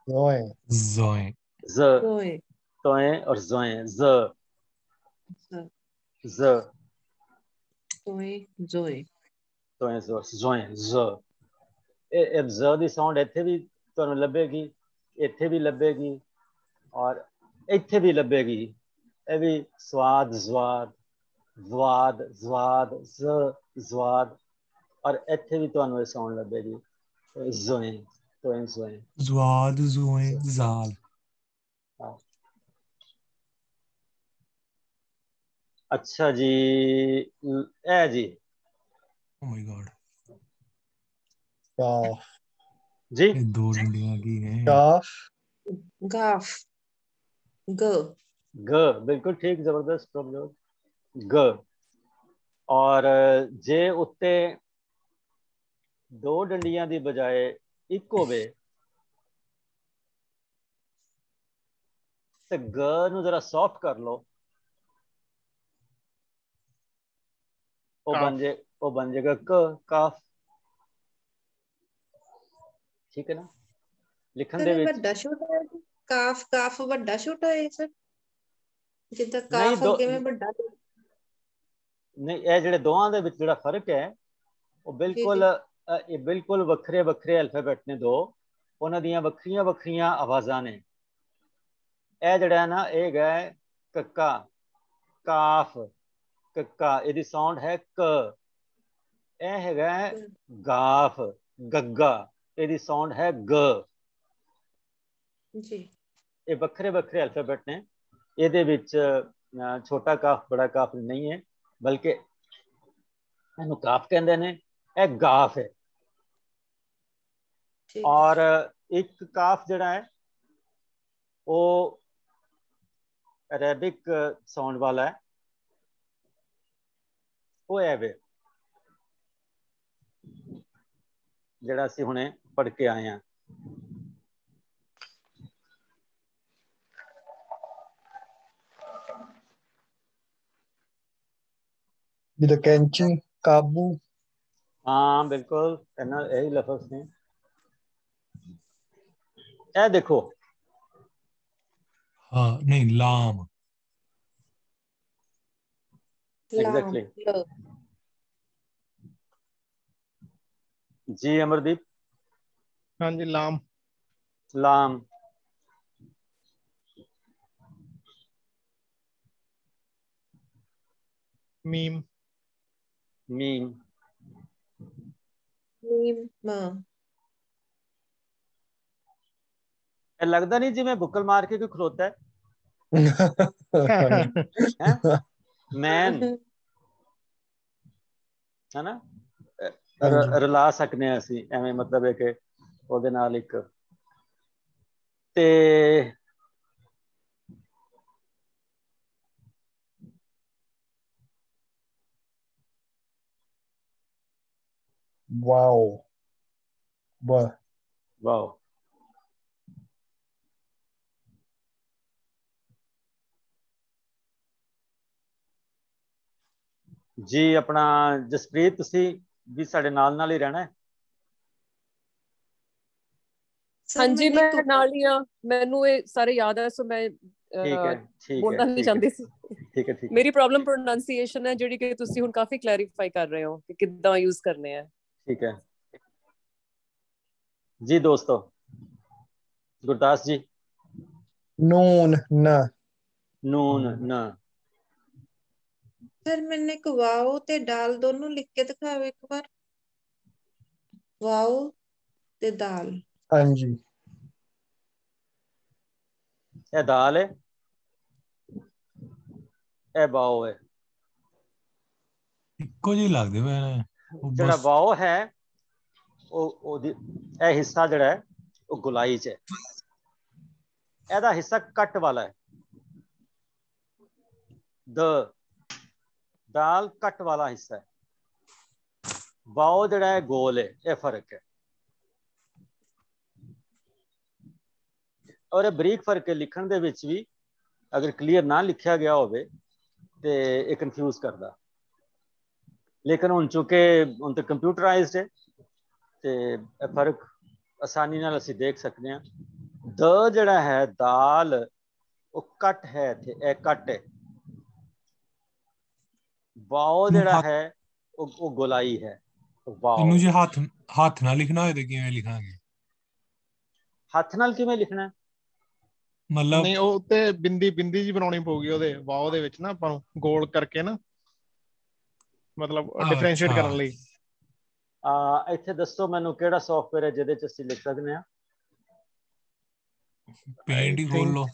जोए तोए और जोए ज दी साउंड इत्थे भी तुहानू लभेगी, इत्थे भी लभेगी और इत्थे भी लभेगी। ये भी स्वाद ज़वाद, ज़वाद ज़वाद ज़वाद, और इत्थे भी तुहानू ये साउंड लभेगी ज़ोए तोए ज़ोए ज़वाद ज़ोए ज़ाल। अच्छा जी, ए जी ओह माय गॉड जी, ये दो डंडियां की हैं। गाफ गाफ ग बिल्कुल ठीक, जबरदस्त प्रभजोत ग। और जे उत्ते दो डंडियां दी बजाय एक होवे ते ग नू जरा सॉफ्ट कर लो, वो बन जाएगा क, काफ। ठीक है ना? लिखन दे विच ਵੱਡਾ ਛੋਟਾ ਹੈ ਕਾਫ, ਕਾਫ ਵੱਡਾ ਛੋਟਾ ਹੈ ਸਰ, ਜਿੱਦਾਂ नहीं ਕਾਫ दो ਅੱਗੇ ਮੈਂ ਵੱਡਾ नहीं, ये जेडे दोवां दे विच जेड़ा फर्क है वो बिल्कुल ये बिल्कुल वखरे वखरे अल्फाबेट ने दो, उन्हां दियां वखरियां वखरियां आवाज़ां ने। ये जेड़ा है ना ये है कक्का, काफ कक्का, इहदी साउंड है क, ਇਹ ਹੈਗਾ ਗਾਫ, ਗੱਗਾ, ਇਹਦੀ ਸਾਊਂਡ ਹੈ ਗ ਜੀ। ਇਹ ਵੱਖਰੇ ਵੱਖਰੇ ਅਲਫਾਬੈਟ ਨੇ। ਇਹਦੇ ਵਿੱਚ ਛੋਟਾ ਕਾਫ ਬੜਾ ਕਾਫ ਨਹੀਂ ਹੈ, ਬਲਕਿ ਇਹਨੂੰ ਕਾਫ ਕਹਿੰਦੇ ਨੇ, ਇਹ ਗਾਫ ਹੈ। ਔਰ ਇੱਕ ਕਾਫ ਜਿਹੜਾ ਹੈ ਉਹ ਅਰੇबिक ਸਾਊਂਡ ਵਾਲਾ ਹੈ, ਉਹ ਹੈ ਵੇ ਜਿਹੜਾ ਅਸੀਂ ਹੁਣੇ ਪੜ੍ਹ ਕੇ ਆਏ ਹਾਂ। ਜਿੱਦਾਂ ਕੈਂਚੀ, ਕਾਬੂ। ਹਾਂ ਬਿਲਕੁਲ, ਇਹਨਾਂ ਇਹੀ ਲਫ਼ਜ਼ ਨੇ। ਇਹ ਦੇਖੋ, ਹਾਂ ਨਹੀਂ, ਲਾਮ। ਐਗਜ਼ੈक्टली ਜੀ। ਅਮਰਦੀਪ? ਹਾਂਜੀ, ਲਾਮ। ਲਾਮ। ਮੀਮ। ਮੀਮ। ਮੀਮ। ਇਹ ਲੱਗਦਾ ਨਹੀਂ ਜਿਵੇਂ ਬੁੱਕਲ ਮਾਰ ਕੇ ਕੋਈ ਖਲੋਤਾ ਹੈ? ਮੈਨ ਹੈ ਨਾ, ਰਲਾ ਸਕਨੇ ਆ ਅਸੀਂ ਐਵੇਂ, ਮਤਲਬ ਹੈ ਕਿ ਉਹਦੇ ਨਾਲ ਇੱਕ ਤੇ ਵਾਓ, ਵਾਹ, ਵਾਓ। ਜੀ ਆਪਣਾ ਜਸਪ੍ਰੀਤ, ਤੁਸੀਂ ਵੀ ਸਾਡੇ ਨਾਲ ਨਾਲ ਹੀ ਰਹਿਣਾ ਹੈ? ਹਾਂਜੀ, ਮੈਂ ਨਾਲ ਹੀ ਆ, ਮੈਨੂੰ ਇਹ ਸਾਰੇ ਯਾਦ ਹੈ, ਸੋ ਮੈਂ ਬੋਲਣਾ ਨਹੀਂ ਚਾਹੁੰਦੀ ਸੀ। ਠੀਕ ਹੈ, ਠੀਕ। ਮੇਰੀ ਪ੍ਰੋਬਲਮ ਪ੍ਰੋਨਾਂਸੀਏਸ਼ਨ ਹੈ, ਜਿਹੜੀ ਕਿ ਤੁਸੀਂ ਹੁਣ ਕਾਫੀ ਕਲੈਰੀਫਾਈ ਕਰ ਰਹੇ ਹੋ ਕਿ ਕਿੱਦਾਂ ਯੂਜ਼ ਕਰਨੇ ਆ। ਠੀਕ ਹੈ ਜੀ ਦੋਸਤੋ। ਗੁਰਦਾਸ ਜੀ? ਨੂਨ, ਨਾ। ਨੂਨ, ਨਾ। ਸਰ ਮੈਨੂੰ ਇੱਕ ਵਾਓ ਤੇ ਦਾਲ ਦੋਨੋਂ ਲਿਖ ਕੇ ਦਿਖਾਓ ਇੱਕ ਵਾਰ। ਵਾਓ ਤੇ ਦਾਲ। ਹਾਂਜੀ। ਇਹ ਦਾਲ ਹੈ, ਇਹ ਵਾਓ ਹੈ। ਇੱਕੋ ਜਿਹੇ ਲੱਗਦੇ ਪਏ ਨੇ। ਜਿਹੜਾ ਵਾਓ ਹੈ ਉਹਦੀ ਇਹ ਹਿੱਸਾ ਜਿਹੜਾ ਹੈ ਉਹ ਗੁਲਾਈ ਚ ਹੈ, ਇਹਦਾ ਹਿੱਸਾ ਕੱਟ ਵਾਲਾ ਹੈ। ਦਾਲ ਕੱਟ ਵਾਲਾ ਹਿੱਸਾ ਹੈ, ਵਾਓ ਜਿਹੜਾ ਹੈ ਗੋਲ ਹੈ। ਇਹ ਫਰਕ ਹੈ, ਔਰ ਇਹ ਬਰੀਕ ਫਰਕ ਹੈ। ਲਿਖਣ ਦੇ ਵਿੱਚ ਵੀ ਅਗਰ ਕਲੀਅਰ ਨਾ ਲਿਖਿਆ ਗਿਆ ਹੋਵੇ ਤੇ ਇਹ ਕਨਫਿਊਜ਼ ਕਰਦਾ, ਲੇਕਿਨ ਹੁਣ ਚੁੱਕੇ ਹੁਣ ਤੇ ਕੰਪਿਊਟਰਾਈਜ਼ਡ ਹੈ ਤੇ ਇਹ ਫਰਕ ਆਸਾਨੀ ਨਾਲ ਅਸੀਂ ਦੇਖ ਸਕਦੇ ਹਾਂ। ਦ ਜਿਹੜਾ ਹੈ ਦਾਲ, ਉਹ ਕੱਟ ਹੈ ਇੱਥੇ, ਇਹ ਕੱਟ ਹੈ। ਵਾਓ ਜਿਹੜਾ ਹੈ ਉਹ ਗੋਲਾਈ ਹੈ। ਇਹਨੂੰ ਜੇ ਹੱਥ ਨਾਲ ਲਿਖਣਾ ਹੋਏ ਤੇ ਕਿਵੇਂ ਲਿਖਾਂਗੇ? ਹੱਥ ਨਾਲ ਕਿਵੇਂ ਲਿਖਣਾ? ਮਤਲਬ ਨਹੀਂ, ਉਹ ਤੇ ਬਿੰਦੀ ਜੀ ਬਣਾਉਣੀ ਪਊਗੀ ਉਹਦੇ ਵਾਓ ਦੇ ਵਿੱਚ ਨਾ, ਆਪਾਂ ਨੂੰ ਗੋਲ ਕਰਕੇ ਨਾ, ਮਤਲਬ ਡਿਫਰੈਂਸ਼ੀਏਟ ਕਰਨ ਲਈ। ਇੱਥੇ ਦੱਸੋ ਮੈਨੂੰ ਕਿਹੜਾ ਸੌਫਟਵੇਅਰ ਹੈ ਜਿਹਦੇ ਚ ਅਸੀਂ ਲਿਖ ਸਕਦੇ ਹਾਂ? ਪੇਂਟ ਹੀ ਖੋਲ ਲਓ।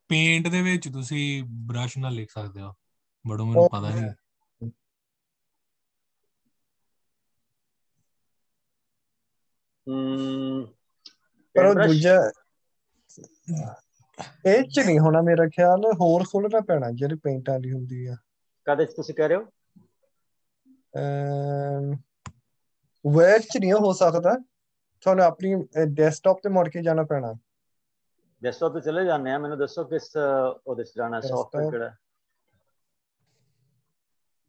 ਪੇਂਟ ਦੇ ਵਿੱਚ ਤੁਸੀਂ ਬ੍ਰਸ਼ ਨਾਲ ਲਿਖ ਸਕਦੇ ਹੋ, ਬੜੋ ਮੈਨੂੰ ਪਤਾ ਨਹੀਂ। ਪਰ ਉਹ ਦੂਜਾ ਇਹ ਚ ਨਹੀਂ ਹੋਣਾ ਮੇਰਾ ਖਿਆਲ, ਹੋਰ ਖੋਲਣਾ ਪੈਣਾ ਜਿਹੜੀ ਪੇਂਟ ਵਾਲੀ ਹੁੰਦੀ ਆ। ਕਦੇ ਤੁਸੀਂ ਕਹਿ ਰਹੇ ਹੋ? ਵੈਬ ਚ ਨਹੀਂ ਹੋ ਸਕਦਾ, ਤੁਹਾਨੂੰ ਆਪਣੀ ਡੈਸਕਟਾਪ ਤੇ ਮੁੜ ਕੇ ਜਾਣਾ ਪੈਣਾ। ਡੈਸਕਟਾਪ ਤੇ ਚਲੇ ਜਾਂਦੇ ਆ, ਮੈਨੂੰ ਦੱਸੋ ਕਿਸ ਉਹਦੇ ਚ ਜਾਣਾ, ਸੌਫਟਵੇਅਰ ਕਿਹੜਾ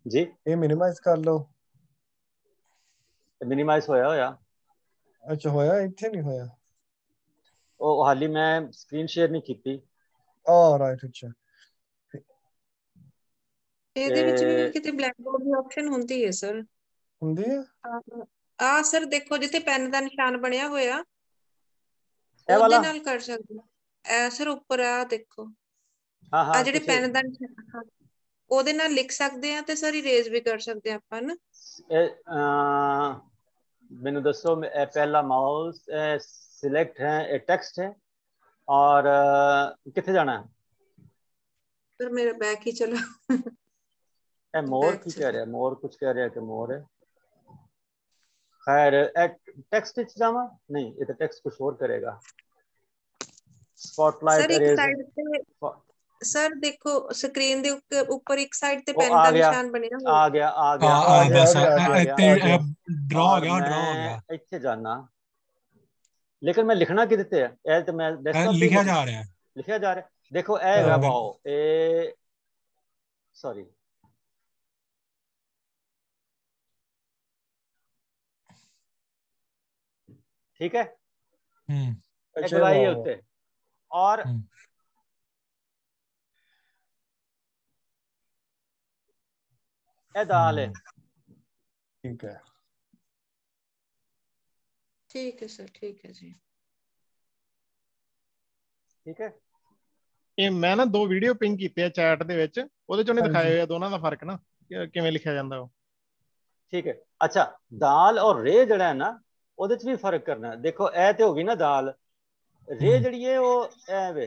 ਜੀ? ਇਹ ਮਿਨੀਮਾਈਜ਼ ਕਰ ਲਓ। ਮਿਨੀਮਾਈਜ਼ ਹੋਇਆ? ਅੱਛਾ, ਹੋਇਆ? ਇੱਥੇ ਨਹੀਂ ਹੋਇਆ। ਉਹ ਹਾਲੀ ਮੈਂ ਸਕਰੀਨ ਸ਼ੇਅਰ ਨਹੀਂ ਕੀਤੀ। ਰਾਈਟ, ਅੱਛਾ। ਇਹਦੇ ਵਿੱਚ ਵੀ ਕਿਤੇ ਬਲੈਕ ਬੋਰਡ ਦੀ ਆਪਸ਼ਨ ਹੁੰਦੀ ਹੈ ਸਰ? ਹੁੰਦੀ ਹੈ? ਸਰ ਦੇਖੋ, ਜਿੱਥੇ ਪੈਨ ਦਾ ਨਿਸ਼ਾਨ ਬਣਿਆ ਹੋਇਆ ਉਹਦੇ ਨਾਲ ਕਰ ਸਕਦੇ ਸਰ। ਉੱਪਰ ਆ ਦੇਖੋ, ਆ ਜਿਹੜੇ ਪੈਨ ਦਾ ਨਿਸ਼ਾਨ, ਉਹਦੇ ਨਾਲ ਲਿਖ ਸਕਦੇ ਆ ਤੇ ਸਰ ਇਰੇਜ਼ ਵੀ ਕਰ ਸਕਦੇ ਆ ਆਪਾਂ ਨਾ। ਮੈਨੂੰ ਦੱਸੋ, ਪਹਿਲਾ ਮਾउस सिलेक्ट है, टेक्स्ट है और किथे जाना है? सर मेरा बैक ही चला। मोर की कह रहा है, मोर कुछ कह रहा है कि मोर है। खैर टेक्स्ट जावा नहीं, ये तो टेक्स्ट कुछ और करेगा। स्पॉटलाइट इरेज सर देखो स्क्रीन दे ऊपर एक साइड ते पेन का निशान बनया हो। आ गया बस ड्रॉ आ गया ਇੱਥੇ ਜਾना, लेकिन मैं लिखना कि ਦਿੱਤੇ ਹੈ? ਇਹ ਤੇ ਮੈਂ लिखा जा रहा है। देखो ए रबाओ ए सॉरी ठीक है, है उत्ते और ए दाल है। ठीक है सर, ठीक है जी, ठीक है। ਇਹ ਮੈਂ ਨਾ 2 ਵੀਡੀਓ ਪਿੰਗ ਕੀਤੇ ਆ ਚੈਟ ਦੇ ਵਿੱਚ, ਉਹਦੇ ਚੋਂ ਨਹੀਂ ਦਿਖਾਇਆ ਹੋਇਆ ਦੋਨਾਂ ਦਾ ਫਰਕ ਨਾ ਕਿਵੇਂ ਲਿਖਿਆ ਜਾਂਦਾ ਉਹ। ठीक है, अच्छा दाल और रे जड़ा है ना ਉਹਦੇ ਚ ਵੀ ਫਰਕ ਕਰਨਾ ਹੈ। देखो ए ਤੇ ਹੋ ਗਈ ਨਾ दाल, रे ਜਿਹੜੀ ਹੈ ਉਹ ਐ ਵੇ,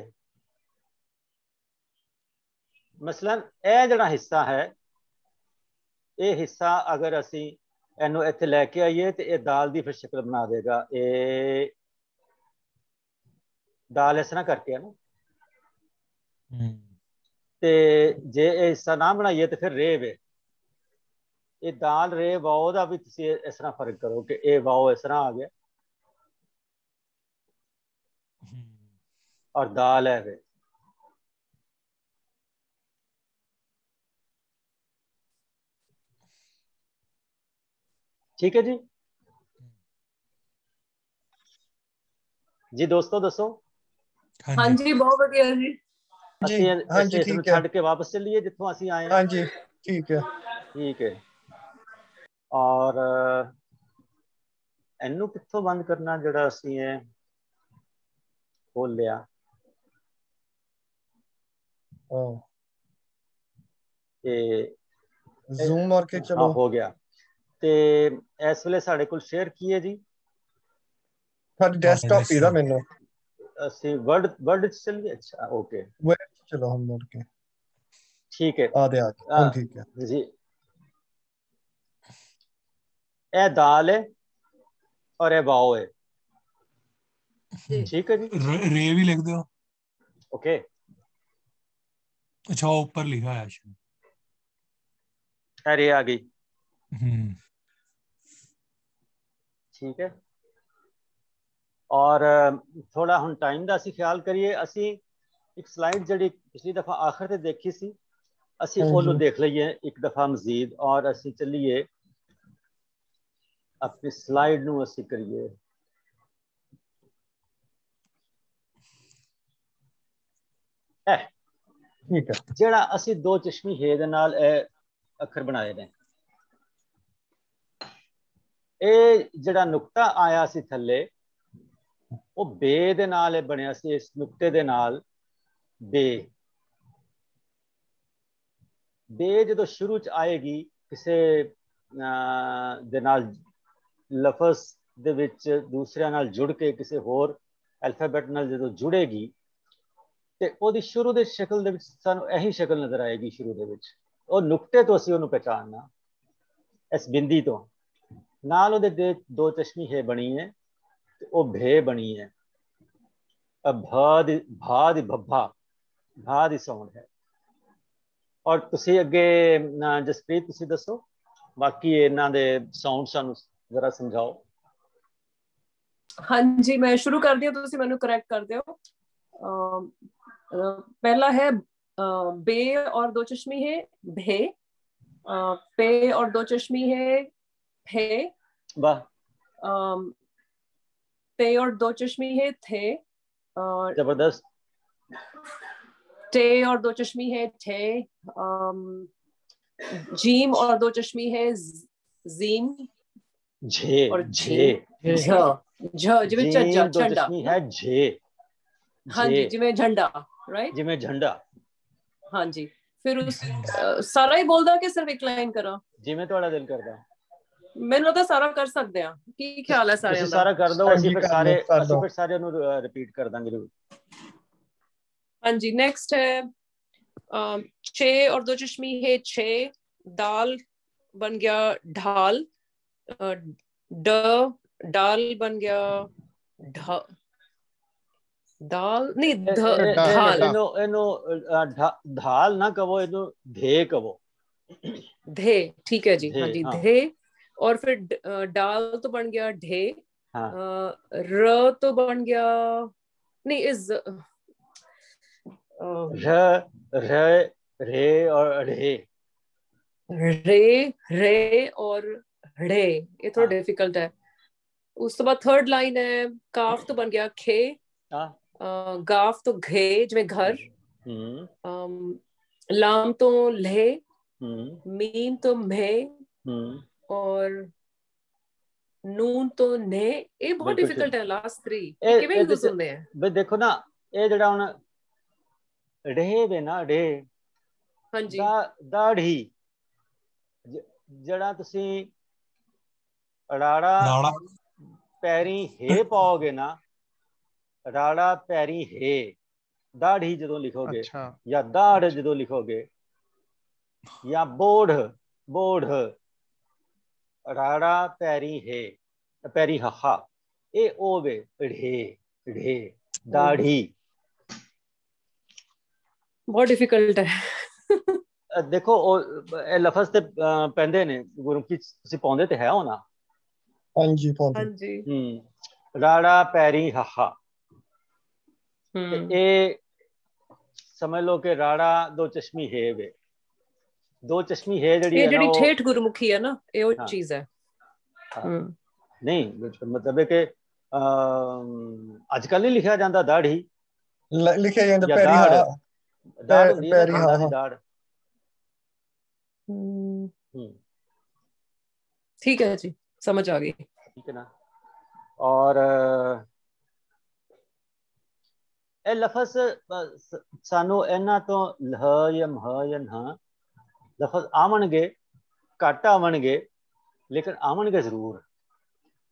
ਮਸਲਨ ਇਹ ਜਿਹੜਾ ਹਿੱਸਾ ਹੈ, ਇਹ ਹਿੱਸਾ ਅਗਰ ਅਸੀਂ ਇਹਨੂੰ ਇੱਥੇ ਲੈ ਕੇ ਆਈਏ ਤੇ ਇਹ ਦਾਲ ਦੀ ਫਿਰ ਸ਼ਕਲ ਬਣਾ ਦੇਗਾ। ਇਹ ਦਾਲ ਇਸ ਤਰ੍ਹਾਂ ਕਰਕੇ ਹੈ ਨਾ, ਤੇ ਜੇ ਇਹ ਹਿੱਸਾ ਨਾ ਬਣਾਈਏ ਤੇ ਫਿਰ ਰੇ ਵੇ। ਇਹ ਦਾਲ ਰੇ ਵਾਓ ਦਾ ਵੀ ਤੁਸੀਂ ਇਸ ਤਰ੍ਹਾਂ ਫਰਕ ਕਰੋ ਕਿ ਇਹ ਵਾਓ ਇਸ ਤਰ੍ਹਾਂ ਆ ਗਿਆ और दाल है वे। ठीक है जी, जी दोस्तों दसो। हाँ जी बहुत बढ़िया जी। हाँ जी ठीक है, छड़ के वापस चलिए जिथों असी आए। हाँ जी ठीक है, ठीक है। और इनू किथों बंद करना जड़ा असी है खोल लिया। ਜ਼ੂਮ ਮਾਰ ਕੇ ਚਲੋ ਹੋ ਗਿਆ। ਤੇ ਇਸ ਵੇਲੇ ਸਾਡੇ ਕੋਲ ਸ਼ੇਅਰ ਕੀ ਹੈ ਜੀ? ਸਾਡੀ ਡੈਸਕਟਾਪ ਹੀ ਦਾ ਮੈਨੂੰ ਅਸੀਂ ਵਰਡ ਚ ਚਲੀਏ। अच्छा ओके वर्ड चलो हम मुड़ के ठीक है आ ठीक है जी। ए दाल है और ए वाओ है, ठीक है जी। रे भी लिख दो। ओके अच्छा ऊपर लिखा है रे आ गई। ठीक है। और थोड़ा हम टाइम का असी ख्याल करिए। असी एक स्लाइड जड़ी पिछली दफा आखिर ते देखी सी, असी ओनू देख लईए एक दफा मजीद और असी चलिए अपनी स्लाइड नू असी करिए। ठीक है, जेड़ा असी दो चश्मी हे दे नाल अखर बनाए ने, ए जेड़ा नुक्ता आया सी थल्ले वो बे दे नाल बनया सी। इस नुक्ते दे नाल बे जो शुरू च आएगी किसे दे नाल लफज दे विच दूसरे नाल जुड़ के किसे होर अल्फाबेट नाल जो जुड़ेगी ते ओदी शुरू दे शक्ल दे विच सानू यही शक्ल नजर आएगी। शुरू दे विच और नुक्ते तो असी ओनू पहचानना, इस बिंदी तो नाल ओदे दे दो चश्मी है बनी है ते ओ भे बनी है। भा दी भा दी साउंड है। और तुसी अगे जसप्रीत तुसी दसो बाकी इन्हां दे साउंड सानू जरा समझाओ। हाँ जी मैं शुरू कर दिया, तुसी मैनू करेक्ट कर दियो। पहला है बे और दो चश्मी है भे, पे और दो चश्मी है फे, वाह, ते और दो चश्मी है थे, जबरदस्त, टे और दो चश्मी है थे, जीम और दो चश्मी है जीम, झे और झे झ जिमें झंडा है झे। हाँ जी जिमें झंडा, राइट जिमें झंडा। हाँ जी। ਫਿਰ ਉਸ ਸਾਰਾ ਹੀ ਬੋਲਦਾ ਕਿ ਸਿਰਫ ਇੱਕ ਲਾਈਨ ਕਰਾਂ? ਜਿਵੇਂ ਤੁਹਾਡਾ ਦਿਲ ਕਰਦਾ। ਮੈਨੂੰ ਲੱਗਦਾ ਸਾਰਾ ਕਰ ਸਕਦੇ ਆ। ਕੀ ਖਿਆਲ ਹੈ ਸਾਰਿਆਂ ਦਾ? ਤੁਸੀਂ ਸਾਰਾ ਕਰ ਦਿਓ, ਅਸੀਂ ਫਿਰ ਸਾਰੇ ਨੂੰ ਰਿਪੀਟ ਕਰ ਦਾਂਗੇ ਜ਼ਰੂਰ। ਹਾਂਜੀ, ਨੈਕਸਟ ਹੈ 6 और 2 चश्मी है 6, दाल बन गया ढाल, डाल बन गया दाल नहीं ढाल। ਇਹਨੂੰ ढाल ना कहो, ਇਹਨੂੰ धे कहो। धे, ठीक है जी। हाँ जी, धे। और फिर डाल तो बन गया ढे। हाँ। र तो बन गया नहीं इस रे और ढे, रे और ढे, ये थोड़ा डिफिकल्ट है। उस तो बाद थर्ड लाइन है काफ तो बन गया खे, गाफ तो घे जिਵੇਂ घर, लाम तो ले, मीम तो मे, और ਨੂਨ ਤੋਂ ਨੇ। ਇਹ ਬਹੁਤ ਡਿਫਿਕਲਟ ਹੈ ਲਾਸਟ 3। ਇਹ ਕਿਵੇਂ ਯੂਜ਼ ਹੁੰਦੇ ਆ? ਬਈ ਦੇਖੋ ਨਾ, ਇਹ ਜਿਹੜਾ ਹੁਣ ਢੇ ਵੇ ਨਾ, ਢੇ ਹਾਂਜੀ ਦਾੜੀ, ਜਿਹੜਾ ਤੁਸੀਂ ਰਾੜਾ ਪੈਰੀ ਹੇ ਪਾਓਗੇ ਨਾ, ਰਾੜਾ ਪੈਰੀ ਹੇ, ਦਾੜੀ ਜਦੋਂ ਲਿਖੋਗੇ ਜਾਂ ਦਾੜ ਜਦੋਂ ਲਿਖੋਗੇ, ਜਾਂ ਬੋੜ ਰਾੜਾ ਪੈਰੀ ਹੈ, ਪੈਰੀ ਹਾ, ਇਹ ਉਹ ਵੇ ਢੇ ਦਾੜੀ। ਬਹੁਤ ਡਿਫਿਕਲਟ ਹੈ। ਦੇਖੋ ਇਹ ਲਫ਼ਜ਼ ਤੇ ਪੈਂਦੇ ਨੇ ਗੁਰਮੁਖੀ ਤੁਸੀਂ ਪਾਉਂਦੇ ਤੇ ਹੈ ਹੋ ਨਾ? ਹਾਂਜੀ ਪਾਉਂਦੇ। ਹਾਂਜੀ। ਰਾੜਾ ਪੈਰੀ ਹਾ, ਇਹ ਸਮਝ ਲਓ ਕਿ ਰਾੜਾ 2 ਚਸ਼ਮੀ ਹੈ ਵੇ। 2 ਚਸ਼ਮੀ ਹੈ ਜਿਹੜੀ ਠੇਠ ਗੁਰਮੁਖੀ ਹੈ ਨਾ, ਇਹ ਉਹ ਚੀਜ਼ ਹੈ। ਨਹੀਂ ਮਤਲਬ ਹੈ ਕਿ ਅੱਜ ਕੱਲ ਨਹੀਂ ਲਿਖਿਆ ਜਾਂਦਾ ਦਾੜੀ, ਲਿਖਿਆ ਜਾਂਦਾ ਪੈਰੀ ਹਾ, ਦਾੜ ਹੁੰਦੀ ਹੈ ਨਾ, ਦਾੜ। ठीक है जी, समझ आ गई। ठीक है ना। और ਇਹ ਲਫ਼ਜ਼ ਸਾਨੂੰ ਇਹਨਾਂ ਤੋਂ ਲਹ ਜਾਂ ਮਹ ਜਾਂ ਨਾ ਲਫ਼ਜ਼ ਆਵਣਗੇ, ਘੱਟ ਆਵਣਗੇ, ਲੇਕਿਨ ਆਵਣਗੇ ਜ਼ਰੂਰ।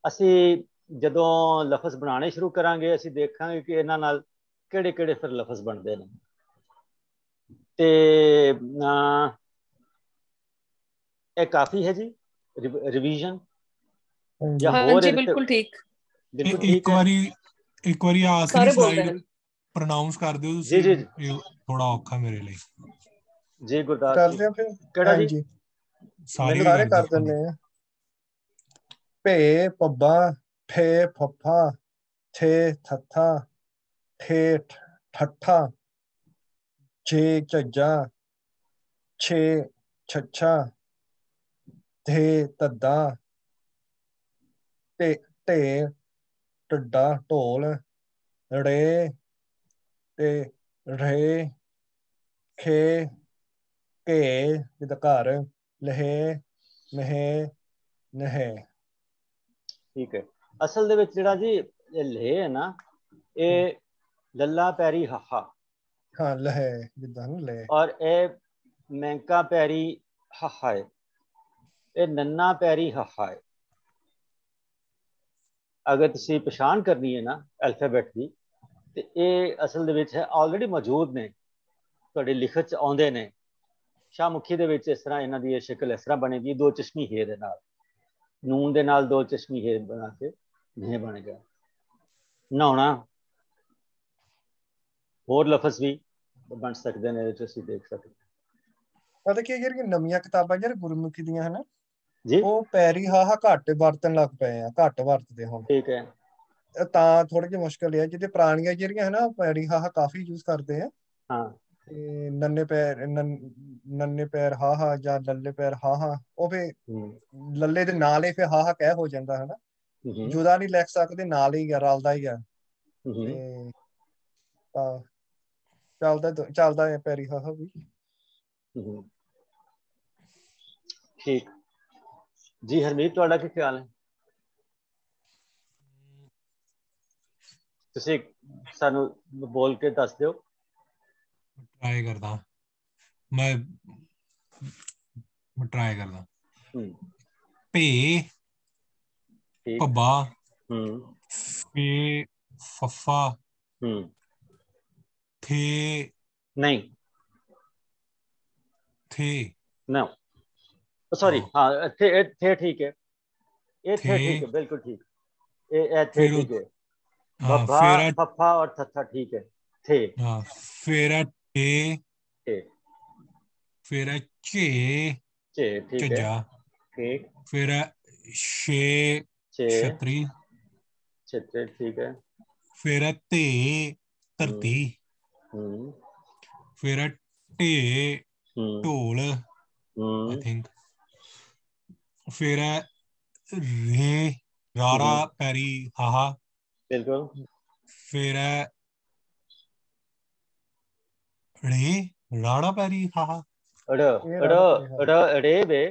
ਅਸੀਂ ਜਦੋਂ ਲਫ਼ਜ਼ ਬਣਾਉਣੇ ਸ਼ੁਰੂ ਕਰਾਂਗੇ, ਅਸੀਂ ਦੇਖਾਂਗੇ ਕਿ ਇਹਨਾਂ ਨਾਲ ਕਿਹੜੇ ਕਿਹੜੇ ਫਿਰ ਲਫ਼ਜ਼ ਬਣਦੇ ਨੇ। ਤੇ ਇਹ ਕਾਫੀ ਹੈ ਜੀ ਰਿਵੀਜ਼ਨ ਜਾਂ ਹੋਰ? ਬਿਲਕੁਲ ਠੀਕ, ਬਿਲਕੁਲ ਠੀਕ ਹੈ। ਇੱਕ ਵਾਰੀ ਆਖਰੀ ਸਲਾਈਡ ਪ੍ਰੋਨਾਂਸ ਕਰ ਦਿਓ ਤੁਸੀਂ। ਜੀ ਥੋੜਾ ਔਖਾ ਮੇਰੇ ਲਈ। ਜੀ ਗੁਰਦਾਸ ਕਰਦੇ ਆ ਫਿਰ। ਕਿਹੜਾ ਜੀ? ਸਾਰੇ ਕਰ ਦਿੰਦੇ ਆ। ਭੇ ਪੱਬਾ, ਠੇ ਫੱਫਾ, ਠੇ ਥੱਥਾ, ਠੇ ਠੱਠਾ, ਛੇ ਝੱਜਾ, ਛੇ ਛੱਛਾ, ਧੇ ਧੱਦਾ, ਢੇ ਢੱਡਾ ਢੋਲ, ੜੇ ਤੇ ਰਹੇ, ਖੇ ਘੇ ਜਿੱਦਾਂ ਘਰ, ਲਹੇ ਮਹੇ ਨਹੇ। ਠੀਕ ਹੈ। ਅਸਲ ਦੇ ਵਿੱਚ ਜਿਹੜਾ ਜੀ ਇਹ ਲਹੇ ਹੈ ਨਾ, ਇਹ ਲੱਲਾ ਪੈਰੀ ਹਾ, ਹਾਂ ਲਹੇ ਜਿੱਦਾਂ ਲਹੇ, ਔਰ ਇਹ ਮੈਂਕਾ ਪੈਰੀ ਹਾ ਹੈ, ਇਹ ਨੰਨਾ ਪੈਰੀ ਹਾ ਹੈ। ਅਗਰ ਤੁਸੀਂ ਪਛਾਣ ਕਰਨੀ ਹੈ ਨਾ ਐਲਫਾਬੈਟ ਦੀ, ਤੇ ਇਹ ਅਸਲ ਦੇ ਵਿੱਚ ਹੈ ਆਲਰੇਡੀ ਮੌਜੂਦ ਨੇ, ਤੁਹਾਡੇ ਲਿਖਤ 'ਚ ਆਉਂਦੇ ਨੇ। ਸ਼ਾਹਮੁਖੀ ਦੇ ਵਿੱਚ ਇਸ ਤਰ੍ਹਾਂ ਇਹਨਾਂ ਦੀ ਇਹ ਸ਼ਕਲ ਇਸ ਤਰ੍ਹਾਂ ਬਣੇਗੀ, 2 ਚਸ਼ਮੀ ਹੇ ਦੇ ਨਾਲ, ਨੂਨ ਦੇ ਨਾਲ 2 ਚਸ਼ਮੀ ਹੇ ਬਣਾ ਕੇ ਨਹੀਂ ਬਣ ਗਿਆ। ਨਹਾਉਣਾ, ਹੋਰ ਲਫ਼ਜ਼ ਵੀ ਬਣ ਸਕਦੇ ਨੇ, ਇਹਦੇ 'ਚ ਅਸੀਂ ਦੇਖ ਸਕਦੇ ਹਾਂ। ਪਤਾ ਕੀ ਜਿਹੜੀਆਂ ਨਵੀਆਂ ਕਿਤਾਬਾਂ ਯਾਰ ਗੁਰਮੁਖੀ ਦੀਆਂ ਹਨਾ ਜੀ, ਉਹ ਪੈਰੀ ਹਾਹਾ ਘੱਟ ਵਰਤਣ ਲੱਗ ਪਏ ਆ, ਘੱਟ ਵਰਤਦੇ ਹੁਣ। ਠੀਕ ਹੈ। ਤਾਂ ਥੋੜੀ ਜਿਹੀ ਮੁਸ਼ਕਲ ਹੈ। ਜਿਹਦੇ ਪੁਰਾਣੀਆਂ ਜਿਹੜੀਆਂ ਹਨਾ ਪੈਰੀ ਹਾਹਾ ਕਾਫੀ ਯੂਜ਼ ਕਰਦੇ ਆ। ਹਾਂ। ਤੇ ਨੰਨੇ ਪੈਰ ਹਾਹਾ ਜਾਂ ਲੱਲੇ ਪੈਰ ਹਾਹਾ, ਉਹ ਫੇ ਲੱਲੇ ਦੇ ਨਾਲ ਹੀ ਫਿਰ ਹਾਹਾ ਕਹਿ ਹੋ ਜਾਂਦਾ ਹਨਾ, ਜੁਦਾ ਨਹੀਂ ਲਿਖ ਸਕਦੇ, ਨਾਲ ਹੀ ਰਲਦਾ ਹੀ ਆ। ਤੇ ਚੱਲਦਾ ਹੈ ਪੈਰੀ ਹਾਹਾ ਵੀ। ਠੀਕ ਜੀ। ਹਰਮੀਤ ਤੁਹਾਡਾ ਕੀ ਖਿਆਲ ਹੈ? ਤੁਸੀਂ ਸਾਨੂੰ ਬੋਲ ਕੇ ਦੱਸ ਦਿਓ। ਟਰਾਈ ਕਰਦਾ। मैं ट्राई करदा पे पब्बा फे फफा थे नहीं थे नो सॉरी हाँ थे ठीक है ये थे ठीक है बिल्कुल ठीक ये थे ठीक है बब्बा फफा और थथा ठीक है थे हाँ फिर टे फिर चे ठीक है ठीक फिर शे छतरी छतरी ठीक है फिर ते धरती फिर टे ढोल आई थिंक फिर रे रारा पैरी हाहा बिल्कुल फिर रे राड़ा पैरी हाहा अड़े वे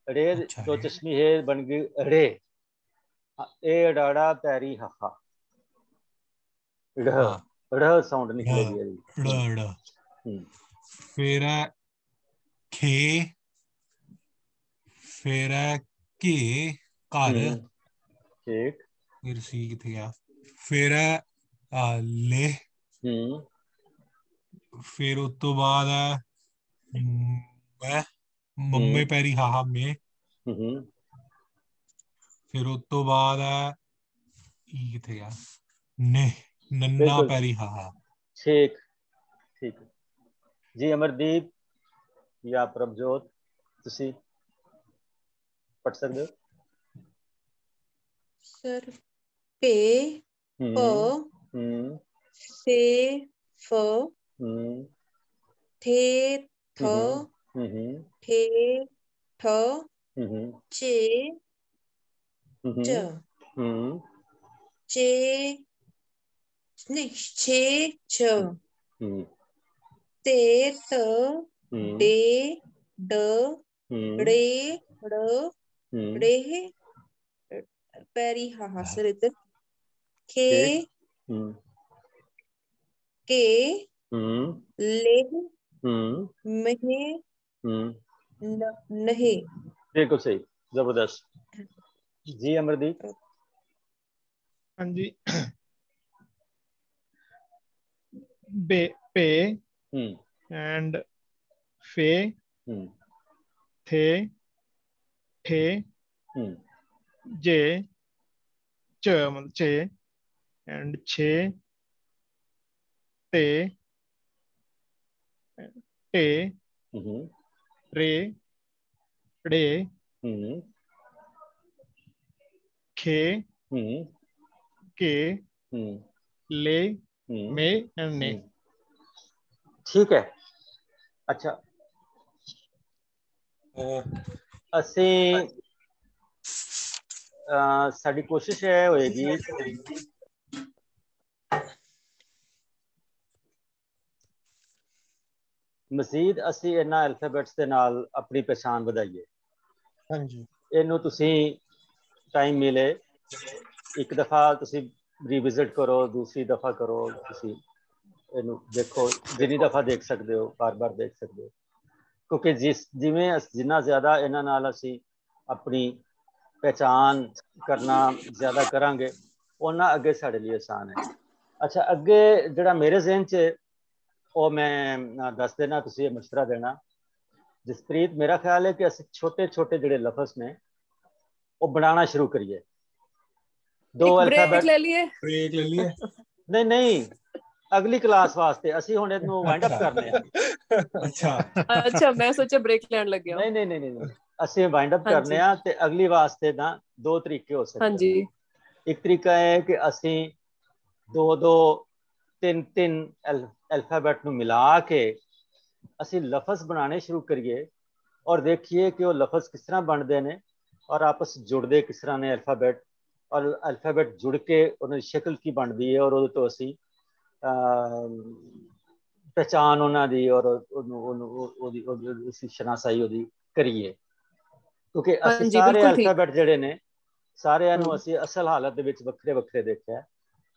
अड़े दो चश्मी है बन गई अड़े ए डाड़ा पैरी हाहा ड़ साउंड निकलेगी फिर खे फिर के घर फिर सी किथे गया फिर ले फिर उस तो बाद मैं मम्मे पैरी हाहा में फिर उस तो बाद किथे गया ने नन्ना पैरी हाहा ठीक ठीक जी अमरदीप या प्रभजोत तुसी पढ़ सकते हो सर पे प से फ थे थ ठे ठ चे च चे नहीं छे छ ते त डे ड डे ड डे पैरी हाहा सर इधर खे के ले महे नहीं बिल्कुल सही जबरदस्त जी अमरदीप हाँ जी बे पे एंड फे थे ठे जे च मतलब चे एंड छे ते टे रे ड़े खे के ले में एंड ने ठीक है अच्छा ਅਸੀਂ ਸਾਡੀ ਕੋਸ਼ਿਸ਼ ਇਹ ਹੋਏਗੀ ਮਜ਼ੀਦ ਅਸੀਂ ਇਹਨਾਂ ਅਲਫਾਬੈਟਸ ਦੇ ਨਾਲ ਆਪਣੀ ਪਛਾਣ ਵਧਾਈਏ ਹਾਂਜੀ ਇਹਨੂੰ ਤੁਸੀਂ ਟਾਈਮ ਮਿਲੇ ਇੱਕ ਦਫਾ ਤੁਸੀਂ ਰੀਵਿਜ਼ਿਟ ਕਰੋ ਦੂਸਰੀ ਦਫਾ ਕਰੋ ਤੁਸੀਂ ਇਹਨੂੰ ਦੇਖੋ ਜਿੰਨੀ ਦਫਾ ਦੇਖ ਸਕਦੇ ਹੋ ਬਾਰ-ਬਾਰ ਦੇਖ ਸਕਦੇ ਹੋ ਕਿਉਂਕਿ ਜਿਵੇਂ ਜਿੰਨਾ ਜ਼ਿਆਦਾ ਇਹਨਾਂ ਨਾਲ ਅਸੀਂ ਆਪਣੀ ਪਹਿਚਾਨ ਕਰਨਾ ਜ਼ਿਆਦਾ ਕਰਾਂਗੇ ਉਹਨਾਂ ਅੱਗੇ ਸਾਡੇ ਲਈ ਆਸਾਨ ਹੈ ਅੱਛਾ ਅੱਗੇ ਜਿਹੜਾ ਮੇਰੇ ਜ਼ਿਹਨ 'ਚ ਉਹ ਮੈਂ ਦੱਸ ਦੇਣਾ ਤੁਸੀਂ ਇਹ ਮਸ਼ਵਰਾ ਦੇਣਾ ਜਸਪ੍ਰੀਤ ਮੇਰਾ ਖਿਆਲ ਹੈ ਕਿ ਅਸੀਂ ਛੋਟੇ ਛੋਟੇ ਜਿਹੜੇ ਲਫ਼ਜ਼ ਨੇ ਉਹ ਬਣਾਉਣਾ ਸ਼ੁਰੂ ਕਰੀਏ ਦੋ ਅਲਫਾਬੈਟ ਲੈ ਲਈਏ ਬ੍ਰੇਕ ਲੈ ਲਈਏ ਨਹੀਂ ਨਹੀਂ ਅਗਲੀ ਕਲਾਸ ਵਾਸਤੇ ਅਸੀਂ ਹੁਣ ਇਹਨੂੰ ਵਾਈਂਡ ਅਪ ਕਰਨੇ ਆ ਅੱਛਾ ਮੈਂ ਸੋਚਿਆ ਬ੍ਰੇਕ ਲੈਣ ਲੱਗਿਆ ਨਹੀਂ ਅਸੀਂ ਵਾਈਂਡ ਅਪ ਕਰਨੇ ਆ ਤੇ ਅਗਲੀ ਵਾਸਤੇ ਨਾ ਦੋ ਤਰੀਕੇ ਹੋ ਸਕਦੇ ਹਾਂਜੀ ਇੱਕ ਤਰੀਕਾ ਹੈ ਕਿ ਅਸੀਂ ਦੋ ਤਿੰਨ ਅਲਫਾਬੈਟ ਨੂੰ ਮਿਲਾ ਕੇ ਅਸੀਂ ਲਫ਼ਜ਼ ਬਣਾਉਣੇ ਸ਼ੁਰੂ ਕਰੀਏ ਔਰ ਦੇਖੀਏ ਕਿ ਉਹ ਲਫ਼ਜ਼ ਕਿਸ ਤਰ੍ਹਾਂ ਬਣਦੇ ਨੇ ਔਰ ਆਪਸ ਜੁੜਦੇ ਕਿਸ ਤਰ੍ਹਾਂ ਨੇ ਅਲਫਾਬੈਟ ਔਰ ਅਲਫਾਬੈਟ ਜੁੜ ਕੇ ਉਹਨਾਂ ਦੀ ਸ਼ਕਲ ਕੀ ਬਣਦੀ ਹੈ ਔਰ ਉਹਦੇ ਤੋਂ ਅਸੀਂ ਪਹਿਚਾਨ ਉਹਨਾਂ ਦੀ ਔਰ ਉਹਦੀ ਸ਼ਨਾਸਾਈ ਉਹਦੀ ਕਰੀਏ ਕਿਉਂਕਿ ਅਸੀਂ ਸਾਰੇ ਅਲਫਾਬੈਟ ਜਿਹੜੇ ਨੇ ਸਾਰਿਆਂ ਨੂੰ ਅਸੀਂ ਅਸਲ ਹਾਲਤ ਦੇ ਵਿੱਚ ਵੱਖਰੇ ਵੱਖਰੇ ਦੇਖਿਆ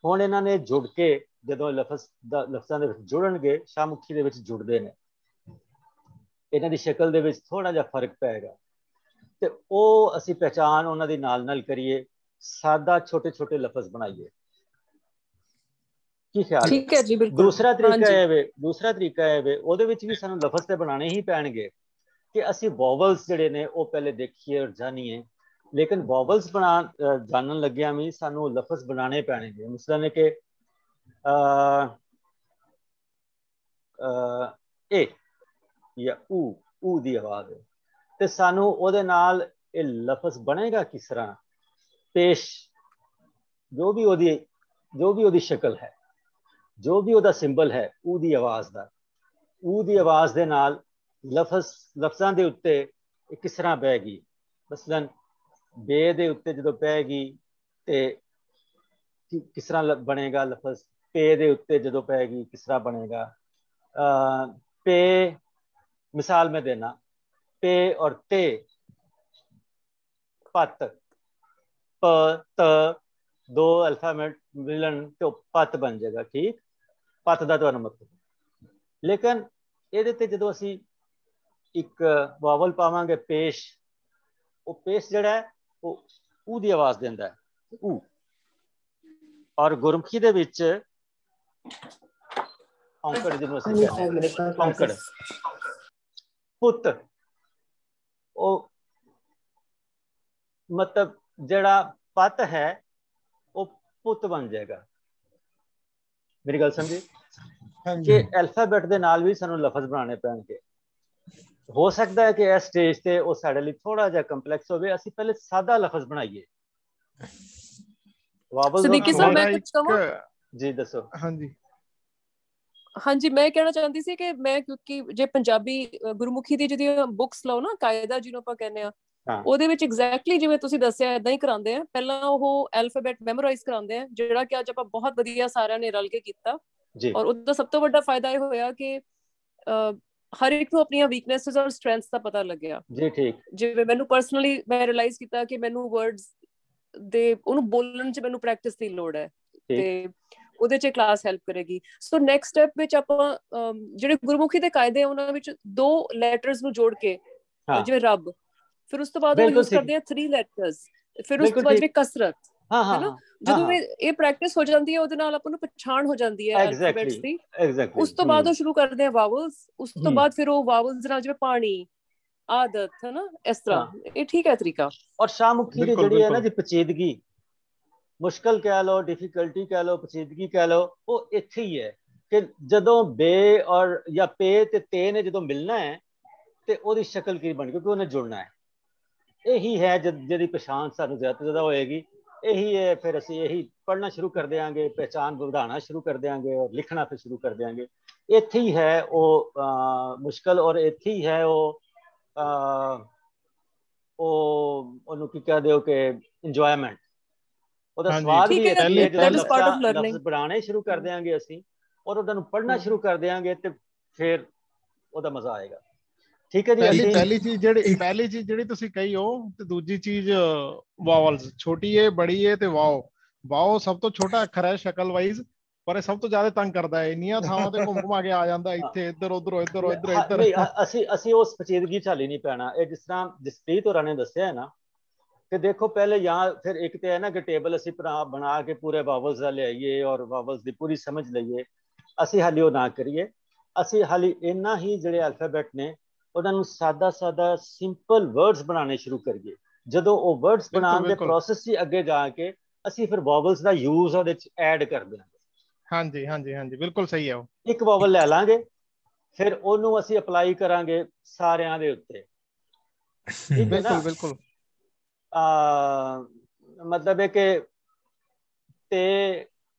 ਹੁਣ ਇਹਨਾਂ ਨੇ ਜੁੜ ਕੇ ਜਦੋਂ ਲਫ਼ਜ਼ਾਂ ਦੇ ਵਿੱਚ ਜੁੜਨਗੇ ਸ਼ਾਹਮੁਖੀ ਦੇ ਵਿੱਚ ਜੁੜਦੇ ਨੇ ਇਹਨਾਂ ਦੀ ਸ਼ਕਲ ਦੇ ਵਿੱਚ ਥੋੜਾ ਜਿਹਾ ਫਰਕ ਪਏਗਾ ਤੇ ਉਹ ਅਸੀਂ ਪਹਿਚਾਨ ਉਹਨਾਂ ਦੀ ਨਾਲ ਕਰੀਏ, ਸਾਦਾ ਛੋਟੇ ਛੋਟੇ ਲਫ਼ਜ਼ ਬਣਾਈਏ। ਕੀ ਖਿਆਲ ਹੈ? ਠੀਕ ਹੈ ਜੀ, ਬਿਲਕੁਲ। ਦੂਸਰਾ ਤਰੀਕਾ ਹੈ ਵੇ ਉਹਦੇ ਵਿੱਚ ਵੀ ਸਾਨੂੰ ਲਫ਼ਜ਼ ਤੇ ਬਣਾਣੇ ਹੀ ਪੈਣਗੇ ਕਿ ਅਸੀਂ ਵੋਵਲਸ ਜਿਹੜੇ ਨੇ ਉਹ ਪਹਿਲੇ ਦੇਖੀਏ ਔਰ ਜਾਣੀਏ, ਲੇਕਿਨ ਵੋਵਲਸ ਜਾਣਨ ਲੱਗਿਆ ਵੀ ਸਾਨੂੰ ਲਫ਼ਜ਼ ਬਣਾਣੇ ਪੈਣਗੇ। ਮਸलन ਕਿ ए या ऊ ਦੀ ਆਵਾਜ਼ ਹੈ ਤੇ ਸਾਨੂੰ ਉਹਦੇ ਨਾਲ ਇਹ ਲਫ਼ਜ਼ ਬਣੇਗਾ ਕਿਸ ਤਰ੍ਹਾਂ ਪੇਸ਼, ਜੋ ਵੀ ਉਹਦੀ ਸ਼ਕਲ ਹੈ, ਜੋ ਵੀ ਉਹਦਾ ਸਿੰਬਲ ਹੈ ऊ ਦੀ ਆਵਾਜ਼ ਦਾ, ऊ ਦੀ ਆਵਾਜ਼ ਦੇ ਨਾਲ ਲਫ਼ਜ਼ਾਂ ਦੇ ਉੱਤੇ ਇਹ ਕਿਸ ਤਰ੍ਹਾਂ ਪਏਗੀ। ਮਸਲਨ ਬੇ ਦੇ ਉੱਤੇ ਜਦੋਂ ਪਏਗੀ ਤੇ ਕਿਸ ਤਰ੍ਹਾਂ ਬਣੇਗਾ ਲਫ਼ਜ਼, पे ਦੇ ਉੱਤੇ ਜਦੋਂ ਪਏਗੀ किस तरह बनेगा। पे मिसाल में देना, पे और ते, पत, प त दो अल्फाबेट मिलन तो पत बन जाएगा। ठीक, पत का तो मतलब। लेकिन ये जो असी एक वावल पावांगे पेश, वो पेश जड़ा है वो ऊ दी आवाज देंदा है, ऊ। और गुरमुखी दे विच औंकड़ जिन्हों असीं कहते हैं, औंकड़ पुत, वो मतलब जड़ा पत है वो पुत बन जाएगा। मेरी गल समझी कि अल्फाबेट दे नाल भी सानू लफज बनाने पैणगे। हो सकता है कि इस स्टेज ते वो साडे लई थोड़ा जिहा कंपलैक्स होवे, असीं पहले सादा लफज बनाइए। वावल सिद्दीकी साहब मैं कुछ कहां? जी दसो। हाँ जी हाँ जी, मैं कहना चाहती सी कि मैं क्योंकि जे पंजाबी गुरमुखी दी जिहदी बुक्स लओ ना, कायदा जिहਨੂੰ ਆਪਾਂ ਕਹਿੰਦੇ ਆ, ਉਹਦੇ ਵਿੱਚ ਐਗਜ਼ੈਕਟਲੀ ਜਿਵੇਂ ਤੁਸੀਂ ਦੱਸਿਆ ਇਦਾਂ ਹੀ ਕਰਾਉਂਦੇ ਆ। ਪਹਿਲਾਂ ਉਹ ਐਲਫਾਬੈਟ ਮੈਮੋਰਾਈਜ਼ ਕਰਾਉਂਦੇ ਆ, ਜਿਹੜਾ ਕਿ ਅੱਜ ਆਪਾਂ ਬਹੁਤ ਵਧੀਆ ਸਾਰਿਆਂ ਨੇ ਰਲ ਕੇ ਕੀਤਾ। ਔਰ ਉਹਦਾ ਸਭ ਤੋਂ ਵੱਡਾ ਫਾਇਦਾ ਇਹ ਹੋਇਆ ਕਿ ਹਰ ਇੱਕ ਨੂੰ ਆਪਣੀਆਂ ਵੀਕਨੈਸਸ ਔਰ ਸਟਰੈਂਥਸ ਦਾ ਪਤਾ ਲੱਗਿਆ ਜੀ। ਠੀਕ, ਜਿਵੇਂ ਮੈਨੂੰ ਪਰਸਨਲੀ ਮੈਂ ਰਿਅਲਾਈਜ਼ ਕੀਤਾ ਕਿ ਮੈਨੂੰ ਵਰਡਸ ਦੇ ਉਹਨੂੰ ਬੋਲਣ 'ਚ ਮੈਨੂੰ ਪ੍ਰੈਕਟਿਸ ਦੀ ਲੋੜ ਹੈ ਤੇ ਉਹਦੇ 'ਚ ਕਲਾਸ ਹੈਲਪ ਕਰੇਗੀ। ਸੋ ਨੈਕਸਟ ਸਟੈਪ ਵਿੱਚ ਆਪਾਂ ਜਿਹੜੇ ਗੁਰਮੁਖੀ ਦੇ ਕਾਇਦੇ ਉਹਨਾਂ ਵਿੱਚ 2 ਲੈਟਰਸ ਨੂੰ ਜੋੜ ਕੇ, ਜਿਵੇਂ ਰੱਬ, ਫਿਰ ਉਸ ਤੋਂ ਬਾਅਦ ਉਹ ਯੂਜ਼ ਕਰਦੇ ਆ 3 ਲੈਟਰਸ, ਫਿਰ ਉਸ ਤੋਂ ਬਾਅਦ ਜਿਵੇਂ ਕਸਰਤ, ਹੈ ਨਾ। ਜਦੋਂ ਇਹ ਪ੍ਰੈਕਟਿਸ ਹੋ ਜਾਂਦੀ ਹੈ ਉਹਦੇ ਨਾਲ ਆਪਾਂ ਨੂੰ ਪਛਾਣ ਹੋ ਜਾਂਦੀ ਹੈ ਐਲਫਾਬੈਟਸ ਦੀ। ਉਸ ਤੋਂ ਬਾਅਦ ਉਹ ਸ਼ੁਰੂ ਕਰਦੇ ਆ ਵਾਵਲਸ, ਉਸ ਤੋਂ ਬਾਅਦ ਫਿਰ ਉਹ ਵਾਵਲਸ ਨਾਲ ਜਿਵੇਂ ਪਾਣੀ, ਆਦਤ, ਹੈ ਨਾ, ਇਸ ਤਰ੍ਹਾਂ। ਇਹ ਠੀਕ ਹੈ ਤਰੀਕਾ। ਔਰ ਸ਼ਾਹਮੁਖੀ ਦੀ ਜਿਹੜੀ ਹੈ ਨਾ ਜੀ ਪਚੀਦਗੀ, ਮੁਸ਼ਕਲ ਕਹਿ ਲਓ, ਡਿਫਿਕਲਟੀ ਕਹਿ ਲਓ, ਪਚੀਦਗੀ ਕਹਿ ਲਓ, ਉਹ ਇੱਥੇ ਹੀ ਹੈ ਕਿ ਜਦੋਂ ਬੇ ਔਰ ਜਾਂ ਪੇ ਤੇ ਤੇ ਨੇ ਜਦੋਂ ਮਿਲਣਾ ਹੈ ਤੇ ਉਹਦੀ ਸ਼ਕਲ ਕੀ ਬਣ, ਕਿਉਂਕਿ ਉਹਨੇ ਜੁੜਨਾ ਹੈ। ਇਹੀ ਹੈ ਜਿਹਦੀ ਪਛਾਣ ਸਾਨੂੰ ਜ਼ਿਆਦਾ ਤੋਂ ਜ਼ਿਆਦਾ ਹੋਏਗੀ। ਇਹੀ ਹੈ, ਫਿਰ ਅਸੀਂ ਇਹੀ ਪੜ੍ਹਨਾ ਸ਼ੁਰੂ ਕਰ ਦਿਆਂਗੇ, ਪਹਿਚਾਣ ਵਧਾਉਣਾ ਸ਼ੁਰੂ ਕਰ ਦਿਆਂਗੇ ਔਰ ਲਿਖਣਾ ਫਿਰ ਸ਼ੁਰੂ ਕਰ ਦਿਆਂਗੇ। ਇੱਥੇ ਹੀ ਹੈ ਉਹ ਮੁਸ਼ਕਲ, ਔਰ ਇੱਥੇ ਹੀ ਹੈ ਉਹ ਉਹਨੂੰ ਕੀ ਕਹਦੇ ਹੋ ਕਿ ਇੰਜੋਇਮੈਂਟ, ਉਹਦਾ ਸਵਾਦ ਵੀ ਇੱਥੇ ਹੈ। ਜਦੋਂ ਲਫ਼ਜ਼ ਬਣਾਉਣੇ ਸ਼ੁਰੂ ਕਰ ਦਿਆਂਗੇ ਅਸੀਂ ਔਰ ਉਹਨਾਂ ਨੂੰ ਪੜ੍ਹਨਾ ਸ਼ੁਰੂ ਕਰ ਦਿਆਂਗੇ ਤੇ ਫਿਰ ਉਹਦਾ ਮਜ਼ਾ ਆਏਗਾ। ਠੀਕ ਹੈ ਜੀ। ਪਹਿਲੀ ਚੀਜ਼ ਜਿਹੜੀ ਤੁਸੀਂ ਕਹੀ ਉਹ, ਤੇ ਦੂਜੀ ਚੀਜ਼ ਵਾਵਲਸ, ਛੋਟੀ ਏ, ਬੜੀ ਏ ਤੇ ਵਾਓ ਸਭ ਤੋਂ ਛੋਟਾ ਅੱਖਰ ਹੈ ਸ਼ਕਲ ਵਾਈਜ਼, ਪਰ ਇਹ ਸਭ ਤੋਂ ਜ਼ਿਆਦਾ ਤੰਗ ਕਰਦਾ ਹੈ। ਇੰਨੀਆਂ ਥਾਵਾਂ ਤੇ ਘੁੰਮ ਕੇ ਆ ਜਾਂਦਾ, ਇੱਥੇ ਇੱਧਰ ਉੱਧਰ ਇੱਧਰ ਇੱਧਰ। ਅਸੀਂ ਉਸ ਪਚੀਦਗੀ ਚ ਹਾਲੀ ਨਹੀਂ ਪੈਣਾ। ਇਹ ਜਿਸ ਤਰ੍ਹਾਂ ਜਸਪ੍ਰੀਤ ਹੋਰਾਂ ਨੇ ਦੱਸਿਆ ਹੈ ਨਾ ਕਿ ਦੇਖੋ ਪਹਿਲੇ ਜਾਂ ਫਿਰ ਇੱਕ ਤੇ ਹੈ ਨਾ ਕਿ ਟੇਬਲ ਅਸੀਂ ਬਣਾ ਕੇ ਪੂਰੇ ਵਾਵਲਸ ਦਾ ਲਿਆਈਏ ਔਰ ਵਾਵਲਸ ਦੀ ਪੂਰੀ ਸਮਝ ਲਈਏ। ਅਸੀਂ ਹਾਲੀ ਉਹ ਨਾ ਕਰੀਏ। ਅਸੀਂ ਹਾਲੀ ਇੰਨਾ ਹੀ ਜਿਹੜੇ ਅਲਫਾਬੈਟ ਨੇ ਉਹਨਾਂ ਨੂੰ ਸਾਦਾ ਸਿੰਪਲ ਵਰਡਸ ਬਣਾਉਣੇ ਸ਼ੁਰੂ ਕਰੀਏ। ਜਦੋਂ ਉਹ ਵਰਡਸ ਬਣਾਉਣ ਦੇ ਪ੍ਰੋਸੈਸ 'ਚ ਅੱਗੇ ਜਾ ਕੇ ਅਸੀਂ ਫਿਰ ਵਾਵਲਸ ਦਾ ਯੂਜ਼ ਉਹਦੇ 'ਚ ਐਡ ਕਰ ਦਿਆਂਗੇ। ਹਾਂਜੀ ਹਾਂਜੀ ਹਾਂਜੀ, ਬਿਲਕੁਲ ਸਹੀ ਹੈ। ਉਹ ਇੱਕ ਵਾਵਲ ਲੈ ਲਾਂਗੇ, ਫਿਰ ਉਹਨੂੰ ਅਸੀਂ ਅਪਲਾਈ ਕਰਾਂਗੇ ਸਾਰਿਆਂ ਦੇ ਉੱਤੇ। ਠੀਕ ਹੈ ਨਾ? ਬਿਲਕੁਲ। ਮਤਲਬ ਹੈ ਕਿ ਤੇ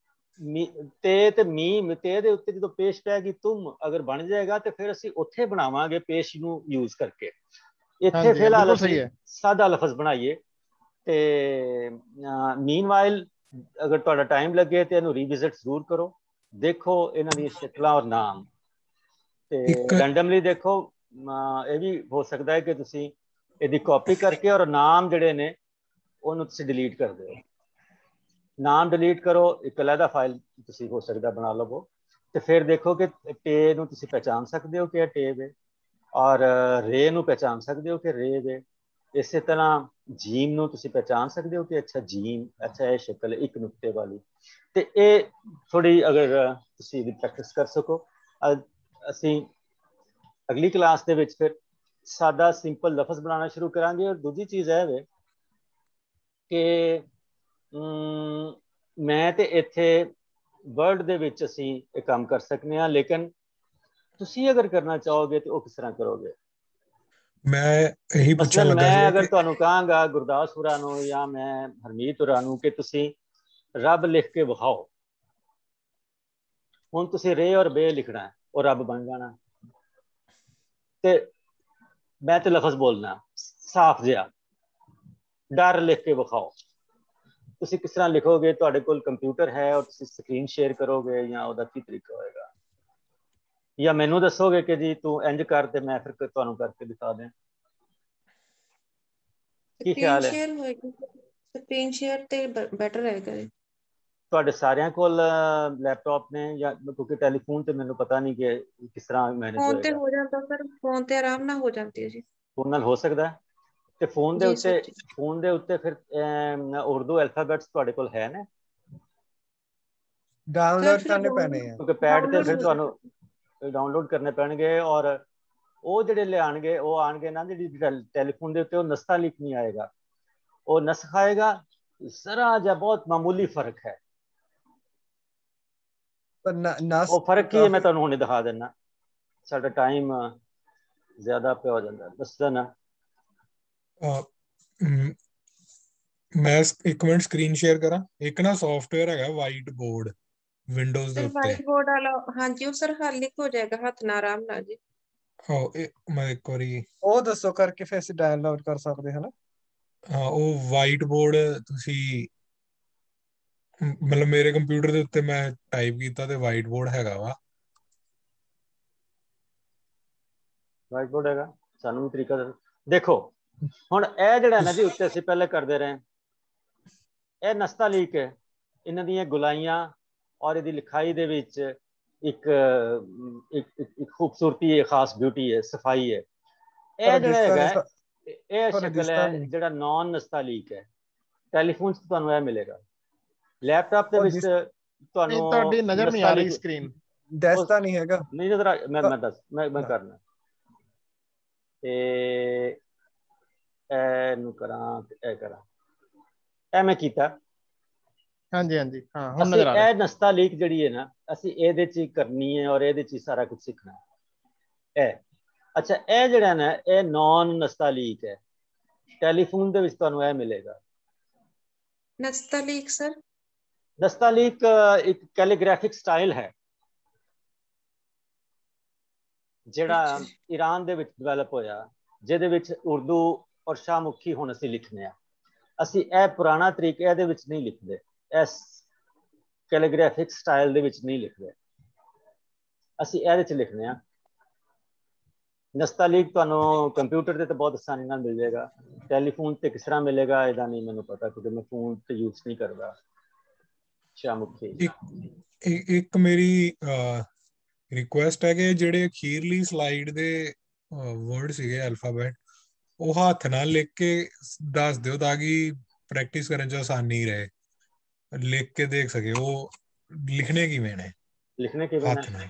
ਮੀਮ, ਤੇ ਦੇ ਉੱਤੇ ਜਦੋਂ ਪੇਸ਼ ਪੈਗੀ ਤੁਮ ਅਗਰ ਬਣ ਜਾਏਗਾ ਤੇ ਫਿਰ ਅਸੀਂ ਉੱਥੇ ਬਣਾਵਾਂਗੇ ਪੇਸ਼ ਨੂੰ ਯੂਜ਼ ਕਰਕੇ। ਇੱਥੇ ਫਿਲਹਾਲ ਅਸੀਂ ਸਾਦਾ ਲਫ਼ਜ਼ ਬਣਾਈਏ ਤੇ ਮੀਨਵਾਈਲ ਅਗਰ ਤੁਹਾਡਾ ਟਾਈਮ ਲੱਗੇ ਤੇ ਇਹਨੂੰ ਰੀਵਿਜ਼ਿਟ ਜ਼ਰੂਰ ਕਰੋ, ਦੇਖੋ ਇਹਨਾਂ ਦੀਆਂ ਸ਼ਕਲਾਂ ਔਰ ਨਾਮ, ਤੇ ਰੈਂਡਮਲੀ ਦੇਖੋ। ਇਹ ਵੀ ਹੋ ਸਕਦਾ ਹੈ ਕਿ ਤੁਸੀਂ ਇਹਦੀ ਕਾਪੀ ਕਰਕੇ ਔਰ ਨਾਮ ਜਿਹੜੇ ਨੇ ਉਹਨੂੰ ਤੁਸੀਂ ਡਿਲੀਟ ਕਰ ਦਿਓ। ਨਾਮ ਡਿਲੀਟ ਕਰੋ, ਇੱਕ ਅਲੱਗਾ ਫਾਈਲ ਤੁਸੀਂ ਹੋ ਸਕਦਾ ਬਣਾ ਲਵੋ ਤੇ ਫਿਰ ਦੇਖੋ ਕਿ ਟੇ ਨੂੰ ਤੁਸੀਂ ਪਹਿਚਾਨ ਸਕਦੇ ਹੋ ਕਿ ਇਹ ਟੇਬ ਹੈ। ਔਰ ਰੇ ਨੂੰ ਪਹਿਚਾਨ ਸਕਦੇ ਹੋ ਕਿ ਰੇ ਦੇ। ਇਸੇ ਤਰ੍ਹਾਂ ਜੀਮ ਨੂੰ ਤੁਸੀਂ ਪਹਿਚਾਨ ਸਕਦੇ ਹੋ ਕਿ ਅੱਛਾ ਜੀਮ, ਅੱਛਾ ਇਹ ਸ਼ਕਲ ਹੈ ਇੱਕ ਨੁਕਤੇ ਵਾਲੀ। ਤੇ ਇਹ ਥੋੜੀ ਅਗਰ ਤੁਸੀਂ ਇਹਦੀ ਪ੍ਰੈਕਟਿਸ ਕਰ ਸਕੋ, ਅਸੀਂ ਅਗਲੀ ਕਲਾਸ ਦੇ ਵਿੱਚ ਫਿਰ ਸਾਦਾ ਸਿੰਪਲ ਲਫ਼ਜ਼ ਬਣਾਉਣਾ ਸ਼ੁਰੂ ਕਰਾਂਗੇ। ਔਰ ਦੂਜੀ ਚੀਜ਼ ਇਹ ਵੇ ਕਿ ਮੈਂ ਤੇ ਇੱਥੇ ਵਰਡ ਦੇ ਵਿੱਚ ਅਸੀਂ ਇਹ ਕੰਮ ਕਰ ਸਕਦੇ ਹਾਂ, ਲੇਕਿਨ ਤੁਸੀਂ ਅਗਰ ਕਰਨਾ ਚਾਹੋਗੇ ਤਾਂ ਉਹ ਕਿਸ ਤਰ੍ਹਾਂ ਕਰੋਗੇ? ਮੈਂ ਇਹੀ ਪੁੱਛਣ ਲੱਗਾ ਮੈਂ ਸੀ ਅਗਰ ਤੁਹਾਨੂੰ ਕਹਾਂਗਾ ਗੁਰਦਾਸ ਹੋਰਾਂ ਨੂੰ ਜਾਂ ਮੈਂ ਹਰਮੀਤ ਹੋਰਾਂ ਨੂੰ ਕਿ ਤੁਸੀਂ ਰੱਬ ਲਿਖ ਕੇ ਵਿਖਾਓ, ਹੁਣ ਤੁਸੀਂ ਰੇ ਔਰ ਬੇ ਲਿਖਣਾ ਉਹ ਰੱਬ ਬਣ ਜਾਣਾ। ਤੇ ਮੈਂ ਤੇ ਲਫ਼ਜ਼ ਬੋਲਣਾ ਸਾਫ਼ ਜਿਹਾ, ਡਰ ਲਿਖ ਕੇ ਵਿਖਾਓ। ਤੁਸੀਂ ਕਿਸ ਤਰ੍ਹਾਂ ਲਿਖੋਗੇ? ਤੁਹਾਡੇ ਕੋਲ ਕੰਪਿਊਟਰ ਹੈ ਔਰ ਤੁਸੀਂ ਸਕਰੀਨ ਸ਼ੇਅਰ ਕਰੋਗੇ ਜਾਂ ਉਹਦਾ ਕੀ ਤਰੀਕਾ ਹੋਏਗਾ? ਜਾਂ ਮੈਨੂੰ ਦੱਸੋਗੇ ਕਿ ਜੀ ਤੂੰ ਇੰਜ ਕਰ ਤੇ ਮੈਂ ਫਿਰ ਤੁਹਾਨੂੰ ਕਰਕੇ ਦਿਖਾ ਦਿਆਂ? ਕੀ ਖਿਆਲ ਹੈ? ਸਕਰੀਨ ਸ਼ੇਅਰ ਤੇ ਬੈਟਰ ਰਹੇਗਾ। ਤੁਹਾਡੇ ਸਾਰਿਆਂ ਕੋਲ ਲੈਪਟਾਪ ਨੇ ਜਾਂ ਕਿਉਂਕਿ ਟੈਲੀਫੋਨ ਤੇ ਮੈਨੂੰ ਪਤਾ ਨਹੀਂ ਕਿ ਕਿਸ ਤਰ੍ਹਾਂ ਮੈਨੇਜ ਹੋਏਗਾ। ਫੋਨ ਤੇ ਹੋ ਜਾਂਦਾ ਸਰ, ਫੋਨ ਤੇ ਆਰਾਮ ਨਾਲ ਹੋ ਜਾਂਦੀ ਹੈ ਜੀ। ਫੋਨ ਨਾਲ ਹੋ ਸਕਦਾ ਹੈ? ਤੇ ਫੋਨ ਦੇ ਉੱਤੇ ਫਿਰ ਉਰਦੂ ਅਲਫਾਬੈਟਸ ਤੁਹਾਡੇ ਕੋਲ ਹੈ ਨੇ? ਡਾਊਨਲੋਡ ਕਰਨੇ ਪੈਣੇ ਆ ਕਿਉਂਕਿ ਪੈਡ ਤੇ ਫਿਰ ਤੁਹਾਨੂੰ ਡਾਊਨਲੋਡ ਕਰਨੇ ਪੈਣਗੇ। ਔਰ ਉਹ ਜਿਹੜੇ ਲਿਆਣਗੇ ਉਹ ਆਣਗੇ ਨਾ, ਜਿਹੜੀ ਟੈਲੀਫੋਨ ਦੇ ਉੱਤੇ ਉਹ ਨਸਤਾਲੀਕ ਨਹੀਂ ਆਏਗਾ, ਉਹ ਨਸਖ ਆਏਗਾ। ਜ਼ਰਾ ਜਿਹਾ ਬਹੁਤ ਮਾਮੂਲੀ ਫਰਕ ਹੈ। ਉਹ ਫਰਕ ਕੀ ਹੈ ਮੈਂ ਤੁਹਾਨੂੰ ਹੁਣੇ ਦਿਖਾ ਦਿੰਦਾ। ਸਾਡਾ ਟਾਈਮ ਜ਼ਿਆਦਾ ਪਿਆ ਹੋ ਜਾਂਦਾ, ਦੱਸਦਾ ਨਾ। ਮੈਂ ਇੱਕ ਮਿੰਟ ਸਕਰੀਨ ਸ਼ੇਅਰ ਕਰਾਂ। ਇੱਕ ਨਾ ਸੌਫਟਵੇਅਰ ਹੈਗਾ ਵਾਈਟ ਬੋਰਡ ਵਿੰਡੋਜ਼ ਦੇ ਉੱਤੇ। ਵਾਈਟ ਬੋਰਡ ਵਾਲਾ, ਹਾਂਜੀ ਉਹ ਸਰ ਹੱਲ ਲਿਖ ਹੋ ਜਾਏਗਾ ਹੱਥ ਨਾਲ ਆਰਾਮ ਨਾਲ ਜੀ। ਮੈਂ ਇੱਕ ਵਾਰੀ ਉਹ ਦੱਸੋ ਕਰਕੇ ਫਿਰ ਅਸੀਂ ਡਾਊਨਲੋਡ ਕਰ ਸਕਦੇ ਹਾਂ ਨਾ। ਹਾਂ, ਉਹ ਵਾਈਟ ਬੋਰਡ ਤੁਸੀਂ ਮਤਲਬ ਮੇਰੇ ਕੰਪਿਊਟਰ ਦੇ ਉੱਤੇ ਮੈਂ ਟਾਈਪ ਕੀਤਾ ਤੇ ਵਾਈਟ ਬੋਰਡ ਹੈਗਾ ਵਾ। ਵਾਈਟ ਬੋਰਡ ਹੈਗਾ, ਸਾਨੂੰ ਵੀ ਤਰੀਕਾ ਦੇਖੋ। ਹੁਣ ਇਹ ਜਿਹੜਾ ਨਾ ਜੀ ਉੱਤੇ ਅਸੀਂ ਪਹਿਲੇ ਕਰਦੇ ਰਹੇ, ਇਹ ਨਸਤਾਲੀਕ ਹੈ। ਇਹਨਾਂ ਦੀਆਂ ਗੁਲਾਈਆਂ ਔਰ ਇਹਦੀ ਲਿਖਾਈ ਦੇ ਵਿੱਚ ਇੱਕ ਖੂਬਸੂਰਤੀ ਹੈ, ਖਾਸ ਬਿਊਟੀ ਹੈ, ਸਫਾਈ ਹੈ। ਇਹ ਜਿਹੜਾ ਹੈਗਾ ਇਹ ਸ਼ਕਲ ਹੈ ਜਿਹੜਾ ਨੌਨ ਨਸਤਾਲੀਕ ਹੈ। ਟੈਲੀਫੋਨ 'ਚ ਤੁਹਾਨੂੰ ਇਹ ਮਿਲੇਗਾ, ਲੈਪਟਾਪ ਦੇ ਵਿੱਚ ਤੁਹਾਨੂੰ ਤੁਹਾਡੀ ਨਜ਼ਰ ਨਹੀਂ ਆ ਰਹੀ ਸਕਰੀਨ, ਦਿਸਦਾ ਨਹੀਂ ਹੈਗਾ। ਨਹੀਂ ਨਜ਼ਰ ਮੈਂ ਕਰਨਾ ਤੇ ਇਹਨੂੰ ਕਰਾਂ ਤੇ ਇਹ ਕਰਾਂ, ਇਹ ਮੈਂ ਕੀਤਾ। ਹਾਂਜੀ ਹਾਂਜੀ ਹਾਂ, ਹੁਣ ਅਸੀਂ ਨਜ਼ਰ ਆ ਰਿਹਾ। ਇਹ ਨਸਤਾਲੀਕ ਜਿਹੜੀ ਹੈ ਨਾ, ਅਸੀਂ ਇਹਦੇ 'ਚ ਹੀ ਕਰਨੀ ਹੈ ਔਰ ਇਹਦੇ 'ਚ ਹੀ ਸਾਰਾ ਕੁਝ ਸਿੱਖਣਾ ਹੈ। ਇਹ ਅੱਛਾ, ਇਹ ਜਿਹੜਾ ਨਾ ਇਹ ਨੌਨ ਨਸਤਾਲੀਕ ਹੈ। ਟੈਲੀਫੋਨ ਦੇ ਵਿੱਚ ਤੁਹਾਨੂੰ ਇਹ ਮਿਲੇਗਾ। ਨਸਤਾਲੀਕ ਸਰ, ਨਸਤਾਲੀਕ ਇੱਕ ਕੈਲੀਗ੍ਰਾਫਿਕ ਸਟਾਈਲ ਹੈ ਜਿਹੜਾ ਈਰਾਨ ਦੇ ਵਿੱਚ ਡਿਵੈਲਪ ਹੋਇਆ, ਜਿਹਦੇ ਵਿੱਚ ਉਰਦੂ ਔਰ ਸ਼ਾਹਮੁਖੀ ਹੁਣ ਅਸੀਂ ਲਿਖਦੇ ਹਾਂ। ਅਸੀਂ ਇਹ ਪੁਰਾਣਾ ਤਰੀਕਾ ਇਹਦੇ ਵਿੱਚ ਨਹੀਂ ਲਿਖਦੇ, ਇਸ ਕੈਲੀਗ੍ਰਾਫਿਕ ਸਟਾਈਲ ਦੇ ਵਿੱਚ ਨਹੀਂ ਲਿਖਦੇ, ਅਸੀਂ ਇਹਦੇ 'ਚ ਲਿਖਦੇ ਹਾਂ। ਨਸਤਾਲੀਕ ਤੁਹਾਨੂੰ ਕੰਪਿਊਟਰ ਤੇ ਤਾਂ ਬਹੁਤ ਆਸਾਨੀ ਨਾਲ ਮਿਲ ਜਾਏਗਾ, ਟੈਲੀਫੋਨ ਤੇ ਕਿਸ ਤਰ੍ਹਾਂ ਮਿਲੇਗਾ ਇਹਦਾ ਨਹੀਂ ਮੈਨੂੰ ਪਤਾ, ਕਿਉਂਕਿ ਮੈਂ ਫੋਨ ਤੇ ਯੂਜ਼ ਨਹੀਂ ਕਰਦਾ ਸ਼ਾਹਮੁਖੀ। ਇੱਕ ਮੇਰੀ ਰਿਕੁਐਸਟ ਹੈ ਕਿ ਜਿਹੜੇ ਅਖੀਰਲੀ ਸਲਾਈਡ ਦੇ ਵਰਡ ਸੀਗੇ ਅਲਫਾਬੈਟ, ਉਹ ਹੱਥ ਨਾਲ ਲਿਖ ਕੇ ਦੱਸ ਦਿਓ ਤਾਂ ਕਿ ਪ੍ਰੈਕਟਿਸ ਕਰਨ 'ਚ ਆਸਾਨੀ ਰਹੇ, ਲਿਖ ਕੇ ਦੇਖ ਸਕੇ ਉਹ ਲਿਖਣੇ ਕਿਵੇਂ ਨੇ। ਲਿਖਣੇ ਕਿਵੇਂ ਨੇ?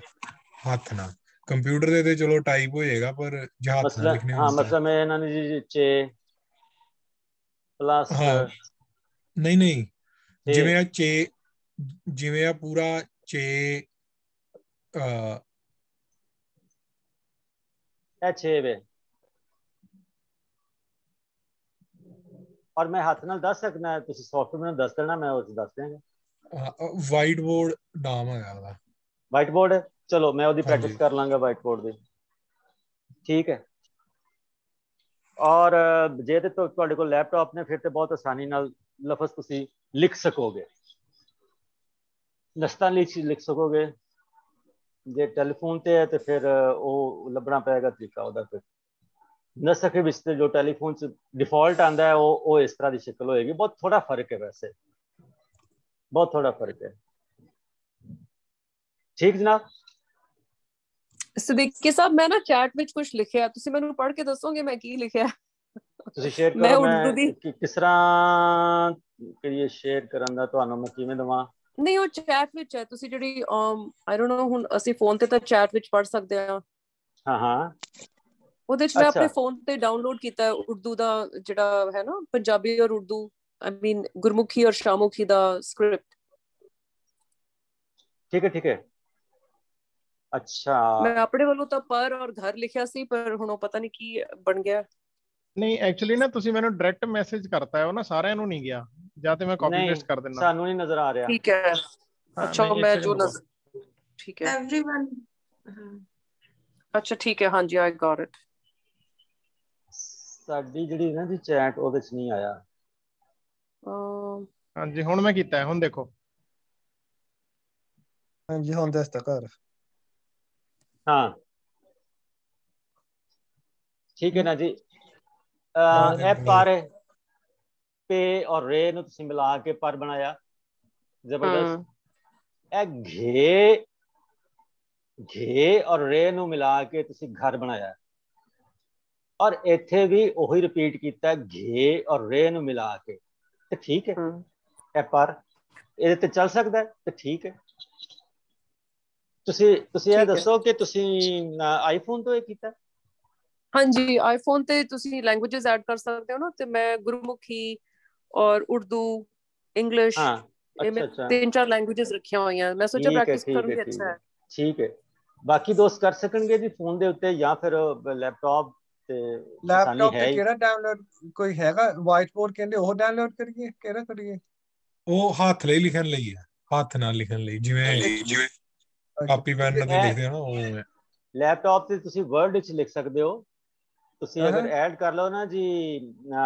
ਹੱਥ ਨਾਲ। ਕੰਪਿਊਟਰ ਦੇ ਤੇ ਚਲੋ ਟਾਈਪ ਹੋ ਜਾਏਗਾ, ਪਰ ਜੇ ਹੱਥ ਨਾਲ ਲਿਖਣੇ ਹਾਂ ਮਤਲਬ ਇਹਨਾਂ ਨੇ ਜੀ ਚੇ ਪਲੱਸ, ਹਾਂ ਨਹੀਂ ਜਿਵੇਂ ਆ ਚੇ, ਜਿਵੇਂ ਆ ਪੂਰਾ ਚੇ ਇਹ 6 ਵੇ ਔਰ ਮੈਂ ਹੱਥ ਨਾਲ ਦੱਸ ਸਕਦਾ, ਤੁਸੀਂ ਸੌਫਟਵੇਅਰ ਨੂੰ ਦੱਸ ਦੇਣਾ, ਮੈਂ ਉਹ ਦੱਸ ਦਿਆਂਗਾ। ਵਾਈਟ ਬੋਰਡ ਨਾਮ ਹੈਗਾ ਉਹਦਾ। ਵਾਈਟ ਬੋਰਡ, ਚਲੋ ਮੈਂ ਉਹਦੀ ਪ੍ਰੈਕਟਿਸ ਕਰ ਲਾਂਗਾ ਵਾਈਟ ਬੋਰਡ ਦੀ, ਠੀਕ ਹੈ। ਔਰ ਜੇ ਤੇ ਤੁਹਾਡੇ ਕੋਲ ਲੈਪਟਾਪ ਨੇ ਫਿਰ ਤੇ ਬਹੁਤ ਆਸਾਨੀ ਨਾਲ ਲਫ਼ਜ਼ ਤੁਸੀਂ ਲਿਖ ਸਕੋਗੇ, ਨਸਤਾਲੀਕ ਲਿਖ ਸਕੋਗੇ। ਜੇ ਟੈਲੀਫੋਨ ਤੇ ਹੈ ਤੇ ਫਿਰ ਉਹ ਲੱਭਣਾ ਪਏਗਾ ਤਰੀਕਾ ਉਹਦਾ। ਫਿਰ ਨਸਖ ਵਿੱਚ ਤੇ ਜੋ ਟੈਲੀਫੋਨ 'ਚ ਡਿਫਾਲਟ ਆਉਂਦਾ ਹੈ ਉਹ ਇਸ ਤਰ੍ਹਾਂ ਦੀ ਸ਼ਕਲ ਹੋਏਗੀ। ਬਹੁਤ ਥੋੜਾ ਫਰਕ ਹੈ, ਵੈਸੇ ਬਹੁਤ ਥੋੜਾ ਫਰਕ ਹੈ। ਠੀਕ ਜਨਾਬ। ਸਦੀਕੀ ਸਾਹਿਬ ਮੈਂ ਨਾ ਚੈਟ ਵਿੱਚ ਕੁਝ ਲਿਖਿਆ, ਤੁਸੀਂ ਮੈਨੂੰ ਪੜ੍ਹ ਕੇ ਦੱਸੋਗੇ ਮੈਂ ਕੀ ਲਿਖਿਆ? ਤੁਸੀਂ ਸ਼ੇਅਰ ਮੈਂ ਕਰੋ, ਉਰਦੂ ਦੀ ਮੈਂ ਕਿਸ ਤਰ੍ਹਾਂ ਕਰੀਏ ਸ਼ੇਅਰ ਕਰਨ ਦਾ, ਤੁਹਾਨੂੰ ਮੈਂ ਕਿਵੇਂ ਦਵਾਂ? ਨਹੀਂ ਉਹ ਚੈਟ ਵਿੱਚ ਹੈ, ਤੁਸੀਂ ਜਿਹੜੀ ਆਈ ਡੋਨਟ ਨੋ, ਹੁਣ ਅਸੀਂ ਫੋਨ ਤੇ ਤਾਂ ਚੈਟ ਵਿੱਚ ਪੜ੍ਹ ਸਕਦੇ ਹਾਂ। ਹਾਂ ਹਾਂ, ਉਹਦੇ ਚ ਮੈਂ ਆਪਣੇ ਅੱਛਾ ਫੋਨ ਤੇ ਡਾਊਨਲੋਡ ਕੀਤਾ ਉਰਦੂ ਦਾ ਜਿਹੜਾ ਹੈ ਨਾ, ਪੰਜਾਬੀ ਔਰ ਉਰਦੂ, ਆਈ ਮੀਨ ਗੁਰਮੁਖੀ ਔਰ ਸ਼ਾਹਮੁਖੀ ਦਾ ਸਕ੍ਰਿਪਟ। ਠੀਕ ਹੈ ਠੀਕ ਹੈ, ਅੱਛਾ। ਮੈਂ ਆਪਣੇ ਵੱਲੋਂ ਤਾਂ ਪਰ ਔਰ ਘਰ ਲਿਖਿਆ ਸੀ, ਪਰ ਹੁਣ ਉਹ ਪਤਾ ਨਹੀਂ ਕੀ ਬਣ ਗਿਆ। ਨਹੀਂ ਐਕਚੁਅਲੀ ਨਾ ਤੁਸੀਂ ਮੈਨੂੰ ਡਾਇਰੈਕਟ ਮੈਸੇਜ ਕਰਤਾ ਹੈ, ਉਹ ਨਾ ਸਾਰਿਆਂ ਨੂੰ ਨਹੀਂ ਗਿਆ, ਜਾਂ ਤੇ ਮੈਂ ਕਾਪੀ ਨਹੀਂ ਪੇਸਟ ਕਰ ਦਿੰਦਾ। ਸਾਨੂੰ ਨਹੀਂ ਨਜ਼ਰ ਆ ਰਿਹਾ। ਠੀਕ ਹੈ, ਅੱਛਾ ਮੈਂ ਜੋ ਨਜ਼ਰ, ਠੀਕ ਹੈ एवरीवन। ਅੱਛਾ ਠੀਕ ਹੈ, ਹਾਂਜੀ ਆਈ ਗॉट ਇਟ। ਸਾਡੀ ਜਿਹੜੀ ਨਾ ਜੀ ਚੈਟ ਉਹਦੇ ਚ ਨਹੀਂ ਆਇਆ। ਹਾਂਜੀ ਹੁਣ ਮੈਂ ਕੀਤਾ ਹੈ, ਹੁਣ ਦੇਖੋ। ਹਾਂਜੀ ਹੁਣ ਦੱਸਦਾ ਘਰ। ਹਾਂ ਠੀਕ ਹੈ ਨਾ ਜੀ। ਇਹ ਪਰ पे और रे ਨੂੰ ਤੁਸੀਂ ਮਿਲਾ ਕੇ ਪਰ ਬਣਾਇਆ, ਜ਼ਬਰਦਸਤ। ਇਹ ਘੇ ਔਰ ਰੇ ਨੂੰ ਮਿਲਾ ਕੇ ਤੁਸੀਂ ਘਰ ਬਣਾਇਆ, ਔਰ ਇੱਥੇ ਵੀ ਉਹੀ ਰਿਪੀਟ ਕੀਤਾ ਘੇ ਔਰ ਰੇ ਨੂੰ ਮਿਲਾ ਕੇ, ਤੇ ਠੀਕ ਹੈ। ਇਹ ਪਰ ਇਹਦੇ ਤੇ ਚੱਲ ਸਕਦਾ ਹੈ, ਤੇ ਠੀਕ ਹੈ। ਤੁਸੀਂ ਇਹ ਦੱਸੋ ਕਿ ਤੁਸੀਂ ਆਈਫੋਨ ਤੋਂ ਇਹ ਕੀਤਾ? ਹਾਂਜੀ ਆਈਫੋਨ ਤੇ ਤੁਸੀਂ ਲੈਂਗੁਏजेस ਐਡ ਕਰ ਸਕਦੇ ਹੋ ਨਾ, ਤੇ ਮੈਂ ਗੁਰਮੁਖੀ ਔਰ ਉਰਦੂ, ਇੰਗਲਿਸ਼, ਇਹ ਮੈਂ 3-4 ਲੈਂਗੁਏजेस ਰੱਖੀਆਂ ਹੋਈਆਂ। ਮੈਂ ਸੋਚਿਆ ਪ੍ਰੈਕਟਿਸ ਕਰਨ ਦੀ ਅੱਛਾ ਹੈ। ਠੀਕ ਹੈ, ਬਾਕੀ ਦੋਸਤ ਕਰ ਸਕਣਗੇ ਜੀ ਫੋਨ ਦੇ ਉੱਤੇ, ਜਾਂ ਫਿਰ ਲੈਪਟਾਪ ਤੇ ਲੈਪਟਾਪ ਤੇ ਕਿਹੜਾ ਡਾਊਨਲੋਡ ਕੋਈ ਹੈਗਾ? ਵਾਈਟ ਬੋਰਡ ਕਹਿੰਦੇ ਉਹ ਡਾਊਨਲੋਡ ਕਰੀਏ, ਕਿਹੜਾ ਕਰੀਏ? ਉਹ ਹੱਥ ਲਈ ਲਿਖਣ ਲਈ ਹੈ, ਹੱਥ ਨਾਲ ਲਿਖਣ ਲਈ, ਜਿਵੇਂ ਕਾਪੀ ਪੈਨ ਤੇ ਲਿਖਦੇ ਹੋ ਨਾ, ਉਹ ਹੈ। ਲੈਪਟਾਪ ਤੇ ਤੁਸੀਂ ਵਰਡ ਵਿੱਚ ਲਿਖ ਸਕਦੇ ਹੋ। ਤੁਸੀਂ ਅਗਰ ਐਡ ਕਰ ਲਓ ਨਾ ਜੀ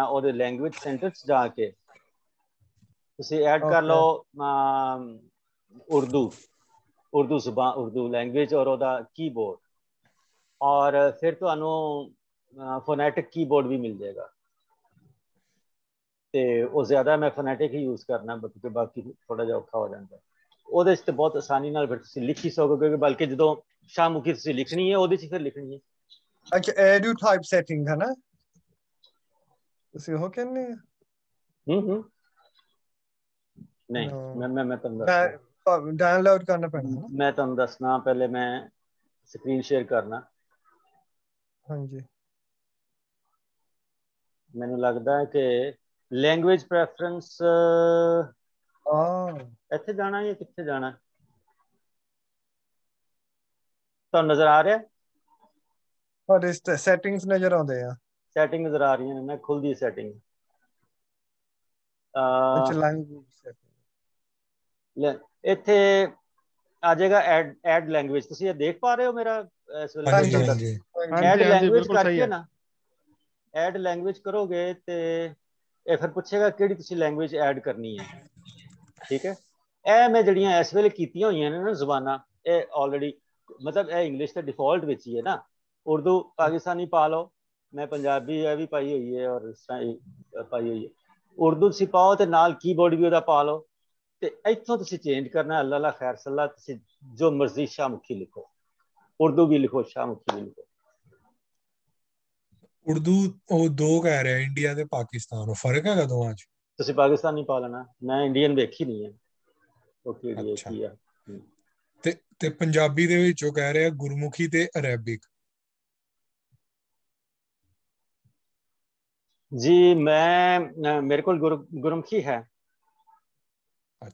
ਉਹਦੇ ਲੈਂਗੁਏਜ ਸੈਂਟਰ 'ਚ ਜਾ ਕੇ, ਤੁਸੀਂ ਐਡ ਕਰ ਲਓ ਉਰਦੂ ਜ਼ੁਬਾਨ, ਉਰਦੂ ਲੈਂਗੁਏਜ ਔਰ ਉਹਦਾ ਕੀਬੋਰਡ, ਔਰ ਫਿਰ ਤੁਹਾਨੂੰ ਫੋਨੈਟਿਕ ਕੀਬੋਰਡ ਵੀ ਮਿਲ ਜਾਏਗਾ। ਤੇ ਉਹ ਜ਼ਿਆਦਾ ਮੈਂ ਫੋਨੈਟਿਕ ਹੀ ਯੂਜ਼ ਕਰਨਾ, ਬਾਕੀ ਥੋੜਾ ਜਿਹਾ ਔਖਾ ਹੋ ਜਾਂਦਾ। ਉਹਦੇ 'ਚ ਤੇ ਬਹੁਤ ਆਸਾਨੀ ਨਾਲ ਫਿਰ ਤੁਸੀਂ ਲਿਖ ਹੀ ਸਕੋਗੇ, ਬਲਕਿ ਜਦੋਂ ਸ਼ਾਹਮੁਖੀ ਤੁਸੀਂ ਲਿਖਣੀ ਹੈ ਉਹਦੇ 'ਚ ਫਿਰ ਲਿਖਣੀ ਹੈ। ਅੱਛਾ ਐਡੂ ਟਾਈਪ ਸੈਟਿੰਗ ਹੈ ਨਾ, ਤੁਸੀਂ ਉਹ ਕਹਿੰਦੇ ਆ? ਨਹੀਂ ਮੈਂ ਤੁਹਾਨੂੰ ਦੱਸਦਾ, ਡਾਊਨਲੋਡ ਕਰਨਾ ਪੈਣਾ ਹੈ ਨਾ। ਮੈਂ ਤੁਹਾਨੂੰ ਦੱਸਣਾ, ਪਹਿਲੇ ਮੈਂ ਸਕਰੀਨ ਸ਼ੇਅਰ ਕਰਨਾ। ਹਾਂਜੀ ਮੈਨੂੰ ਲੱਗਦਾ ਹੈ ਕਿ ਲੈਂਗੁਏਜ ਪ੍ਰੈਫਰੈਂਸ ਇੱਥੇ ਜਾਣਾ ਜਾਂ ਕਿੱਥੇ ਜਾਣਾ, ਤੁਹਾਨੂੰ ਨਜ਼ਰ ਆ ਰਿਹਾ? ਤੁਹਾਡੇ ਸੈਟਿੰਗਸ ਨਜ਼ਰ ਆਉਂਦੇ ਆ? ਸੈਟਿੰਗ ਨਜ਼ਰ ਆ ਰਹੀਆਂ ਨੇ, ਮੈਂ ਖੁੱਲਦੀ ਸੈਟਿੰਗ। ਇੱਥੇ ਆ ਜਾਏਗਾ ਐਡ ਲੈਂਗੁਏਜ, ਤੁਸੀਂ ਇਹ ਦੇਖ ਪਾ ਰਹੇ ਹੋ ਮੇਰਾ ਇਸ ਵੇਲੇ? ਐਡ ਲੈਂਗੁਏਜ ਕਰਕੇ ਨਾ, ਐਡ ਲੈਂਗੁਏਜ ਕਰੋਗੇ ਤੇ ਇਹ ਫਿਰ ਪੁੱਛੇਗਾ ਕਿਹੜੀ ਤੁਸੀਂ ਲੈਂਗੁਏਜ ਐਡ ਕਰਨੀ ਹੈ। ਠੀਕ ਹੈ, ਇਹ ਮੈਂ ਜਿਹੜੀਆਂ ਇਸ ਵੇਲੇ ਕੀਤੀਆਂ ਹੋਈਆਂ ਨੇ ਨਾ ਜ਼ੁਬਾਨਾਂ, ਇਹ ਆਲਰੇਡੀ ਮਤਲਬ ਇਹ ਇੰਗਲਿਸ਼ ਤੇ ਡਿਫਾਲਟ ਵਿੱਚ ਹੀ ਹੈ ਨਾ। ਉਰਦੂ ਪਾਕਿਸਤਾਨੀ ਪਾ ਲਓ, ਮੈਂ ਪੰਜਾਬੀ ਇਹ ਵੀ ਪਾਈ ਹੋਈ ਹੈ ਔਰ ਇਸ ਤਰ੍ਹਾਂ ਪਾਈ ਹੋਈ ਹੈ। ਉਰਦੂ ਤੁਸੀਂ ਪਾਓ ਤੇ ਨਾਲ ਕੀਬੋਰਡ ਵੀ ਉਹਦਾ ਪਾ ਲਓ, ਤੇ ਇੱਥੋਂ ਤੁਸੀਂ ਚੇਂਜ ਕਰਨਾ ਅੱਲਾ ਲਾ ਖੈਰ ਸੱਲਾ, ਤੁਸੀਂ ਜੋ ਮਰਜ਼ੀ ਸ਼ਾਹਮੁਖੀ ਲਿਖੋ, ਉਰਦੂ ਵੀ ਲਿਖੋ, ਸ਼ਾਹਮੁਖੀ ਵੀ ਲਿਖੋ। ਉਰਦੂ ਉਹ ਦੋ ਕਹਿ ਰਿਹਾ, ਇੰਡੀਆ ਤੇ ਪਾਕਿਸਤਾਨ, ਉਹ ਫਰਕ ਹੈਗਾ ਦੋਵਾਂ 'ਚ? ਤੁਸੀਂ ਪਾਕਿਸਤਾਨੀ ਪਾ ਲੈਣਾ, ਮੈਂ ਇੰਡੀਅਨ ਵੇਖੀ ਨਹੀਂ ਹੈ ਉਹ ਕਿਹੜੀ ਹੈ ਕੀ ਆ। ਤੇ ਪੰਜਾਬੀ ਦੇ ਵਿੱਚ ਉਹ ਕਹਿ ਰਿਹਾ ਗੁਰਮੁਖੀ ਤੇ ਅਰੈਬਿਕ। ਜੀ ਮੈਂ ਮੇਰੇ ਕੋਲ ਗੁਰਮੁਖੀ ਹੈ,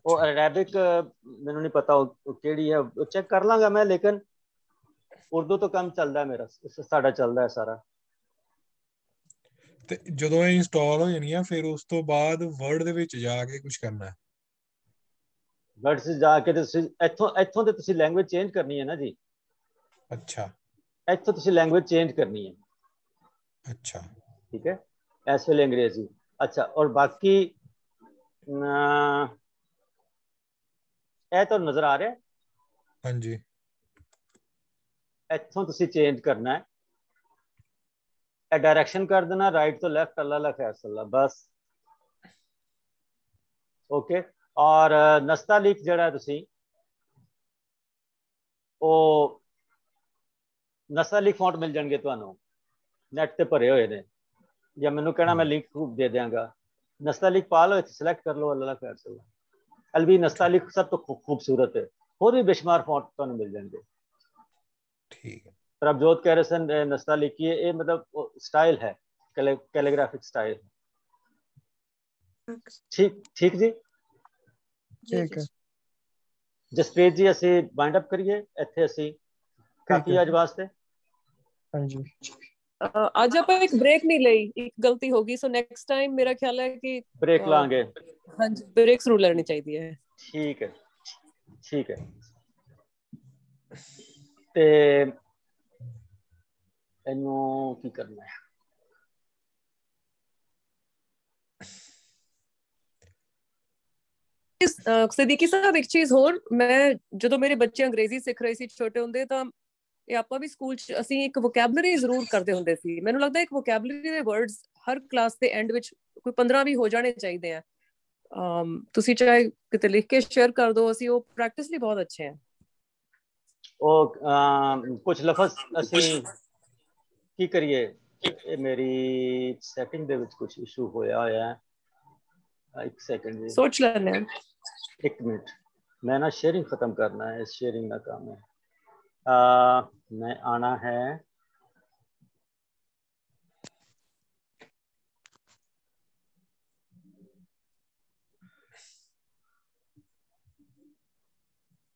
ਉਹ ਅਰੈਬਿਕ ਮੈਨੂੰ ਨਹੀਂ ਪਤਾ ਉਹ ਕਿਹੜੀ ਹੈ, ਉਹ ਚੈੱਕ ਕਰ ਲਾਂਗਾ ਮੈਂ, ਲੇਕਿਨ ਉਰਦੂ ਤੋਂ ਕੰਮ ਚੱਲਦਾ ਮੇਰਾ, ਸਾਡਾ ਚੱਲਦਾ ਹੈ ਸਾਰਾ। ਤੇ ਜਦੋਂ ਇਹ ਇੰਸਟਾਲ ਹੋ ਜਾਣੀ ਆ, ਫਿਰ ਉਸ ਤੋਂ ਬਾਅਦ ਵਰਡ ਦੇ ਵਿੱਚ ਜਾ ਕੇ ਕੁਝ ਕਰਨਾ ਹੈ? ਵਰਡ 'ਚ ਜਾ ਕੇ ਤੁਸੀਂ ਇੱਥੋਂ ਤੇ ਤੁਸੀਂ ਲੈਂਗੁਏਜ ਚੇਂਜ ਕਰਨੀ ਹੈ ਨਾ ਜੀ। ਅੱਛਾ, ਇੱਥੋਂ ਤੁਸੀਂ ਲੈਂਗੁਏਜ ਚੇਂਜ ਕਰਨੀ ਹੈ। ਅੱਛਾ ਠੀਕ ਹੈ, ਇਸ ਵੇਲੇ ਅੰਗਰੇਜ਼ੀ। ਅੱਛਾ, ਔਰ ਬਾਕੀ ਇਹ ਤੁਹਾਨੂੰ ਨਜ਼ਰ ਆ ਰਿਹਾ? ਹਾਂਜੀ, ਇੱਥੋਂ ਤੁਸੀਂ ਚੇਂਜ ਕਰਨਾ ਹੈ, ਇਹ ਡਾਇਰੈਕਸ਼ਨ ਕਰ ਦੇਣਾ ਰਾਈਟ ਤੋਂ ਲੈਫਟ, ਅੱਲਾ ਲਾ ਖੈਰ ਸੱਲਾ, ਬਸ ਓਕੇ। ਔਰ ਨਸਤਾਲੀਕ ਜਿਹੜਾ ਤੁਸੀਂ ਉਹ ਨਸਤਾਲਿਕ ਫੌਂਟ ਮਿਲ ਜਾਣਗੇ ਤੁਹਾਨੂੰ, ਨੈਟ ਤੇ ਭਰੇ ਹੋਏ ਨੇ, ਜਾਂ ਮੈਨੂੰ ਕਹਿਣਾ ਮੈਂ ਲਿੰਕ ਦੇ ਦਿਆਂਗਾ। ਨਸਤਾਲਿਕ ਪਾ ਲਓ, ਸਿਲੈਕਟ ਕਰ ਲਓ, ਅੱਲਾਹ ਖੈਰ ਸੇ। अलवी नस्तालिक सब तो खूबसूरत है, और भी बेशुमार फॉन्ट तो मिल जाएंगे। ठीक है। प्रभजोत कह रहे सन नस्तालिक ये मतलब स्टाइल है, कैलीग्राफिक स्टाइल। ठीक ठीक जी, ठीक है। जसप्रीत जी ਅਸੀਂ ਵਾਈਂਡ ਅਪ ਕਰੀਏ ਇੱਥੇ, ਅਸੀਂ ਕਾਫੀ ਅੱਜ ਵਾਸਤੇ। ਹਾਂਜੀ, ਅੱਜ ਆਪਾਂ ਇੱਕ ਬ੍ਰੇਕ ਨਹੀਂ ਲਈ, ਇੱਕ ਗਲਤੀ ਹੋ ਗਈ, ਸੋ ਨੈਕਸਟ ਟਾਈਮ ਮੇਰਾ ਖਿਆਲ ਹੈ ਕਿ ਬ੍ਰੇਕ ਲਾਂਗੇ। ਹਾਂਜੀ, ਬ੍ਰੇਕ ਜ਼ਰੂਰ ਲੈਣੀ ਚਾਹੀਦੀ ਹੈ। ਠੀਕ ਹੈ, ਠੀਕ ਹੈ। ਤੇ ਇਹਨੂੰ ਕੀ ਕਰਨਾ ਹੈ? ਸਿੱਦੀਕੀ ਸਾਹਿਬ, ਇੱਕ ਚੀਜ਼ ਹੋਰ, ਮੈਂ ਜਦੋਂ ਮੇਰੇ ਬੱਚੇ ਅੰਗਰੇਜ਼ੀ ਸਿੱਖ ਰਹੇ ਸੀ ਛੋਟੇ ਹੁੰਦੇ, ਤਾਂ ਇਹ ਆਪਾਂ ਵੀ ਸਕੂਲ 'ਚ ਅਸੀਂ ਇੱਕ ਵੋਕੈਬਲਰੀ ਜ਼ਰੂਰ ਕਰਦੇ ਹੁੰਦੇ ਸੀ। ਮੈਨੂੰ ਲੱਗਦਾ ਇੱਕ ਵੋਕੈਬਲਰੀ ਦੇ ਵਰਡਸ ਹਰ ਕਲਾਸ ਦੇ ਐਂਡ ਵਿੱਚ ਕੋਈ 15 ਵੀ ਹੋ ਜਾਣੇ ਚਾਹੀਦੇ ਆ। ਤੁਸੀਂ ਚਾਹੇ ਕਿਤੇ ਲਿਖ ਕੇ ਸ਼ੇਅਰ ਕਰ ਦਿਓ, ਅਸੀਂ ਉਹ ਪ੍ਰੈਕਟਿਸ ਲਈ ਬਹੁਤ ਅੱਛੇ ਆ। ਉਹ ਕੁਝ ਲਫ਼ਜ਼ ਅਸੀਂ ਕੀ ਕਰੀਏ, ਇਹ ਮੇਰੀ ਸੈਟਿੰਗ ਦੇ ਵਿੱਚ ਕੁਝ ਇਸ਼ੂ ਹੋਇਆ ਹੈ। ਇੱਕ ਸੈਕਿੰਡ ਜੀ, सोच लेने हैं। एक मिनट, मैं ना शेयरिंग ख़त्म करना है, शेयरिंग का काम है। मैं आना है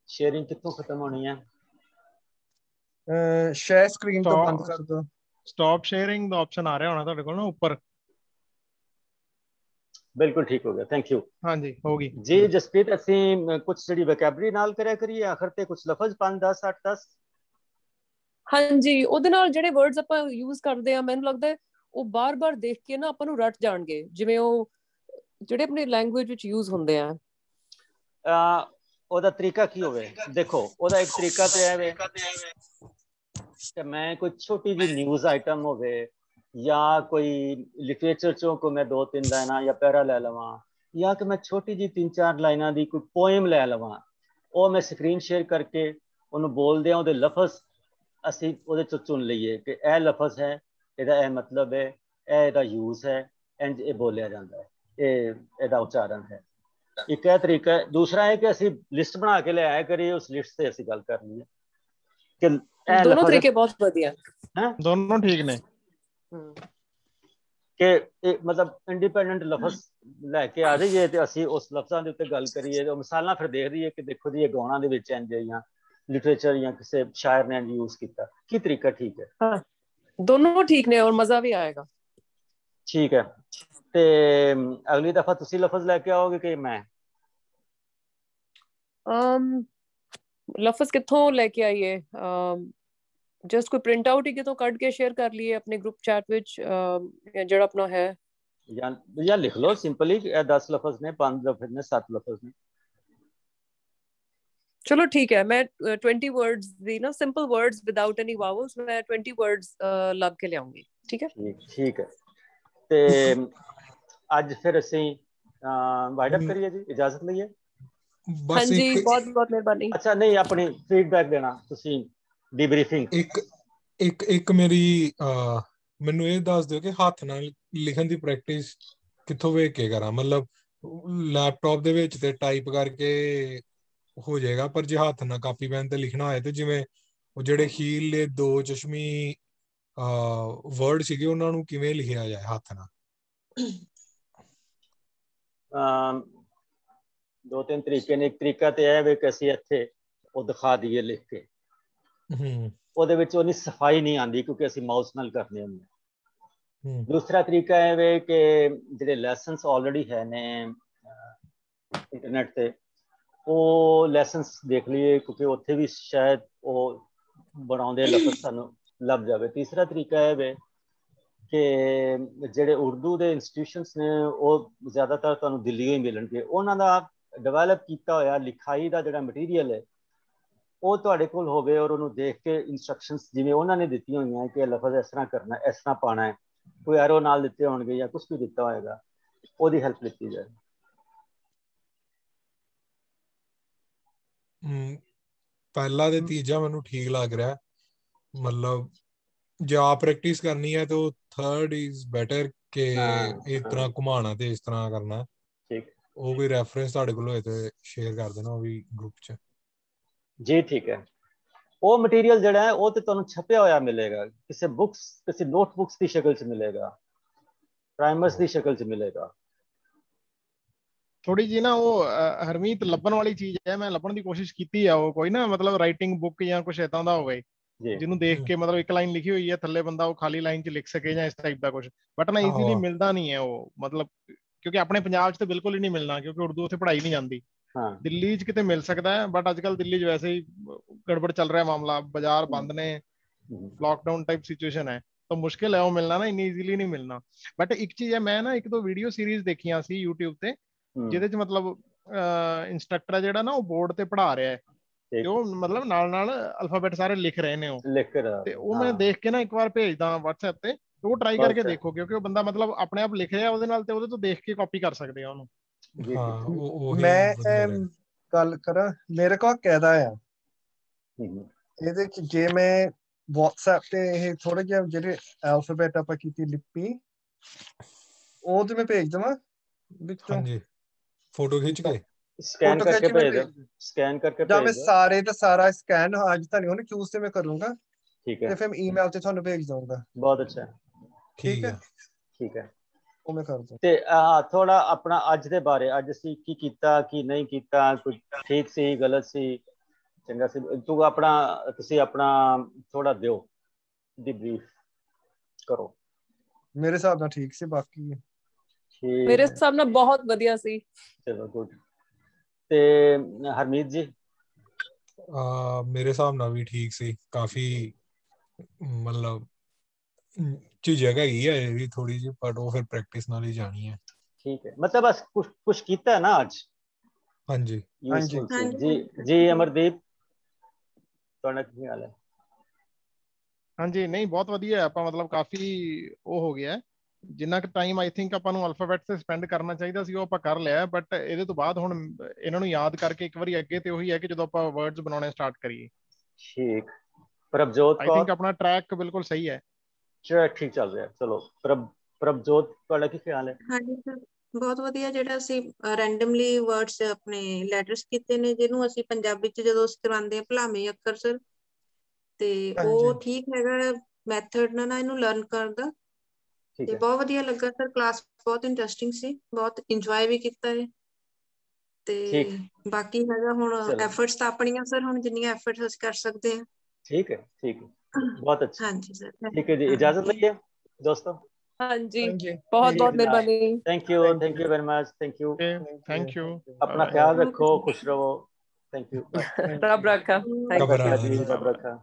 शेयरिंग कितों ख़त्म होनी है? शेयर स्क्रीन तो बंद कर दो। स्टॉप शेयरिंग ਦਾ ਆਪਸ਼ਨ ਆ ਰਿਹਾ ਹੋਣਾ ਤੁਹਾਡੇ ਕੋਲ ਨਾ ਉੱਪਰ। बिल्कुल ठीक हो गया, थैंक यू। हाँ जी, होगी जी। जसप्रीत ਅਸੀਂ ਕੁਝ ਜਿਹੜੀ ਵੋਕੈਬਲਰੀ ਨਾਲ ਕਰਿਆ ਕਰੀਏ ਆਖਰ ਤੇ, ਕੁਝ ਲਫ਼ਜ਼ 5 10 8 10। ਹਾਂਜੀ, ਉਹਦੇ ਨਾਲ ਜਿਹੜੇ ਵਰਡਸ ਆਪਾਂ ਯੂਜ਼ ਕਰਦੇ ਆ, ਮੈਨੂੰ ਲੱਗਦਾ ਉਹ ਬਾਰ-ਬਾਰ ਦੇਖ ਕੇ ਨਾ ਆਪਾਂ ਨੂੰ ਰੱਟ ਜਾਣਗੇ, ਜਿਵੇਂ ਉਹ ਜਿਹੜੇ ਆਪਣੀ ਲੈਂਗੁਏਜ ਵਿੱਚ ਯੂਜ਼ ਹੁੰਦੇ ਆ। ਉਹਦਾ ਤਰੀਕਾ ਕੀ ਹੋਵੇ? ਦੇਖੋ, ਉਹਦਾ ਇੱਕ ਤਰੀਕਾ ਤੇ ਹੈ ਵੇ ਕਿ ਮੈਂ ਕੋਈ ਛੋਟੀ ਜੀ ਨਿਊਜ਼ ਆਈਟਮ ਹੋਵੇ, ਜਾਂ ਕੋਈ ਲਿਟਰੇਚਰ ਚੋਂ ਕੋ ਮੈਂ 2-3 ਲਾਈਨਾਂ ਜਾਂ ਪੈਰਾ ਲੈ ਲਵਾਂ, ਜਾਂ ਕਿ ਮੈਂ ਛੋਟੀ ਜੀ 3-4 ਲਾਈਨਾਂ ਦੀ ਕੋਈ ਪੋਇਮ ਲੈ ਲਵਾਂ, ਉਹ ਮੈਂ ਸਕਰੀਨ ਸ਼ੇਅਰ ਕਰਕੇ ਉਹਨੂੰ ਬੋਲਦੇ ਆ, ਉਹਦੇ ਲਫ਼ਜ਼ ਅਸੀਂ ਉਹਦੇ ਚੋਂ ਚੁਣ ਲਈਏ ਕਿ ਇਹ ਲਫ਼ਜ਼ ਹੈ, ਇਹਦਾ ਇਹ ਮਤਲਬ ਹੈ, ਇਹ ਇਹਦਾ ਯੂਜ਼ ਹੈ, ਇੰਜ ਇਹ ਬੋਲਿਆ ਜਾਂਦਾ ਹੈ, ਇਹ ਇਹਦਾ ਉਚਾਰਨ ਹੈ। ਇੱਕ ਇਹ ਤਰੀਕਾ ਹੈ। ਦੂਸਰਾ ਹੈ ਕਿ ਅਸੀਂ ਲਿਸਟ ਬਣਾ ਕੇ ਲੈ ਆਇਆ ਕਰੀਏ, ਉਸ ਲਿਸਟ ਤੇ ਅਸੀਂ ਗੱਲ ਕਰ ਲਈਏ ਕਿ ਇਹ ਦੋਨੋਂ ਤਰੀਕੇ ਬਹੁਤ ਵਧੀਆ ਹੈ, ਦੋਨੋਂ ਠੀਕ ਨੇ ਕਿ ਮਤਲਬ ਇੰਡੀਪੈਂਡੈਂਟ ਲਫ਼ਜ਼ ਲੈ ਕੇ ਆ ਜਾਈਏ ਤੇ ਅਸੀਂ ਉਸ ਲਫ਼ਜ਼ਾਂ ਦੇ ਉੱਤੇ ਗੱਲ ਕਰੀਏ। ਉਹ ਮਿਸਾਲਾਂ ਫਿਰ ਦੇਖ ਦਈਏ ਕਿ ਦੇਖੋ ਜੀ ਇਹ ਗਾਉਣਾ ਦੇ ਵਿੱਚ ਇੰਜ ਹੈ, ਜਾਂ ਲਿਟਰੇਚਰ ਜਾਂ ਕਿਸੇ ਸ਼ਾਇਰ ਨੇ ਇੰਜ ਯੂਜ਼ ਕੀਤਾ, ਕੀ ਤਰੀਕਾ ਠੀਕ ਹੈ? ਹਾਂ, ਦੋਨੋਂ ਠੀਕ ਨੇ ਔਰ ਮਜ਼ਾ ਵੀ ਆਏਗਾ। ਠੀਕ ਹੈ। ਤੇ ਅਗਲੀ ਦਫਾ ਤੁਸੀਂ ਲਫ਼ਜ਼ ਲੈ ਕੇ ਆਓਗੇ ਕਿ ਮੈਂ? ਲਫ਼ਜ਼ ਕਿੱਥੋਂ ਲੈ ਕੇ ਆਈਏ? ਜਸਟ ਕੋਈ ਪ੍ਰਿੰਟ ਆਊਟ ਹੀ ਕਿਤੋਂ ਕੱਢ ਕੇ ਸ਼ੇਅਰ ਕਰ ਲਈਏ ਆਪਣੇ ਗਰੁੱਪ ਚੈਟ ਵਿੱਚ, ਜਿਹੜਾ ਆਪਣਾ ਹੈ, ਜਾਂ ਲਿਖ ਲਓ ਸਿੰਪਲੀ 10 ਲਫ਼ਜ਼ ਨੇ, 5 ਲਫ਼ਜ਼ ਨੇ, 7 ਲਫ਼ਜ਼ ਨੇ। ਚਲੋ ਠੀਕ ਹੈ, ਮੈਂ 20 ਵਰਡਸ ਦੀ ਨਾ, ਸਿੰਪਲ ਵਰਡਸ ਵਿਦਆਊਟ ਐਨੀ ਵਾਵਲਸ, ਮੈਂ 20 ਵਰਡਸ ਲੱਭ ਕੇ ਲਿਆਉਂਗੀ। ਠੀਕ ਹੈ, ਠੀਕ ਹੈ। ਤੇ ਅੱਜ ਫਿਰ ਅਸੀਂ ਵਾਈਡ ਅਪ ਕਰੀਏ ਜੀ, ਇਜਾਜ਼ਤ ਲਈਏ। ਹਾਂਜੀ, ਬਹੁਤ ਬਹੁਤ ਮਿਹਰਬਾਨੀ। ਅੱਛਾ, ਨਹੀਂ, ਆਪਣੀ ਫੀਡਬੈਕ ਦੇਣਾ ਤੁਸੀਂ, ਡੀਬਰੀਫਿੰਗ। ਇੱਕ ਮੇਰੀ ਮੈਨੂੰ ਇਹ ਦੱਸ ਦਿਓ ਕਿ ਹੱਥ ਨਾਲ ਲਿਖਣ ਦੀ ਪ੍ਰੈਕਟਿਸ ਕਿੱਥੋਂ ਵੇਖ ਕੇ ਕਰਾਂ? ਮਤਲਬ ਲੈਪਟਾਪ ਦੇ ਵਿੱਚ ਤੇ ਟਾਈਪ ਕਰਕੇ ਹੋ ਜਾਏਗਾ, ਪਰ ਜੇ ਹੱਥ ਨਾਲ ਕਾਪੀ ਪੈਨ ਤੇ ਲਿਖਣਾ ਹੋਏ ਤੇ ਜਿਵੇਂ ਉਹ ਜਿਹੜੇ ਹੀਲੇ 2 ਚਸ਼ਮੀ ਵਰਡ ਸੀਗੇ, ਉਹਨਾਂ ਨੂੰ ਕਿਵੇਂ ਲਿਖਿਆ ਜਾਏ ਹੱਥ ਨਾਲ? 2-3 ਤਰੀਕੇ ਨੇ। ਇੱਕ ਤਰੀਕਾ ਤੇ ਇਹ ਵੇ ਕਿ ਅਸੀਂ ਇੱਥੇ ਉਹ ਦਿਖਾ ਦਈਏ ਲਿਖ ਕੇ, ਉਹਦੇ ਵਿੱਚ ਉਹਨੀ ਸਫਾਈ ਨਹੀਂ ਆਉਂਦੀ ਕਿਉਂਕਿ ਅਸੀਂ ਮਾਊਸ ਨਾਲ ਕਰਨੇ ਹੁੰਦੇ। ਦੂਸਰਾ ਤਰੀਕਾ ਇਹ ਵੇ ਕਿ ਜਿਹੜੇ ਲੈਸਨਸ ਆਲਰੇਡੀ ਹੈ ਨੇ ਇੰਟਰਨੈਟ ਤੇ, ਉਹ ਲੈਸਨਸ ਦੇਖ ਲਈਏ ਕਿਉਂਕਿ ਉੱਥੇ ਵੀ ਸ਼ਾਇਦ ਉਹ ਬਣਾਉਂਦੇ ਲਫ਼ਜ਼ ਸਾਨੂੰ ਲੱਭ ਜਾਵੇ। ਤੀਸਰਾ ਤਰੀਕਾ ਇਹ ਵੇ ਕਿ ਜਿਹੜੇ ਉਰਦੂ ਦੇ ਇੰਸਟੀਟਿਊਸ਼ਨਸ ਨੇ ਉਹ ਜ਼ਿਆਦਾਤਰ ਤੁਹਾਨੂੰ ਦਿੱਲੀੋਂ ਹੀ ਮਿਲਣਗੇ, ਉਹਨਾਂ ਦਾ ਡਿਵੈਲਪ ਕੀਤਾ ਹੋਇਆ ਲਿਖਾਈ ਦਾ ਜਿਹੜਾ ਮਟੀਰੀਅਲ ਹੈ ਉਹ ਤੁਹਾਡੇ ਕੋਲ ਹੋਵੇ, ਔਰ ਉਹਨੂੰ ਦੇਖ ਕੇ ਇੰਸਟਰਕਸ਼ਨਸ ਜਿਵੇਂ ਉਹਨਾਂ ਨੇ ਦਿੱਤੀਆਂ ਹੋਈਆਂ ਕਿ ਲਫ਼ਜ਼ ਇਸ ਤਰ੍ਹਾਂ ਕਰਨਾ, ਇਸ ਤਰ੍ਹਾਂ ਪਾਉਣਾ ਹੈ, ਕੋਈ ਐਰੋ ਨਾਲ ਦਿੱਤੇ ਹੋਣਗੇ ਜਾਂ ਕੁਛ ਵੀ ਦਿੱਤਾ ਹੋਏਗਾ, ਉਹਦੀ ਹੈਲਪ ਲਿੱਤੀ ਜਾਏ। ਪਹਿਲਾ ਤੇ ਤੀਜਾ ਮੈਨੂੰ ਠੀਕ ਲੱਗ ਰਿਹਾ, मतलब जो आप प्रैक्टिस करनी है तो थर्ड इज बेटर के इस तरह घुमाना ते इस तरह करना। ठीक, ਉਹ ਕੋਈ ਰੈਫਰੈਂਸ ਤੁਹਾਡੇ ਕੋਲ ਹੋਏ ਤੇ ਸ਼ੇਅਰ ਕਰ ਦੇਣਾ ਉਹ ਵੀ ਗਰੁੱਪ 'ਚ। ਜੀ ਠੀਕ ਹੈ। ਉਹ ਮਟੀਰੀਅਲ ਜਿਹੜਾ ਹੈ ਉਹ ਤੇ ਤੁਹਾਨੂੰ ਛਪਿਆ ਹੋਇਆ ਮਿਲੇਗਾ, ਕਿਸੇ ਬੁక్స్ ਕਿਸੇ ਨੋਟਬੁక్స్ ਦੀ ਸ਼ਕਲ 'ਚ ਮਿਲੇਗਾ, ਪ੍ਰਾਈਮਰਸ ਦੀ ਸ਼ਕਲ 'ਚ ਮਿਲੇਗਾ। ਥੋੜੀ ਜੀ ਨਾ ਉਹ ਹਰਮੀਤ ਲੱਭਣ ਵਾਲੀ ਚੀਜ਼ ਹੈ, ਮੈਂ ਲੱਭਣ ਦੀ ਕੋਸ਼ਿਸ਼ ਕੀਤੀ ਆ। ਉਹ ਕੋਈ ਨਾ ਮਤਲਬ ਰਾਈਟਿੰਗ ਬੁੱਕ ਜਾਂ ਕੁਝ ਇਦਾਂ ਦਾ ਹੋਵੇ ਜਿਹਨੂੰ ਦੇਖ ਕੇ ਮਤਲਬ ਇੱਕ ਲਾਈਨ ਲਿਖੀ ਹੋਈ ਹੈ ਥੱਲੇ ਬੰਦਾ ਉਹ ਖਾਲੀ ਲਾਈਨ 'ਚ ਲਿਖ ਸਕੇ ਜਾਂ ਇਸ ਟਾਈਪ ਦਾ ਕੁਝ, ਬਟ ਨਾ ਈਜ਼ੀਲੀ ਮਿਲਦਾ ਨਹੀਂ ਹੈ ਉਹ। ਮਤਲਬ ਕਿਉਂਕਿ ਆਪਣੇ ਪੰਜਾਬ 'ਚ ਤਾਂ ਬਿਲਕੁਲ ਹੀ ਨਹੀਂ ਮਿਲਣਾ ਕਿਉਂਕਿ ਉਰਦੂ ਉੱਥੇ ਪੜ੍ਹਾਈ ਨਹੀਂ ਜਾਂਦੀ। ਦਿੱਲੀ 'ਚ ਕਿਤੇ ਮਿਲ ਸਕਦਾ ਹੈ ਬਟ ਅੱਜ ਕੱਲ ਦਿੱਲੀ 'ਚ ਵੈਸੇ ਹੀ ਗੜਬੜ ਚੱਲ ਰਿਹਾ ਮਾਮਲਾ, ਬਾਜ਼ਾਰ ਬੰਦ ਨੇ, ਲॉकडाउन टाइप सिचुएशन है तो मुश्किल है वो मिलना ना, इतनी इजीली नहीं मिलना। बट एक चीज है, मैं ना एक दो वीडियो सीरीज देखियां सी YouTube ਤੇ ਜਿਹਦੇ 'ਚ ਮਤਲਬ ਇੰਸਟ੍ਰਕਟਰ ਹੈ ਜਿਹੜਾ ਨਾ ਉਹ ਬੋਰਡ ਤੇ ਪੜ੍ਹਾ ਰਿਹਾ ਹੈ ਤੇ ਉਹ ਮਤਲਬ ਨਾਲ ਅਲਫਾਬੈਟ ਸਾਰੇ ਲਿਖ ਰਹੇ ਨੇ ਉਹ ਤੇ ਉਹ ਮੈਂ ਦੇਖ ਕੇ ਨਾ ਇੱਕ ਵਾਰ ਭੇਜਦਾ WhatsApp ਤੇ, ਉਹ ਟਰਾਈ ਕਰਕੇ ਦੇਖੋ ਕਿਉਂਕਿ ਉਹ ਬੰਦਾ ਮਤਲਬ ਆਪਣੇ ਆਪ ਲਿਖ ਰਿਹਾ ਉਹਦੇ ਨਾਲ ਤੇ ਉਹਦੇ ਤੋਂ ਦੇਖ ਕੇ ਕਾਪੀ ਕਰ ਸਕਦੇ ਆ ਉਹਨੂੰ। ਮੈਂ ਗੱਲ ਕਰਾਂ, ਮੇਰੇ ਕੋਲ ਕਾਇਦਾ ਆ ਇਹਦੇ 'ਚ, ਜੇ ਮੈਂ WhatsApp ਤੇ ਇਹ ਥੋੜੇ ਜਿਹੇ ਜਿਹੜੇ ਐਲਫਾਬੈਟ ਆਪਾਂ ਕੀਤੀ ਲਿਪੀ ਉਹ ਤੇ ਮੈਂ ਭੇਜ ਦੇਵਾਂ ਵਿੱਚੋਂ। ਹਾਂਜੀ, ਫੋਟੋ ਖਿੱਚ ਕੇ ਸਕੈਨ ਕਰਕੇ ਭੇਜ ਦੋ, ਸਕੈਨ ਕਰਕੇ ਜਾਂ ਮੈਂ ਸਾਰੇ ਦਾ ਸਾਰਾ ਸਕੈਨ ਅੱਜ ਤਾਂ ਨਹੀਂ ਉਹਨੂੰ ਚੂਜ਼ ਤੇ ਮੈਂ ਕਰੂੰਗਾ, ਠੀਕ ਹੈ, ਤੇ ਫਿਰ ਈਮੇਲ ਤੇ ਤੁਹਾਨੂੰ ਭੇਜ ਦਊਂਗਾ। ਬਹੁਤ ਅੱਛਾ, ਠੀਕ ਹੈ ਠੀਕ ਹੈ, ਉਹ ਮੈਂ ਕਰ ਦੂੰ। ਤੇ ਥੋੜਾ ਆਪਣਾ ਅੱਜ ਦੇ ਬਾਰੇ, ਅੱਜ ਅਸੀਂ ਕੀ ਕੀਤਾ ਕੀ ਨਹੀਂ ਕੀਤਾ, ਕੁਝ ਠੀਕ ਸੀ ਗਲਤ ਸੀ ਚੰਗਾ ਸੀ, ਤੂੰ ਆਪਣਾ ਤੁਸੀਂ ਆਪਣਾ ਥੋੜਾ ਦਿਓ ਡਿਬਰੀਫ ਕਰੋ। ਮੇਰੇ ਹਿਸਾਬ ਨਾਲ ਠੀਕ ਸੀ, ਬਾਕੀ ਮੇਰੇ ਹਿਸਾਬ ਨਾਲ ਬਹੁਤ ਵਧੀਆ ਸੀ। ਚਲੋ ਗੁੱਡ। ਤੇ ਹਰਮੀਤ ਜੀ? ਮੇਰੇ ਹਿਸਾਬ ਨਾਲ ਵੀ ਠੀਕ ਸੀ ਕਾਫੀ, ਮਤਲਬ ਝਿਜਕ ਹੈਗੀ ਹੈ ਇਹ ਵੀ ਥੋੜੀ ਜਿਹੀ, ਪਰ ਉਹ ਫਿਰ ਪ੍ਰੈਕਟਿਸ ਨਾਲ ਹੀ ਜਾਣੀ ਹੈ। ਠੀਕ ਹੈ, ਮਤਲਬ ਬਸ ਕੁਝ ਕੀਤਾ ਹੈ ਨਾ ਅੱਜ? ਹਾਂਜੀ ਜੀ ਅਮਰਦੀਪ ਤੁਹਾਡਾ ਕੀ ਹਾਲ ਹੈ? ਹਾਂਜੀ, ਨਹੀਂ ਬਹੁਤ ਵਧੀਆ, ਆਪਾਂ ਮਤਲਬ ਕਾਫੀ ਉਹ ਹੋ ਗਿਆ, ਜਿੰਨਾ ਕੁ ਟਾਈਮ ਆਈ ਥਿੰਕ ਆਪਾਂ ਨੂੰ ਅਲਫਾਬੈਟ ਤੇ ਸਪੈਂਡ ਕਰਨਾ ਚਾਹੀਦਾ ਸੀ ਉਹ ਆਪਾਂ ਕਰ ਲਿਆ। ਬਟ ਇਹਦੇ ਤੋਂ ਬਾਅਦ ਹੁਣ ਇਹਨਾਂ ਨੂੰ ਯਾਦ ਕਰਕੇ ਇੱਕ ਵਾਰੀ ਅੱਗੇ ਤੇ ਉਹੀ ਹੈ ਕਿ ਜਦੋਂ ਆਪਾਂ ਵਰਡਸ ਬਣਾਉਣੇ ਸਟਾਰਟ ਕਰੀਏ। ਠੀਕ, ਪ੍ਰਭਜੋਤ ਆਈ ਥਿੰਕ ਆਪਣਾ ਟਰੈਕ ਬਿਲਕੁਲ ਸਹੀ ਹੈ, ਠੀਕ ਚੱਲ ਰਿਹਾ। ਚਲੋ ਪ੍ਰਭਜੋਤ ਤੁਹਾਡਾ ਕੀ ਖਿਆਲ ਹੈ? ਹਾਂਜੀ ਸਰ, ਬਹੁਤ ਵਧੀਆ। ਜਿਹੜਾ ਅਸੀਂ ਰੈਂਡਮਲੀ ਵਰਡਸ ਆਪਣੇ ਲੈਟਰਸ ਕੀਤੇ ਨੇ, ਜਿਹਨੂੰ ਅਸੀਂ ਪੰਜਾਬੀ 'ਚ ਜਦੋਂ ਕਰਵਾਉਂਦੇ ਹਾਂ ਭਲਾਵੇਂ ਅੱਖਰ ਸਰ, ਤੇ ਉਹ ਠੀਕ ਹੈਗਾ ਮੈਥਡ ਨਾ ਇਹਨੂੰ ਲਰਨ ਕਰਨ ਦਾ। ਤੇ ਬਹੁਤ ਵਧੀਆ ਲੱਗਾ ਸਰ, ਕਲਾਸ ਬਹੁਤ ਇੰਟਰਸਟਿੰਗ ਸੀ, ਬਹੁਤ ਇੰਜੋਏ ਵੀ ਕੀਤਾ ਹੈ। ਤੇ ਬਾਕੀ ਹੈਗਾ ਹੁਣ ਐਫਰਟਸ ਤਾਂ ਆਪਣੀਆਂ ਸਰ, ਹੁਣ ਜਿੰਨੀਆਂ ਐਫਰਟਸ ਅਸੀਂ ਕਰ ਸਕਦੇ ਹਾਂ। ਠੀਕ ਹੈ, ਠੀਕ ਹੈ, ਬਹੁਤ ਅੱਛਾ। ਹਾਂਜੀ ਸਰ, ਠੀਕ ਹੈ ਜੀ, ਇਜਾਜ਼ਤ ਲਈਏ ਦੋਸਤੋ। ਹਾਂਜੀ, ਬਹੁਤ ਬਹੁਤ ਮਿਹਰਬਾਨੀ। Thank you very much, thank you. ਆਪਣਾ ਖਿਆਲ ਰੱਖੋ, ਖੁਸ਼ ਰਹੋ। ਥੈਂਕ ਯੂ, ਰੱਬ ਰੱਖਾ। ਰੱਬ ਰੱਖਾ ਜੀ, ਰੱਬ ਰੱਖਾ।